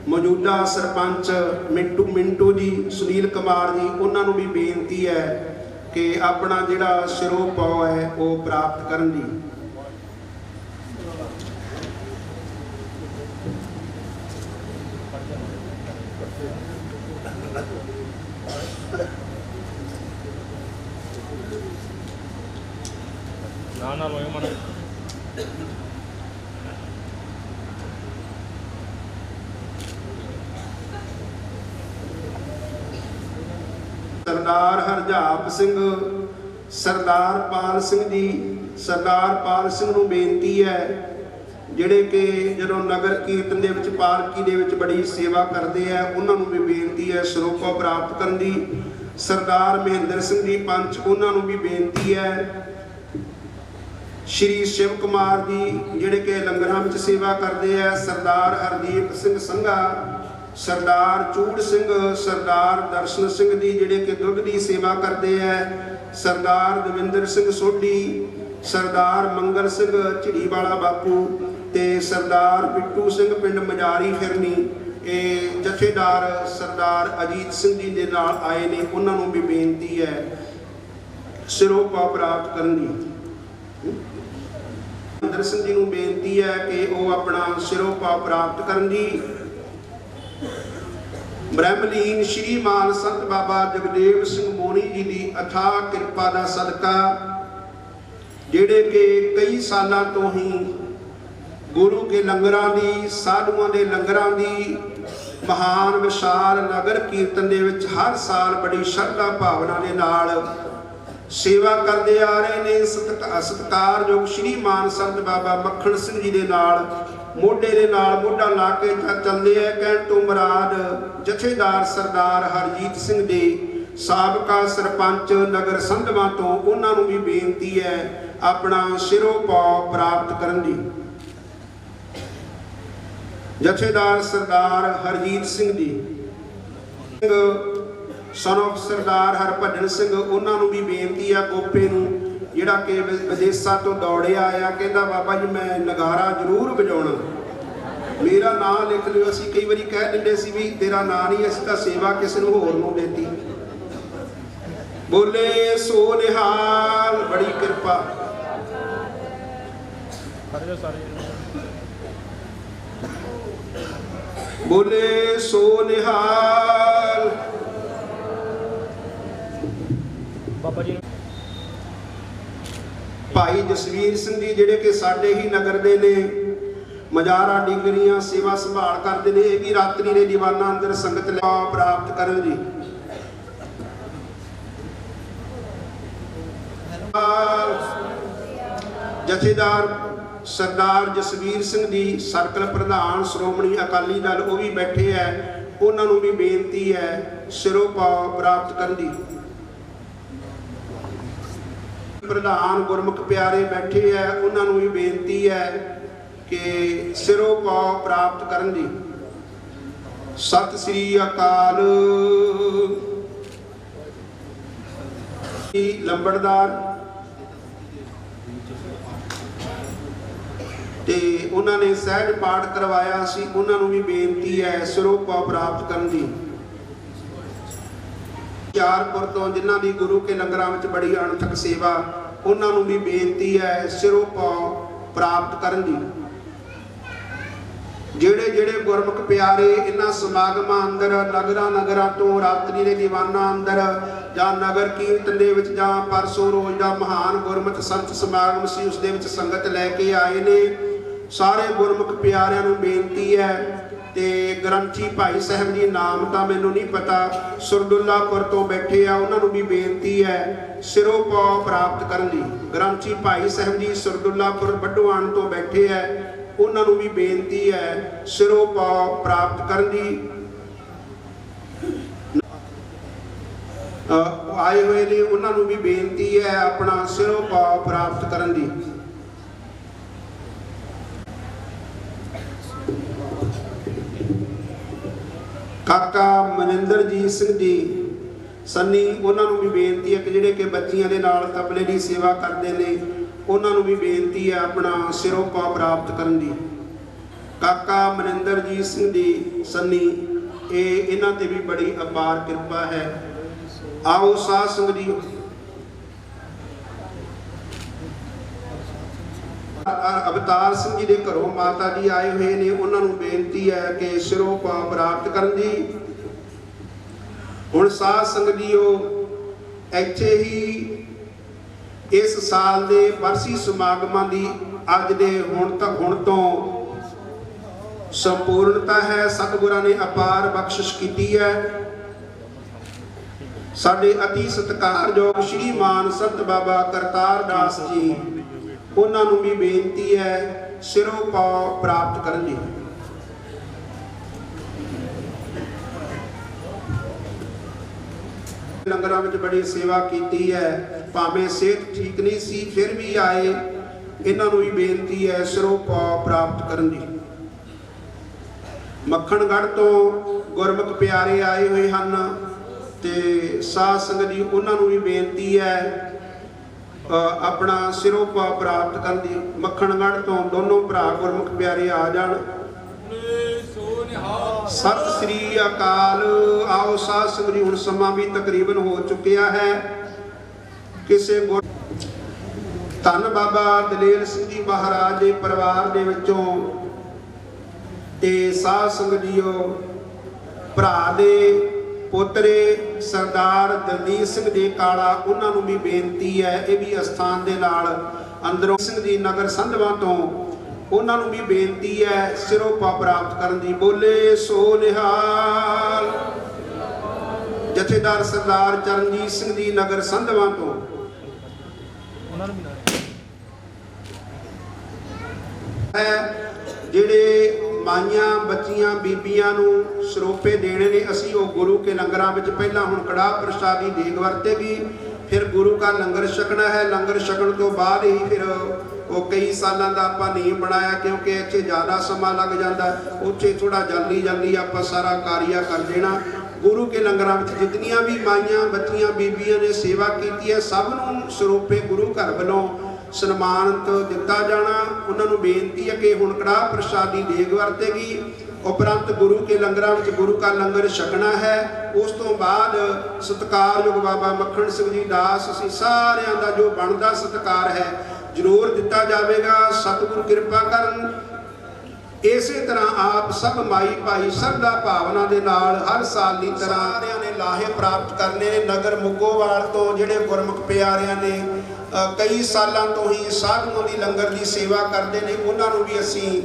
ਮੌਜੂਦਾ ਸਰਪੰਚ ਮਿੰਟੂ ਜੀ, ਸੁਨੀਲ ਕੁਮਾਰ ਜੀ, ਉਹਨਾਂ ਨੂੰ ਵੀ ਬੇਨਤੀ ਹੈ ਕਿ ਆਪਣਾ ਜਿਹੜਾ ਸਿਰੋਪਾਅ ਹੈ ਉਹ ਪ੍ਰਾਪਤ ਕਰਨ ਦੀ। ਸਰਦਾਰ ਹਰਜਾਪ ਸਿੰਘ, ਸਰਦਾਰ ਪਾਲ ਸਿੰਘ ਜੀ, ਸਰਦਾਰ ਪਾਲ ਸਿੰਘ ਨੂੰ ਬੇਨਤੀ ਹੈ ਜਿਹੜੇ ਕਿ ਜਦੋਂ ਨਗਰ ਕੀਰਤਨ ਦੇ ਵਿੱਚ ਪਾਲਕੀ ਦੇ ਵਿੱਚ ਬੜੀ ਸੇਵਾ ਕਰਦੇ ਆ, ਉਹਨਾਂ ਨੂੰ ਵੀ ਬੇਨਤੀ ਹੈ ਸਰੋਪਾ ਪ੍ਰਾਪਤ ਕਰਨ ਦੀ। ਸਰਦਾਰ ਮਹਿੰਦਰ ਸਿੰਘ ਜੀ ਪੰਚ, ਉਹਨਾਂ ਨੂੰ ਵੀ ਬੇਨਤੀ ਹੈ। ਸ਼੍ਰੀ ਸ਼ਿਵ ਕੁਮਾਰ ਜੀ ਜਿਹੜੇ ਕਿ ਲੰਗਰਾਂ ਵਿੱਚ ਸੇਵਾ ਕਰਦੇ ਆ, ਸਰਦਾਰ ਹਰਦੀਪ ਸਿੰਘ ਸੰਘਾ, ਸਰਦਾਰ ਚੂੜ ਸਿੰਘ, ਸਰਦਾਰ ਦਰਸ਼ਨ ਸਿੰਘ ਜੀ ਜਿਹੜੇ ਕਿ ਦੁੱਧ ਦੀ ਸੇਵਾ ਕਰਦੇ ਆ, ਸਰਦਾਰ ਦਵਿੰਦਰ ਸਿੰਘ ਸੋਢੀ, ਸਰਦਾਰ ਮੰਗਲ ਸਿੰਘ ਝਿੜੀਵਾਲਾ ਬਾਪੂ ਤੇ ਸਰਦਾਰ ਬਿੱਟੂ ਸਿੰਘ ਪਿੰਡ ਮਜਾਰੀ ਫਿਰਨੀ। ਇਹ ਜਥੇਦਾਰ ਸਰਦਾਰ ਅਜੀਤ ਸਿੰਘ ਜੀ ਦੇ ਨਾਲ ਆਏ ਨੇ, ਉਹਨਾਂ ਨੂੰ ਵੀ ਬੇਨਤੀ ਹੈ ਸਿਰੋਪਾ ਪ੍ਰਾਪਤ ਕਰਨ ਦੀ। ਦਵਿੰਦਰ ਸਿੰਘ ਜੀ ਨੂੰ ਬੇਨਤੀ ਹੈ ਕਿ ਉਹ ਆਪਣਾ ਸਿਰੋਪਾ ਪ੍ਰਾਪਤ ਕਰਨ ਦੀ। ਬ੍ਰਹਮਲੀਨ ਸ਼੍ਰੀਮਾਨ ਸੰਤ ਬਾਬਾ ਜਗਦੇਵ ਸਿੰਘ ਮੋਹਣੀ ਜੀ ਦੀ ਅਥਾਹ ਕਿਰਪਾ ਦਾ ਸਦਕਾ, ਜਿਹੜੇ ਕਿ ਕਈ ਸਾਲਾਂ ਤੋਂ ਹੀ ਗੁਰੂ ਕੇ ਲੰਗਰਾਂ ਦੀ, ਸਾਧੂਆਂ ਦੇ ਲੰਗਰਾਂ ਦੀ ਮਹਾਨ ਵਿਸ਼ਾਲ ਨਗਰ ਕੀਰਤਨ ਦੇ ਵਿੱਚ ਹਰ ਸਾਲ ਬੜੀ ਸ਼ਰਧਾ ਭਾਵਨਾ ਦੇ ਨਾਲ ਸੇਵਾ ਕਰਦੇ ਆ ਰਹੇ ਨੇ। ਸਤਿਕਾਰਯੋਗ ਸ਼੍ਰੀਮਾਨ ਸੰਤ ਬਾਬਾ ਮੱਖਣ ਸਿੰਘ ਜੀ ਦੇ ਨਾਲ ਮੋਢੇ ਦੇ ਨਾਲ ਮੋਢਾ ਲਾ ਕੇ ਚੱਲਦੇ ਆ। ਕਹਿਣ ਤੋਂ ਮੁਰਾਦ ਜਥੇਦਾਰ ਸਰਦਾਰ ਹਰਜੀਤ ਸਿੰਘ ਦੇ ਸਾਬਕਾ ਸਰਪੰਚ ਨਗਰ ਸੰਧਵਾਂ ਤੋਂ, ਉਹਨਾਂ ਨੂੰ ਵੀ ਬੇਨਤੀ ਹੈ ਆਪਣਾ ਸਿਰੋਪਾਅ ਪ੍ਰਾਪਤ ਕਰਨ ਦੀ। ਜਥੇਦਾਰ ਸਰਦਾਰ ਹਰਜੀਤ ਸਿੰਘ ਜੀ ਸਨ ਆਫ ਸਰਦਾਰ ਹਰਭਜਨ ਸਿੰਘ, ਉਹਨਾਂ ਨੂੰ ਵੀ ਬੇਨਤੀ ਆ ਗੋਪੇ ਨੂੰ ਜਿਹੜਾ ਕਿ ਵਿਦੇਸ਼ਾਂ ਤੋਂ ਦੌੜਿਆ ਆਇਆ, ਕਹਿੰਦਾ ਬਾਬਾ ਜੀ ਮੈਂ ਨਗਾਰਾ ਜ਼ਰੂਰ ਵਜਾਉਣਾ, ਮੇਰਾ ਨਾਂ ਲਿਖ ਲਿਓ। ਅਸੀਂ ਕਈ ਵਾਰੀ ਕਹਿ ਦਿੰਦੇ ਸੀ ਵੀ ਤੇਰਾ ਨਾਂ ਨਹੀਂ, ਅਸੀਂ ਤਾਂ ਸੇਵਾ ਕਿਸੇ ਨੂੰ ਹੋਰ ਨੂੰ ਦੇਤੀ। ਬੋਲੇ ਸੋ ਨਿਹਾਲ, ਬੜੀ ਕਿਰਪਾ। ਬੋਲੇ ਸੋ ਨਿਹਾਲ। ਬਾਬਾ ਜੀ ਭਾਈ ਜਸਵੀਰ ਸਿੰਘ ਜੀ ਜਿਹੜੇ ਕਿ ਸਾਡੇ ਹੀ ਨਗਰ ਦੇ ਨੇ, ਮਜਾਰਾ ਡਿਗਰੀਆਂ ਸੇਵਾ ਸੰਭਾਲ ਕਰਦੇ ਨੇ, ਇਹ ਵੀ ਰਾਤਰੀ ਦੇ ਦੀਵਾਨਾਂ ਅੰਦਰ ਸੰਗਤ ਪ੍ਰਾਪਤ ਕਰਨ ਜੀ। ਜਥੇਦਾਰ ਸਰਦਾਰ ਜਸਵੀਰ ਸਿੰਘ ਜੀ ਸਰਕਲ ਪ੍ਰਧਾਨ ਸ਼੍ਰੋਮਣੀ ਅਕਾਲੀ ਦਲ, ਉਹ ਵੀ ਬੈਠੇ ਹੈ, ਉਹਨਾਂ ਨੂੰ ਵੀ ਬੇਨਤੀ ਹੈ ਸਿਰੋਂ ਪਾਉ ਪ੍ਰਾਪਤ ਕਰਨ ਦੀ। ਪ੍ਰਧਾਨ ਗੁਰਮੁਖ ਪਿਆਰੇ ਬੈਠੇ ਹੈ, ਉਹਨਾਂ ਨੂੰ ਵੀ ਬੇਨਤੀ ਹੈ ਕਿ ਸਿਰੋਂ ਪਾਉ ਪ੍ਰਾਪਤ ਕਰਨ ਦੀ। ਸਤਿ ਸ੍ਰੀ ਅਕਾਲ। ਲੰਬੜਦਾਰ ਤੇ ਉਹਨਾਂ ਨੇ ਸਹਿਜ ਪਾਠ ਕਰਵਾਇਆ ਸੀ, ਉਹਨਾਂ ਨੂੰ ਵੀ ਬੇਨਤੀ ਹੈ ਸਿਰੋਂ ਪਾਉ ਪ੍ਰਾਪਤ ਕਰਨ ਦੀ। ਹੁਸ਼ਿਆਰਪੁਰ ਤੋਂ ਜਿਨ੍ਹਾਂ ਦੀ ਗੁਰੂ ਕੇ ਲੰਗਰਾਂ ਵਿੱਚ ਬੜੀ ਅਣਥਕ ਸੇਵਾ, ਉਹਨਾਂ ਨੂੰ ਵੀ ਬੇਨਤੀ ਹੈ ਸਿਰੋਂ ਪਾਉ ਪ੍ਰਾਪਤ ਕਰਨ ਦੀ। ਜਿਹੜੇ ਜਿਹੜੇ ਗੁਰਮੁਖ ਪਿਆਰੇ ਇਹਨਾਂ ਸਮਾਗਮਾਂ ਅੰਦਰ ਨਗਰਾਂ ਤੋਂ ਰਾਤਰੀ ਦੇ ਦੀਵਾਨਾਂ ਅੰਦਰ ਜਾਂ ਨਗਰ ਕੀਰਤਨ ਦੇ ਵਿੱਚ ਜਾਂ ਪਰਸੋਂ ਰੋਜ਼ ਦਾ ਮਹਾਨ ਗੁਰਮਤਿ ਸੰਤ ਸਮਾਗਮ ਸੀ ਉਸ ਦੇ ਵਿੱਚ ਸੰਗਤ ਲੈ ਕੇ ਆਏ ਨੇ, ਸਾਰੇ ਗੁਰਮੁਖ ਪਿਆਰਿਆਂ ਨੂੰ ਬੇਨਤੀ ਹੈ। ਤੇ ਗ੍ਰੰਥੀ ਭਾਈ ਸਾਹਿਬ ਜੀ ਨਾਮ ਤਾਂ ਮੈਨੂੰ ਨਹੀਂ ਪਤਾ, ਸੁਰਦੁੱਲਾਪੁਰ ਤੋਂ ਬੈਠੇ ਆ, ਉਹਨਾਂ ਨੂੰ ਵੀ ਬੇਨਤੀ ਹੈ ਸਿਰੋਂ ਪਾਉ ਪ੍ਰਾਪਤ ਕਰਨ ਦੀ। ਗ੍ਰੰਥੀ ਭਾਈ ਸਾਹਿਬ ਜੀ ਸੁਰਦੁੱਲਾਪੁਰ ਵੱਡੋਆਣ ਤੋਂ ਬੈਠੇ ਹੈ, ਉਹਨਾਂ ਨੂੰ ਵੀ ਬੇਨਤੀ ਹੈ ਸਿਰੋਂ ਪਾਉ ਪ੍ਰਾਪਤ ਕਰਨ ਦੀ। ਆਏ ਹੋਏ ਨੇ, ਉਹਨਾਂ ਨੂੰ ਵੀ ਬੇਨਤੀ ਹੈ ਆਪਣਾ ਸਿਰੋਂ ਪਾਉ ਪ੍ਰਾਪਤ ਕਰਨ ਦੀ। ਕਾਕਾ ਮਨਿੰਦਰਜੀਤ ਸਿੰਘ ਜੀ ਸੰਨੀ, ਉਹਨਾਂ ਨੂੰ ਵੀ ਬੇਨਤੀ ਹੈ ਕਿ ਜਿਹੜੇ ਕਿ ਬੱਚੀਆਂ ਦੇ ਨਾਲ ਤਬਲੇ ਦੀ ਸੇਵਾ ਕਰਦੇ ਨੇ, ਉਹਨਾਂ ਨੂੰ ਵੀ ਬੇਨਤੀ ਹੈ ਆਪਣਾ ਸਿਰੋਂ ਪਾਉ ਪ੍ਰਾਪਤ ਕਰਨ ਦੀ। ਕਾਕਾ ਮਨਿੰਦਰਜੀਤ ਸਿੰਘ ਜੀ ਸੰਨੀ, ਇਹਨਾਂ ਤੇ ਵੀ ਬੜੀ ਅਪਾਰ ਕਿਰਪਾ ਹੈ। ਆਓ ਸਾਧ ਸੰਗਤ ਜੀ, ਅਵਤਾਰ ਸਿੰਘ ਜੀ ਦੇ ਘਰੋਂ ਮਾਤਾ ਜੀ ਆਏ ਹੋਏ ਨੇ, ਉਹਨਾਂ ਨੂੰ ਬੇਨਤੀ ਹੈ ਕਿ ਸਿਰੋਂ ਪਾਉ ਪ੍ਰਾਪਤ ਕਰਨ ਦੀ। ਹੁਣ ਸਾਧ ਸੰਗਤ ਜੀਓ, ਇੱਥੇ ਹੀ ਇਸ ਸਾਲ ਦੇ ਬਰਸੀ ਸਮਾਗਮਾਂ ਦੀ ਅੱਜ ਦੇ ਹੁਣ ਤੋਂ ਸੰਪੂਰਨਤਾ ਹੈ। ਸਤਿਗੁਰਾਂ ਨੇ ਅਪਾਰ ਬਖਸ਼ਿਸ਼ ਕੀਤੀ ਹੈ। ਸਾਡੇ ਅਤੀ ਸਤਿਕਾਰਯੋਗ ਸ਼੍ਰੀਮਾਨ ਸੰਤ ਬਾਬਾ ਕਰਤਾਰ ਦਾਸ ਜੀ, ਉਹਨਾਂ ਨੂੰ ਵੀ ਬੇਨਤੀ ਹੈ ਸਿਰੋਂ ਪਾਉ ਪ੍ਰਾਪਤ ਕਰਨ ਦੀ। ਲੰਗਰਾਂ ਵਿੱਚ ਬੜੀ ਸੇਵਾ ਕੀਤੀ ਹੈ, ਭਾਵੇਂ ਸਿਹਤ ਠੀਕ ਨਹੀਂ ਸੀ ਫਿਰ ਵੀ ਆਏ, ਇਹਨਾਂ ਨੂੰ ਵੀ ਬੇਨਤੀ ਹੈ ਸਿਰੋਂ ਪਾਉ ਪ੍ਰਾਪਤ ਕਰਨ ਦੀ। ਮੱਖਣਗੜ੍ਹ ਤੋਂ ਗੁਰਮੁਖ ਪਿਆਰੇ ਆਏ ਹੋਏ ਹਨ ਤੇ ਸਾਧ ਸੰਗਤ ਜੀ, ਉਹਨਾਂ ਨੂੰ ਵੀ ਬੇਨਤੀ ਹੈ ਆਪਣਾ ਸਿਰੋਂ ਪਾਉ ਪ੍ਰਾਪਤ ਕਰਨ ਦੀ। ਮੱਖਣਗੜ੍ਹ ਤੋਂ ਦੋਨੋਂ ਭਰਾ ਗੁਰਮੁਖ ਪਿਆਰੇ ਆ ਜਾਣ। ਸਤਿ ਸ੍ਰੀ ਅਕਾਲ। ਆਓ ਸਾਧ ਸੰਗਤ ਜੀ, ਹੁਣ ਸਮਾਂ ਵੀ ਤਕਰੀਬਨ ਹੋ ਚੁੱਕਿਆ ਹੈ। ਕਿਸੇ ਧੰਨ ਬਾਬਾ ਦਲੇਰ ਸਿੰਘ ਜੀ ਮਹਾਰਾਜ ਦੇ ਪਰਿਵਾਰ ਦੇ ਵਿੱਚੋਂ ਤੇ ਸਾਧ ਸੰਗਤ ਜੀਓ, ਭਰਾ ਦੇ ਪੋਤਰੇ ਸਰਦਾਰ ਦਲਜੀਤ ਸਿੰਘ ਦੇ ਕਾਲਾ, ਉਹਨਾਂ ਨੂੰ ਵੀ ਬੇਨਤੀ ਹੈ, ਇਹ ਵੀ ਅਸਥਾਨ ਦੇ ਨਾਲ ਅੰਦਰੋਂ ਸਿੰਘ ਜੀ ਨਗਰ ਸੰਧਵਾਂ ਤੋਂ, ਉਹਨਾਂ ਨੂੰ ਵੀ ਬੇਨਤੀ ਹੈ ਸਿਰੋਂ ਪਾਉ ਪ੍ਰਾਪਤ ਕਰਨ ਦੀ। ਬੋਲੇ ਸੋ ਨਿਹਾਲ। ਜਥੇਦਾਰ ਸਰਦਾਰ ਚਰਨਜੀਤ ਸਿੰਘ ਜੀ ਨਗਰ ਸੰਧਵਾਂ ਤੋਂ, ਜਿਹੜੇ ਮਾਈਆਂ ਬੱਚੀਆਂ ਬੀਬੀਆਂ ਨੂੰ ਸਰੋਪੇ ਦੇਣੇ ਨੇ, ਅਸੀਂ ਉਹ ਗੁਰੂ ਕੇ ਲੰਗਰਾਂ ਵਿੱਚ ਪਹਿਲਾਂ ਹੁਣ ਕੜਾਹ ਪ੍ਰਸ਼ਾਦੀ ਦੇਗ ਵਰਤੇਗੀ, ਫਿਰ ਗੁਰੂ ਕਾ ਲੰਗਰ ਛਕਣਾ ਹੈ। ਲੰਗਰ ਛਕਣ ਤੋਂ ਬਾਅਦ ਹੀ ਫਿਰ ਉਹ ਕਈ ਸਾਲਾਂ ਦਾ ਆਪਾਂ ਨਿਯਮ ਬਣਾਇਆ, ਕਿਉਂਕਿ ਇੱਥੇ ਜ਼ਿਆਦਾ ਸਮਾਂ ਲੱਗ ਜਾਂਦਾ, ਉੱਥੇ ਥੋੜਾ ਜਲਦੀ ਆਪਾਂ ਸਾਰਾ ਕਾਰਿਆ ਕਰ ਦੇਣਾ। ਗੁਰੂ ਕੇ ਲੰਗਰਾਂ ਵਿੱਚ ਜਿਤਨੀਆਂ ਵੀ ਮਾਈਆਂ ਬੱਚੀਆਂ ਬੀਬੀਆਂ ਨੇ ਸੇਵਾ ਕੀਤੀ ਹੈ, ਸਭ ਨੂੰ ਸਰੋਪੇ ਗੁਰੂ ਘਰ ਵੱਲੋਂ ਸਨਮਾਨਿਤ ਦਿੱਤਾ ਜਾਣਾ। ਉਹਨਾਂ ਨੂੰ ਬੇਨਤੀ ਹੈ ਕਿ ਹੁਣ ਕੜਾਹ ਪ੍ਰਸ਼ਾਦੀ ਦੇਗ ਵਰਤੇਗੀ, ਉਪਰੰਤ ਗੁਰੂ ਕੇ ਲੰਗਰਾਂ ਵਿੱਚ ਗੁਰੂ ਕਾ ਲੰਗਰ ਛਕਣਾ ਹੈ। ਉਸ ਤੋਂ ਬਾਅਦ ਸਤਿਕਾਰਯੋਗ ਬਾਬਾ ਮੱਖਣ ਸਿੰਘ ਜੀ ਦਾਸ, ਅਸੀਂ ਸਾਰਿਆਂ ਦਾ ਜੋ ਬਣਦਾ ਸਤਿਕਾਰ ਹੈ ਜ਼ਰੂਰ ਦਿੱਤਾ ਜਾਵੇਗਾ। ਸਤਿਗੁਰੂ ਕਿਰਪਾ ਕਰਨ। ਇਸੇ ਤਰ੍ਹਾਂ ਆਪ ਸਭ ਮਾਈ ਭਾਈ ਸ਼ਰਧਾ ਭਾਵਨਾ ਦੇ ਨਾਲ ਹਰ ਸਾਲ ਦੀ ਤਰ੍ਹਾਂ ਸਾਰਿਆਂ ਨੇ ਲਾਹੇ ਪ੍ਰਾਪਤ ਕਰਨੇ ਨੇ। ਨਗਰ ਮੁੱਗੋਵਾਲ ਤੋਂ ਜਿਹੜੇ ਗੁਰਮੁਖ ਪਿਆਰਿਆਂ ਨੇ ਕਈ ਸਾਲਾਂ ਤੋਂ ਹੀ ਸਾਧੂਆਂ ਦੀ ਲੰਗਰ ਦੀ ਸੇਵਾ ਕਰਦੇ ਨੇ, ਉਹਨਾਂ ਨੂੰ ਵੀ ਅਸੀਂ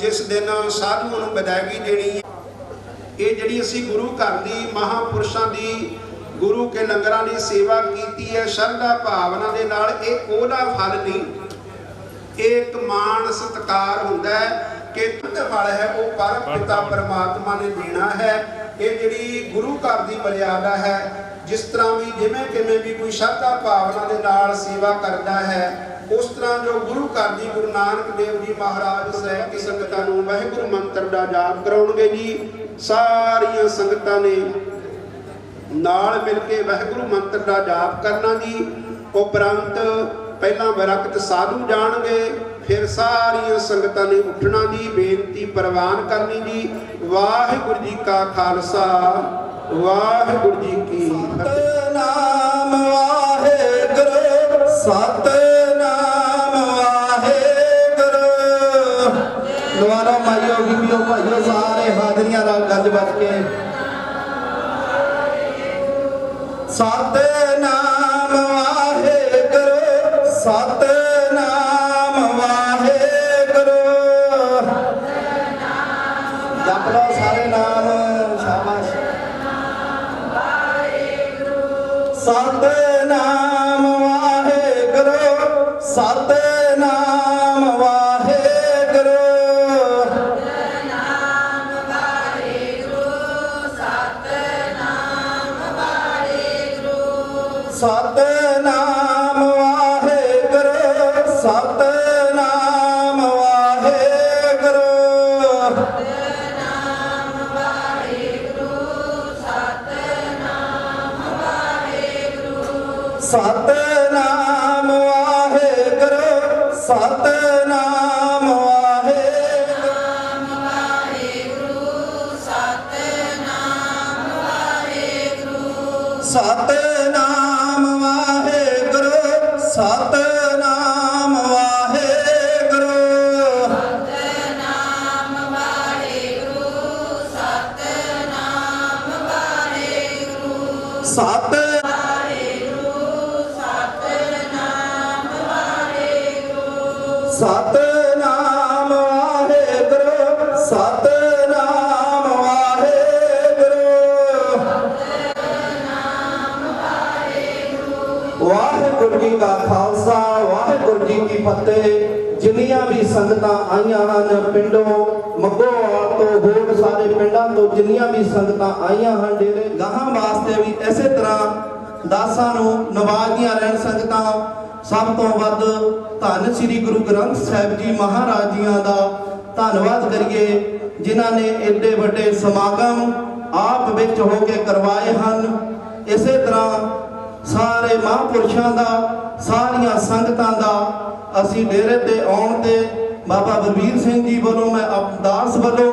ਜਿਸ ਦਿਨ ਸਾਧੂਆਂ ਨੂੰ ਵਿਦਾਇਗੀ ਦੇਣੀ ਹੈ, ਇਹ ਜਿਹੜੀ ਅਸੀਂ ਗੁਰੂ ਘਰ ਦੀ ਮਹਾਂਪੁਰਸ਼ਾਂ ਦੀ ਗੁਰੂ ਕੇ ਲੰਗਰਾਂ ਦੀ ਸੇਵਾ ਕੀਤੀ ਹੈ ਸ਼ਰਧਾ ਭਾਵਨਾ ਦੇ ਨਾਲ, ਇਹ ਉਹਦਾ ਫਲ ਨਹੀਂ, ਇਹ ਇੱਕ ਮਾਣ ਸਤਿਕਾਰ ਹੁੰਦਾ ਹੈ। ਕਿ ਫਲ ਹੈ ਉਹ ਪਰਮ ਪਿਤਾ ਪਰਮਾਤਮਾ ਨੇ ਦੇਣਾ ਹੈ। ਇਹ ਜਿਹੜੀ ਗੁਰੂ ਘਰ ਦੀ ਮਰਿਆਦਾ ਹੈ, ਜਿਸ ਤਰ੍ਹਾਂ ਵੀ ਜਿਵੇਂ ਕਿਵੇਂ ਵੀ ਕੋਈ ਸ਼ਰਧਾ ਭਾਵਨਾ ਦੇ ਨਾਲ ਸੇਵਾ ਕਰਦਾ ਹੈ, ਉਸ ਤਰ੍ਹਾਂ ਜੋ ਗੁਰੂ ਘਰ ਦੀ ਗੁਰੂ ਨਾਨਕ ਦੇਵ ਜੀ ਮਹਾਰਾਜ ਸਾਹਿਬ ਦੀ ਸੰਗਤਾਂ ਨੂੰ ਵਾਹਿਗੁਰੂ ਮੰਤਰ ਦਾ ਜਾਪ ਕਰਾਉਣਗੇ ਜੀ। ਸਾਰੀਆਂ ਸੰਗਤਾਂ ਨੇ ਨਾਲ ਮਿਲ ਕੇ ਵਾਹਿਗੁਰੂ ਮੰਤਰ ਦਾ ਜਾਪ ਕਰਨਾ ਜੀ। ਉਪਰੰਤ ਪਹਿਲਾਂ ਬਰਕਤ ਸਾਧੂ ਜਾਣਗੇ, ਫਿਰ ਸਾਰੀਆਂ ਸੰਗਤਾਂ ਨੇ ਉੱਠਣਾ ਜੀ, ਬੇਨਤੀ ਪ੍ਰਵਾਨ ਕਰਨੀ ਜੀ। ਵਾਹਿਗੁਰੂ ਜੀ ਕਾ ਖਾਲਸਾ, ਵਾਹਿਗੁਰੂ ਜੀ ਕੀ ਫਤਿਹ। ਸਤਿਨਾਮ ਵਾਹਿਗੁਰੂ, ਸਤਿਨਾਮ ਵਾਹਿਗੁਰੂ। ਦੁਆਰਾ ਮਾਈਓ ਬੀਬੀਓ ਭਾਈਓ ਸਾਰੇ ਹਾਜ਼ਰੀਆਂ ਨਾਲ ਗੱਜ ਵੱਜ ਕੇ ਸਤਿਨਾਮ ਵਾਹਿਗੁਰੂ, ਸਤਿਨਾਮ ਵਾਹਿਗੁਰੂ। ਜਪ ਲਓ ਸਾਰੇ ਨਾਮ, ਸ਼ਾਬਾਸ਼। ਸਤਿਨਾਮ ਵਾਹਿਗੁਰੂ, ਸਤਿਨਾਮ ਵਾਹਿਗੁਰੂ। ਸਤਿਨਾਮ ਵਾਹਿਗੁਰੂ, ਸਤਿਨਾਮ ਵਾਹਿਗੁਰੂ। ਸਤਿਨਾਮ ਵਾਹਿਗੁਰੂ, ਸਤਿਨਾਮ ਵਾਹਿਗੁਰੂ। ਸਤਿਨਾਮ ਵਾਹਿਗੁਰੂ, ਸਤਿਨਾਮ ਵਾਹਿਗੁਰੂ। ਸਤ ਸਤਿਨਾਮ ਵਾਹਿਗੁਰੂ, ਸਤਿਨਾਮ ਵਾਹਿਗੁਰੂ। ਵਾਹਿਗੁਰੂ ਜੀ ਕਾ ਖਾਲਸਾ, ਵਾਹਿਗੁਰੂ ਜੀ ਕੀ ਫਤਿਹ। ਜਿੰਨੀਆਂ ਵੀ ਸੰਗਤਾਂ ਆਈਆਂ ਹਨ ਪਿੰਡੋਂ ਮੱਗੋਵਾਲ ਤੋਂ, ਹੋਰ ਸਾਰੇ ਪਿੰਡਾਂ ਤੋਂ ਜਿੰਨੀਆਂ ਵੀ ਸੰਗਤਾਂ ਆਈਆਂ ਹਨ, ਡੇਰੇ ਗਾਹਾਂ ਵਾਸਤੇ ਵੀ ਇਸੇ ਤਰ੍ਹਾਂ ਦਾਸਾਂ ਨੂੰ ਨਵਾਜ਼ਦੀਆਂ ਰਹਿਣ ਸੰਗਤਾਂ। ਸਭ ਤੋਂ ਵੱਧ ਧੰਨ ਸ੍ਰੀ ਗੁਰੂ ਗ੍ਰੰਥ ਸਾਹਿਬ ਜੀ ਮਹਾਰਾਜ ਜੀਆਂ ਦਾ ਧੰਨਵਾਦ ਕਰੀਏ, ਜਿਨ੍ਹਾਂ ਨੇ ਏਡੇ ਵੱਡੇ ਸਮਾਗਮ ਆਪ ਵਿੱਚ ਹੋ ਕੇ ਕਰਵਾਏ ਹਨ। ਇਸੇ ਤਰ੍ਹਾਂ ਸਾਰੇ ਮਹਾਂਪੁਰਸ਼ਾਂ ਦਾ, ਸਾਰੀਆਂ ਸੰਗਤਾਂ ਦਾ ਅਸੀਂ ਡੇਰੇ ਤੇ ਆਉਣ ਤੇ ਬਾਬਾ ਬਲਵੀਰ ਸਿੰਘ ਜੀ ਵੱਲੋਂ, ਮੈਂ ਅਰਦਾਸ ਵੱਲੋਂ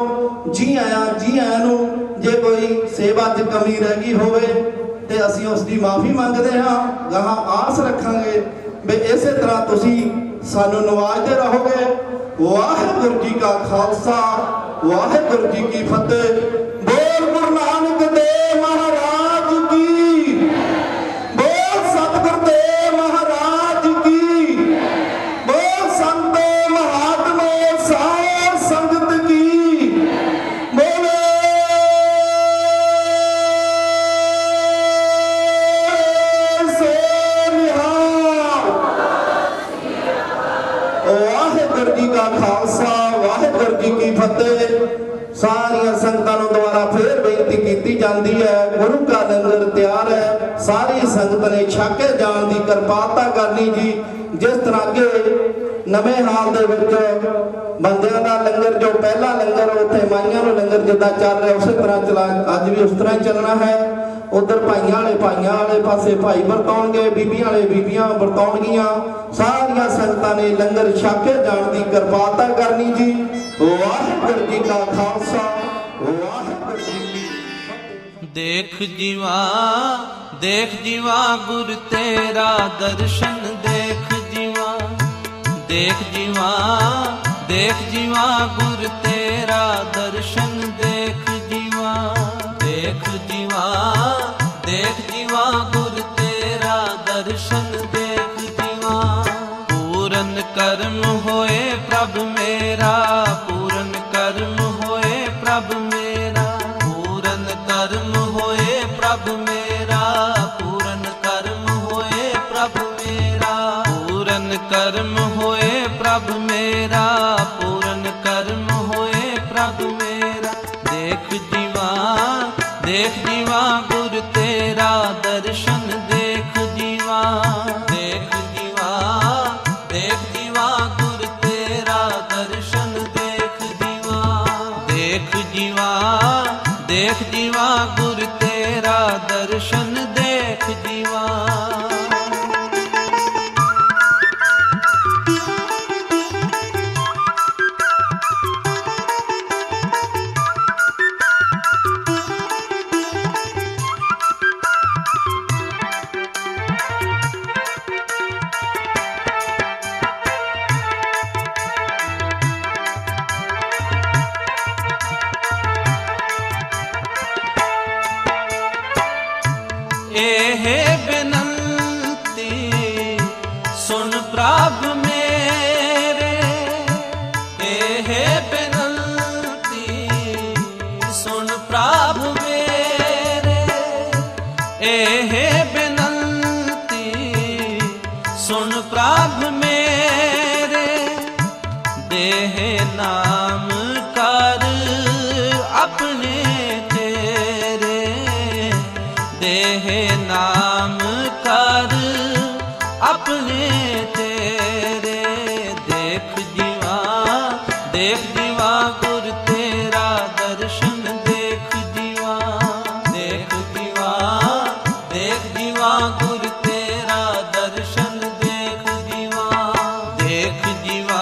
ਜੀ ਆਇਆਂ ਨੂੰ। ਜੇ ਕੋਈ ਸੇਵਾ 'ਚ ਕਮੀ ਰਹਿ ਗਈ ਹੋਵੇ ਤੇ ਅਸੀਂ ਉਸ ਦੀ ਮਾਫੀ ਮੰਗਦੇ ਹਾਂ। ਗਾਹਾਂ ਆਸ ਰੱਖਾਂਗੇ ਵੀ ਇਸੇ ਤਰ੍ਹਾਂ ਤੁਸੀਂ ਸਾਨੂੰ ਨਵਾਜ਼ਦੇ ਰਹੋਗੇ। ਵਾਹਿਗੁਰੂ ਜੀ ਕਾ ਖਾਲਸਾ, ਵਾਹਿਗੁਰੂ ਜੀ ਕੀ ਫਤਿਹ। ਬੋਲ ਗੁਰੂ ਨਾਨਕ ਦੇਵ ਮਹਾਰਾਜ ਕੀ, ਬੋਲ ਸਤਿਗੁਰ ਦੇਵ ਮਹਾਰਾਜ ਕੀ, ਬੋਲ ਸੰਤ ਮਹਾਤਮਾ ਸਾਧ ਸੰਗਤ ਕੀ। ਬੋਲੇ ਵਾਹਿਗੁਰੂ ਜੀ ਕਾ ਖਾਲਸਾ, ਵਾਹਿਗੁਰੂ ਜੀ ਕੀ ਫਤਿਹ। ਸਾਰੀਆਂ ਸੰਗਤਾਂ ਨੂੰ ਦੁਆਰਾ ਫੇਰ ਬੇਨਤੀ ਕੀਤੀ ਜਾਂਦੀ ਹੈ, ਗੁਰੂ ਕਾ ਲੰਗਰ ਤਿਆਰ ਹੈ, ਸਾਰੀ ਸੰਗਤ ਨੇ ਛਕ ਕੇ ਜਾਣ ਦੀ ਕਿਰਪਾਲਤਾ ਕਰਨੀ ਜੀ। ਜਿਸ ਤਰ੍ਹਾਂ ਕਿ ਨਵੇਂ ਹਾਲ ਦੇ ਵਿੱਚ ਬੰਦਿਆਂ ਦਾ ਲੰਗਰ, ਜੋ ਪਹਿਲਾ ਲੰਗਰ ਉੱਥੇ ਮਾਈਆਂ ਨੂੰ ਲੰਗਰ ਜਿੱਦਾਂ ਚੱਲ ਰਿਹਾ ਉਸੇ ਤਰ੍ਹਾਂ ਅੱਜ ਵੀ ਉਸ ਤਰ੍ਹਾਂ ਹੀ ਚੱਲਣਾ ਹੈ। ਉਧਰ ਭਾਈਆਂ ਵਾਲੇ ਪਾਸੇ ਭਾਈ ਵਰਤਾਉਣਗੇ, ਬੀਬੀਆਂ ਵਾਲੇ ਬੀਬੀਆਂ ਵਰਤਾਉਣਗੀਆਂ। ਸਾਰੀਆਂ ਸੰਗਤਾਂ ਨੇ ਲੰਗਰ ਛਕ ਕੇ ਜਾਣ ਦੀ ਕਿਰਪਾਲਤਾ ਕਰਨੀ ਜੀ। ਵਾਹਿਗੁਰੂ ਜੀ ਕਾ ਖਾਲਸਾ, ਵਾਹਿਗੁਰੂ ਜੀ ਕੀ ਫਤਿਹ। देख जीवा गुर तेरा दर्शन देख जीवा गुर तेरा दर्शन देख जीवा गुर तेरा दर्शन देख जीवा। पूरन कर्म होए प्रभ मेरा, पूरन कर्म होए प्रभ मेरा, पूरन कर्म होए प्रभ मेरा, पूरन कर्म होए प्रभ मेरा, पूरन कर्म होए प्रभ मेरा, पूरन कर्म जीवा गुर तेरा दर्शन देख जीवा। देख जीवा, देख जीवा गुर तेरा दर्शन देख जीवा। एहे बिनती सुन प्रभ मेरे, एहे बिनती सुन प्रभ मेरे, एहे बिनती सुन प्रभ मेरे। देह नाम कर अपने तेरे, देह नाम कर अपने तेरे। देख जीवा, देख जीवा गुर तेरा दर्शन देख जीवा। देख जीवा, देख जीवा गुर तेरा दर्शन देख जीवा। देख जीवा,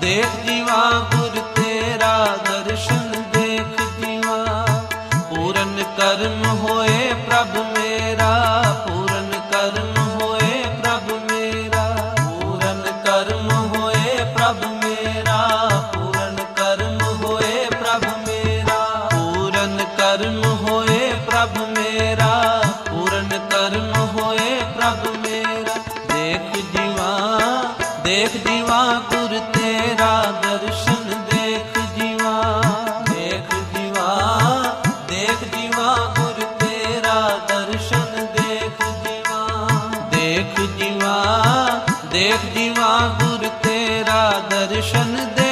देख जीवा गुर तेरा दर्शन देख जीवा। पूरन कर्म होए प्रभ मेरा, पूरन कर्म होए प्रभ मेरा, पूरन कर्म होए प्रभ मेरा, पूरन कर्म होए प्रभ मेरा, पूरन कर्म होए प्रभ मेरा, पूरन कर्म होए प्रभ मेरा। देख जीवा, देख जीवा गुर तेरा दर्शन देख जीवा। देख जीवा, देख जीवा गुर तेरा दर्शन देख जीवा। देख जीवा, देख जीवा गुर तेरा दर्शन देख